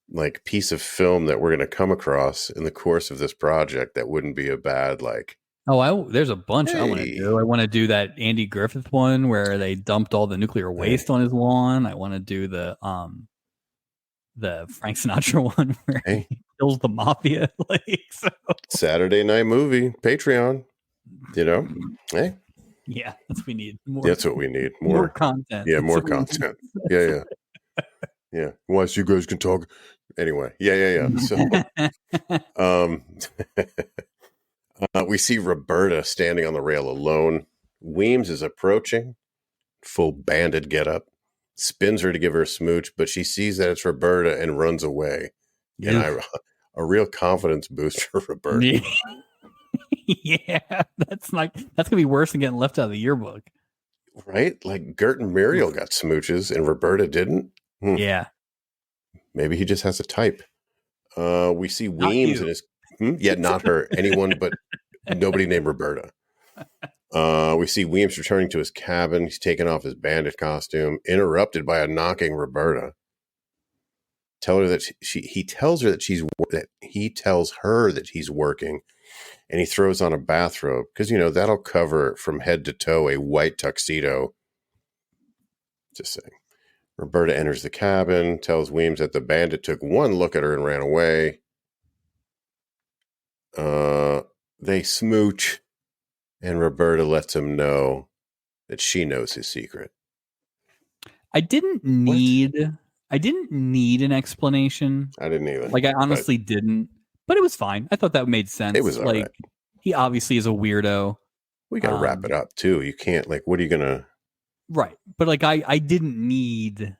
like piece of film that we're going to come across in the course of this project that wouldn't be a bad like. Oh, there's a bunch I want to do. I want to do that Andy Griffith one where they dumped all the nuclear waste on his lawn. I want to do the Frank Sinatra one where he kills the mafia. Saturday night movie, Patreon. Hey. Yeah, that's what we need. That's what we need. More content. Yeah, more content. Yeah. Unless you guys can talk anyway, yeah. So, we see Roberta standing on the rail alone. Weems is approaching, full bandit getup, spins her to give her a smooch, but she sees that it's Roberta and runs away. And a real confidence boost for Roberta. Yeah, that's gonna be worse than getting left out of the yearbook, right? Like Gert and Muriel got smooches and Roberta didn't. Yeah, maybe he just has a type. We see Weems and his not her, anyone but nobody named Roberta. We see Weems returning to his cabin. He's taken off his bandit costume, interrupted by a knocking Roberta. Tell her that he tells her that he tells her that he's working, and he throws on a bathrobe because that'll cover from head to toe a white tuxedo. Just saying. Roberta enters the cabin, tells Weems that the bandit took one look at her and ran away. They smooch, and Roberta lets him know that she knows his secret. I didn't need an explanation. I didn't either. Like, I honestly didn't, but it was fine. I thought that made sense. It was like, he obviously is a weirdo. We got to wrap it up too. You can't, like, what are you gonna? Right, but like, I didn't need,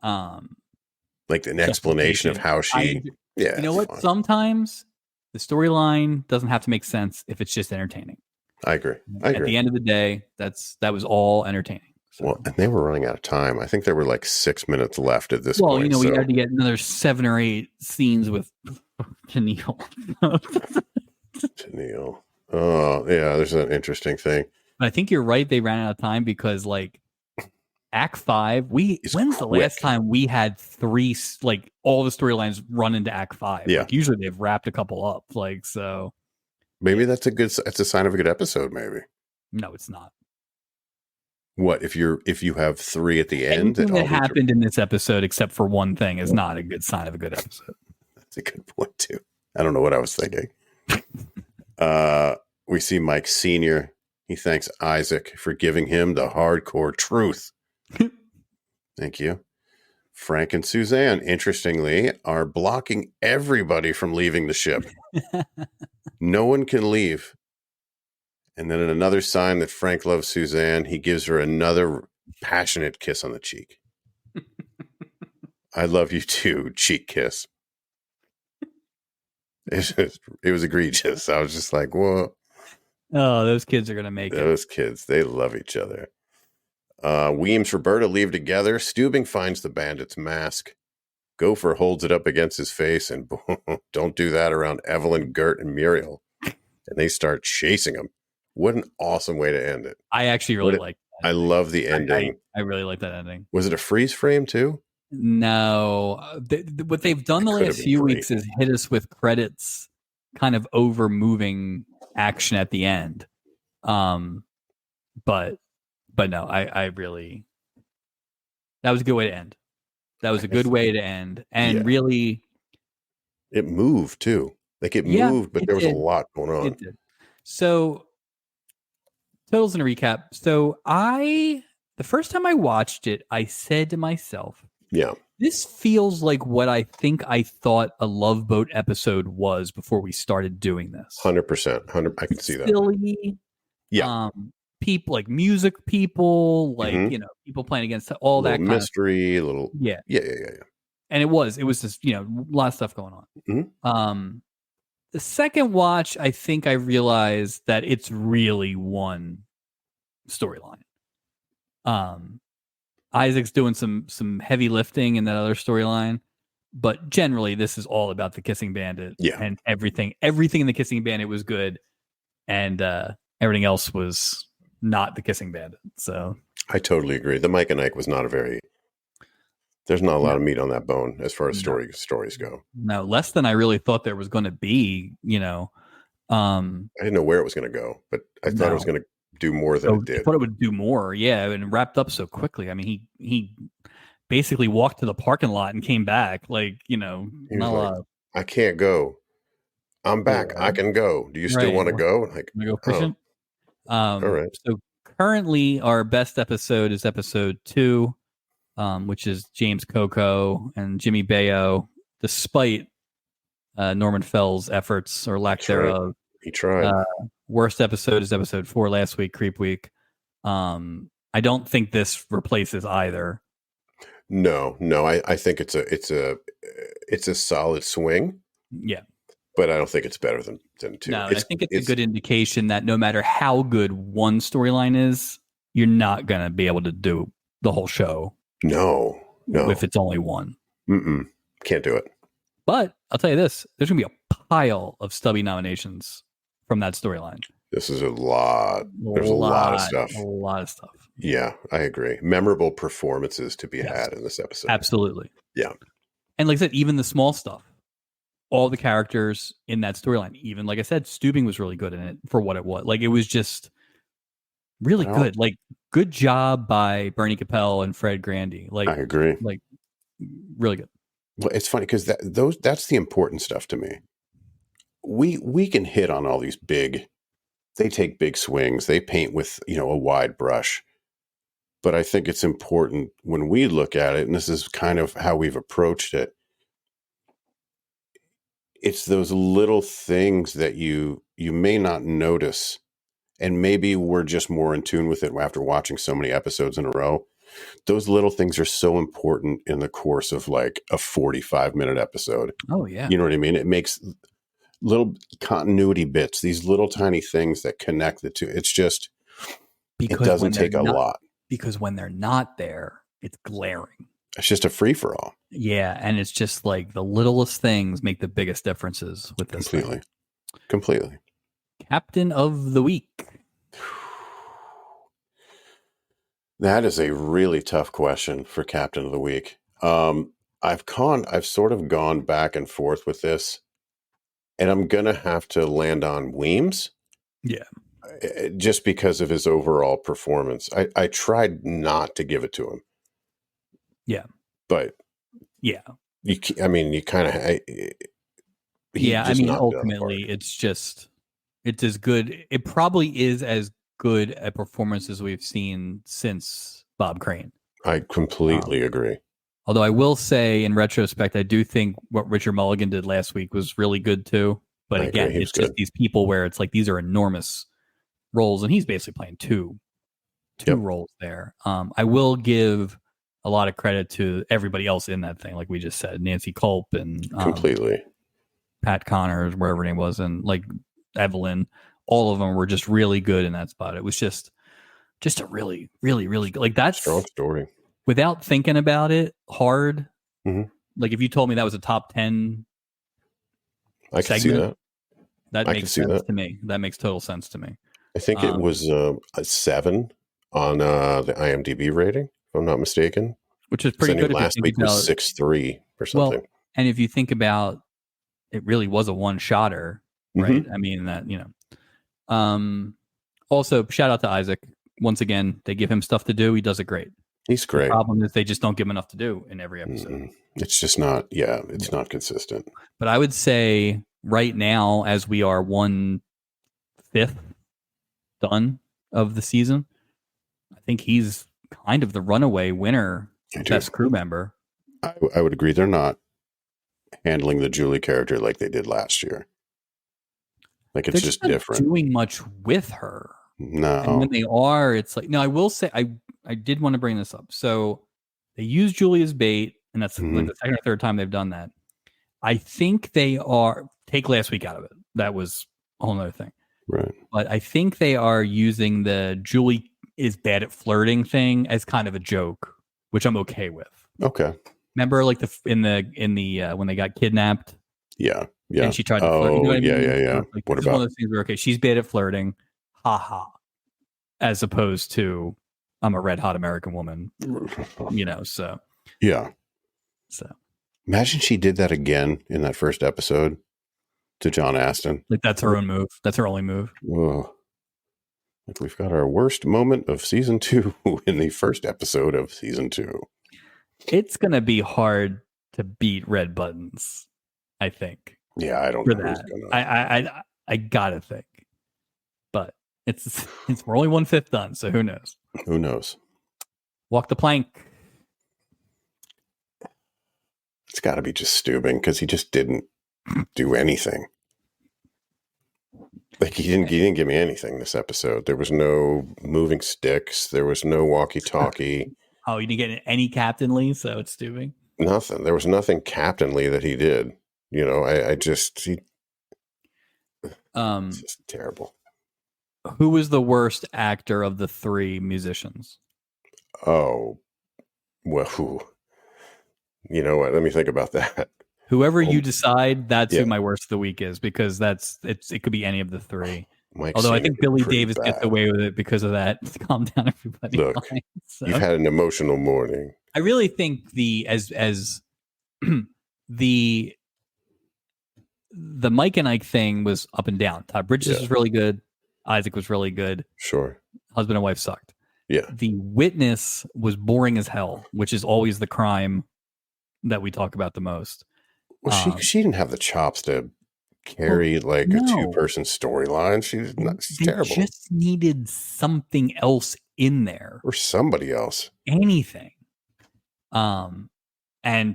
like an explanation of how she. You know what? Fine. Sometimes the storyline doesn't have to make sense if it's just entertaining. I agree. At the end of the day, that was all entertaining. So. Well, and they were running out of time. I think there were like 6 minutes left at this point. Well, we had to get another 7 or 8 scenes with Tennille. Tennille. Oh, yeah, there's an interesting thing. But I think you're right. They ran out of time because, like, Act 5, when's the last time we had 3, like, all the storylines run into Act 5? Yeah. Like, usually they've wrapped a couple up. Like, so. Maybe that's a sign of a good episode, maybe. No, it's not. What if you have 3 at the end? Anything that happened in this episode, except for one thing, is not a good sign of a good episode. That's a good point too. I don't know what I was thinking. We see Mike Sr. He thanks Isaac for giving him the hardcore truth. Thank you. Frank and Suzanne, interestingly, are blocking everybody from leaving the ship. No one can leave. And then in another sign that Frank loves Suzanne, he gives her another passionate kiss on the cheek. I love you too, cheek kiss. It was egregious. I was just like, whoa. Oh, those kids are going to make it. Those kids, they love each other. Weems, Roberta leave together. Steubing finds the bandit's mask. Gopher holds it up against his face, and boom, don't do that around Evelyn, Gert, and Muriel. And they start chasing him. What an awesome way to end it. I actually really like that. I love the ending. I really like that ending. Was it a freeze frame too? No. What they've done the last few weeks is hit us with credits kind of over moving action at the end. But no, I really, that was a good way to end. That was a good way to end. And really, it moved too. Like it moved, but there was a lot going on. It did. So, totals and a recap. So the first time I watched it, I said to myself, this feels like what I think I thought a Love Boat episode was before we started doing this. 100%. I can see that. Silly. Yeah. People like music people, like, people playing against all that kind mystery, of little. Yeah. And it was just, a lot of stuff going on. Mm-hmm. The second watch, I think I realized that it's really one storyline. Isaac's doing some heavy lifting in that other storyline, but generally this is all about the Kissing Bandit. Yeah. And everything in the Kissing Bandit was good, and everything else was not the Kissing Bandit. So I totally agree. The Mike and Ike was not there's not a lot of meat on that bone as far as stories go. No, less than I really thought there was going to be, I didn't know where it was going to go, but I thought it was going to do more than it did. I thought it would do more. Yeah. And it wrapped up so quickly. I mean, he basically walked to the parking lot and came back. Like, not a lot. I can't go. I'm back. I can go. Do you still want to go? Like, go fishing? All right. So currently our best episode is episode 2. Which is James Coco and Jimmy Bayo despite Norman Fell's efforts or lack thereof. He tried. Worst episode is episode 4 last week, Creep Week. I don't think this replaces either. No. I think it's a solid swing. Yeah, but I don't think it's better than 2. No, I think it's a good indication that no matter how good one storyline is, you're not gonna be able to do the whole show. No, if it's only one. Can't do it. But I'll tell you this: there's gonna be a pile of stubby nominations from that storyline. This is a lot. There's a lot of stuff. A lot of stuff. Yeah, I agree. Memorable performances to be had in this episode. Absolutely. Yeah. And like I said, even the small stuff, all the characters in that storyline, even like I said, Steubing was really good in it for what it was. Like it was just really good. Like good job by Bernie Capel and Fred Grandy. Like I agree. Like really good. Well, it's funny because that's the important stuff to me. We can hit on all these big. They take big swings. They paint with a wide brush. But I think it's important when we look at it, and this is kind of how we've approached it. It's those little things that you may not notice, and maybe we're just more in tune with it after watching so many episodes in a row. Those little things are so important in the course of like a 45-minute episode. Oh, yeah. You know what I mean? It makes little continuity bits, these little tiny things that connect the two. It's just, it doesn't take a lot. Because when they're not there, it's glaring. It's just a free-for-all. Yeah, and it's just like the littlest things make the biggest differences with this. Completely. Captain of the Week. That is a really tough question for Captain of the Week. I've sort of gone back and forth with this, and I'm gonna have to land on Weems. Yeah. Just because of his overall performance. I tried not to give it to him. Yeah. But yeah. You kind of... ultimately, it's as good. It probably is as good a performance as we've seen since Bob Crane. I completely agree. Although I will say, in retrospect, I do think what Richard Mulligan did last week was really good too. But again, it's just these people where it's like these are enormous roles, and he's basically playing two roles there. I will give a lot of credit to everybody else in that thing, like we just said, Nancy Culp and completely Pat Connors, wherever her name was, and like Evelyn. All of them were just really good in that spot. It was just a really, really, really good. Like that's strong story. Without thinking about it hard, mm-hmm. Like if you told me that was a top 10 I can see that. That makes sense to me. That makes total sense to me. I think it was a 7 on the IMDb rating, if I'm not mistaken. Which is pretty good. Last week was 6.3 or something. Well, and if you think about it, really was a one-shotter, right? Mm-hmm. I mean that, Also, shout out to Isaac. Once again, they give him stuff to do. He does it great. He's great. The problem is they just don't give him enough to do in every episode. Mm-hmm. It's just not, it's not consistent. But I would say right now, as we are 1/5 done of the season, I think he's kind of the runaway winner, best crew member. I would agree. They're not handling the Julie character like they did last year. Like it's just different. Doing much with her. No. And when they are, it's like, no, I will say, I did want to bring this up. So they use Julie as bait, and that's like the second or third time they've done that. I think they are, take last week out of it. That was a whole other thing. Right. But I think they are using the Julie is bad at flirting thing as kind of a joke, which I'm okay with. Okay. Remember like in the when they got kidnapped? Yeah. And she tried to flirt. You know what I mean? Yeah. Like, what about one of those things where, okay, she's bad at flirting. Ha ha. As opposed to I'm a red hot American woman. So yeah. So imagine she did that again in that first episode to John Aston. Like that's her own move. That's her only move. Whoa. Like we've got our worst moment of season 2 in the first episode of season 2. It's gonna be hard to beat Red Buttons, I think. Yeah, I don't know. That. I gotta think, but it's we're only 1/5 done, so who knows? Who knows? Walk the plank. It's got to be just Steubing because he just didn't do anything. Like he didn't give me anything this episode. There was no moving sticks. There was no walkie-talkie. Oh, you didn't get any captainly, so it's Steubing? Nothing. There was nothing captainly that he did. It's just terrible. Who was the worst actor of the three musicians? Oh, well, you know what? Let me think about that. Whoever you decide, that's who my worst of the week is, because it could be any of the three. Although I think Billy Davis gets away with it because of that. Calm down, everybody. Look, you've had an emotional morning. I really think the Mike and Ike thing was up and down. Todd Bridges was really good. Isaac was really good. Sure. Husband and wife sucked. Yeah. The Witness was boring as hell, which is always the crime that we talk about the most. Well, she didn't have the chops to carry a 2-person storyline. She's terrible. They just needed something else in there, or somebody else, anything. And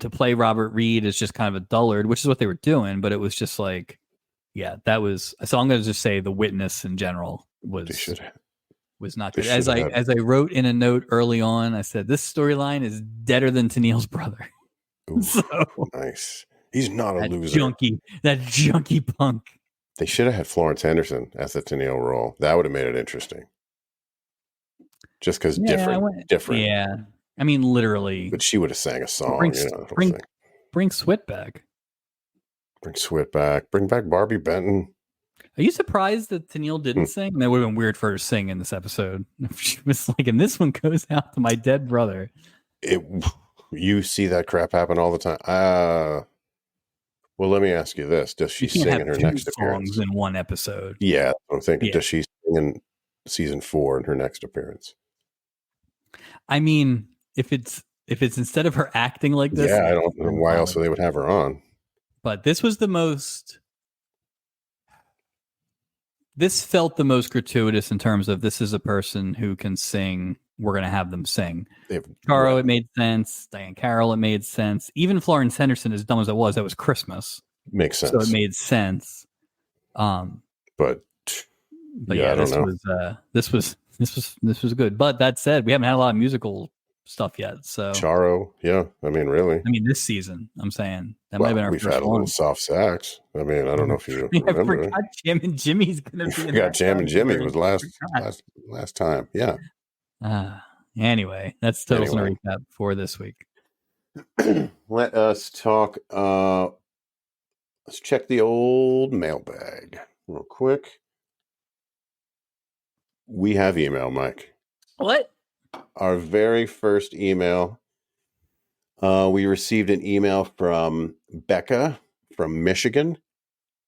to play Robert Reed is just kind of a dullard, which is what they were doing. But it was just like, that was. So I'm going to just say The Witness in general was not good. As I wrote in a note early on, I said this storyline is deader than Tennille's brother. Oof, so nice. He's not a loser. That junkie punk. They should have had Florence Henderson as the Tennille role. That would have made it interesting. Just because different. Yeah. I mean, literally. But she would have sang a song. Bring Swit back. Bring Swit back. Bring back Barbie Benton. Are you surprised that Tennille didn't sing? That would have been weird for her to sing in this episode. She was like, and this one goes out to my dead brother. You see that crap happen all the time. Well, let me ask you this: does she sing in her next appearance? In one episode? Yeah, I'm thinking. Yeah. Does she sing in season 4 in her next appearance? I mean, if it's instead of her acting like this, I don't know why else they would have her on. But this was the most. This felt the most gratuitous in terms of this is a person who can sing. We're going to have them sing. Charo, it made sense. Diane Carroll, it made sense. Even Florence Henderson, as dumb as it was, that was Christmas. Makes sense. So it made sense. But yeah, this was good. But that said, we haven't had a lot of musical stuff yet. So Charo, I mean, really. I mean, this season, I'm saying that might have been our we've first had a little soft sax. I mean, I don't know if you remember. I forgot Jam and Jimmy's going to be. We got Jam and Jimmy was last time. Yeah. Anyway, that's a recap for this week. Let us talk. Let's check the old mailbag real quick. We have email, Mike. What? Our very first email. We received an email from Becca from Michigan.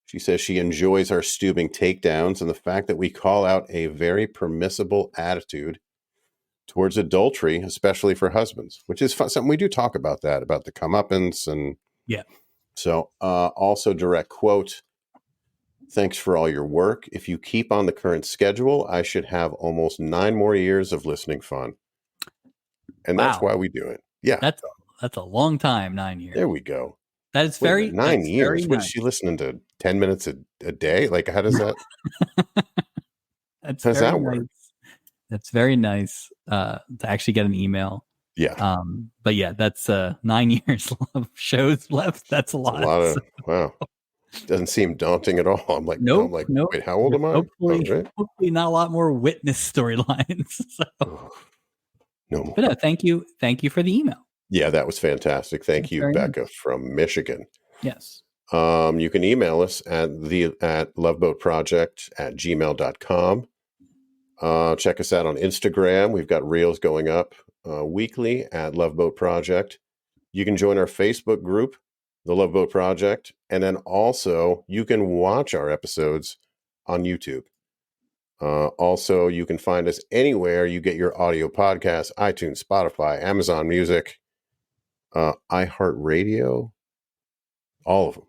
She says she enjoys our Steubing takedowns and the fact that we call out a very permissible attitude towards adultery, especially for husbands, which is something we do talk about about the comeuppance. And so also direct quote, "Thanks for all your work. If you keep on the current schedule, I should have almost 9 more years of listening fun." And that's why we do it. Yeah. That's a long time, 9 years. There we go. That is very 9 years. What is she listening to? 10 minutes a day? Like, how does that? How does that work? That's very nice to actually get an email. Yeah. But yeah, that's 9 years of shows left. That's a lot. A lot of wow. Doesn't seem daunting at all. I'm like, nope. Wait, how old am I? Hopefully not a lot more Witness storylines. So. No more. But no, thank you for the email. Yeah, that was fantastic. Thank you, Becca from Michigan. Yes. You can email us at loveboatproject@gmail.com. Check us out on Instagram. We've got reels going up weekly at Loveboat Project. You can join our Facebook group, The Loveboat Project, and then also you can watch our episodes on YouTube. Also, you can find us anywhere you get your audio podcasts: iTunes, Spotify, Amazon Music, iHeartRadio, all of them.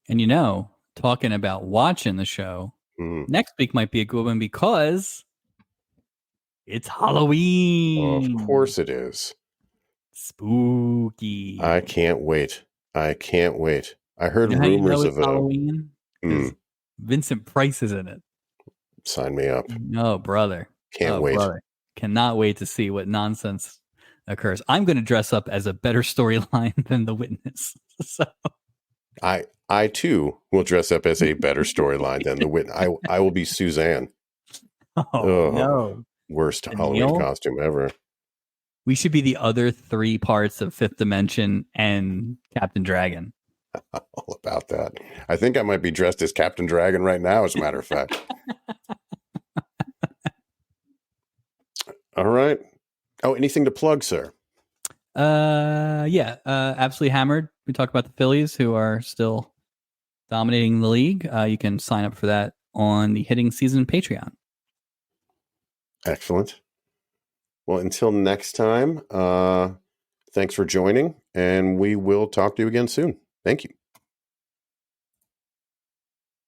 And talking about watching the show, next week might be a good one because it's Halloween. Of course it is. Spooky. I can't wait. I heard You know rumors it's of Halloween? Because Vincent Price is in it. Sign me up. Oh, brother. Can't wait. Brother. Cannot wait to see what nonsense occurs. I'm going to dress up as a better storyline than The Witness. So I too will dress up as a better storyline than The Witness. I will be Suzanne. No. Worst Tennille? Halloween costume ever. We should be the other 3 parts of Fifth Dimension and Captain Dragon. All about that. I think I might be dressed as Captain Dragon right now, as a matter of fact. All right. Oh, anything to plug, sir? Yeah. Absolutely Hammered. We talk about the Phillies, who are still dominating the league. You can sign up for that on the Hitting Season Patreon. Excellent. Well, until next time, thanks for joining, and we will talk to you again soon. Thank you.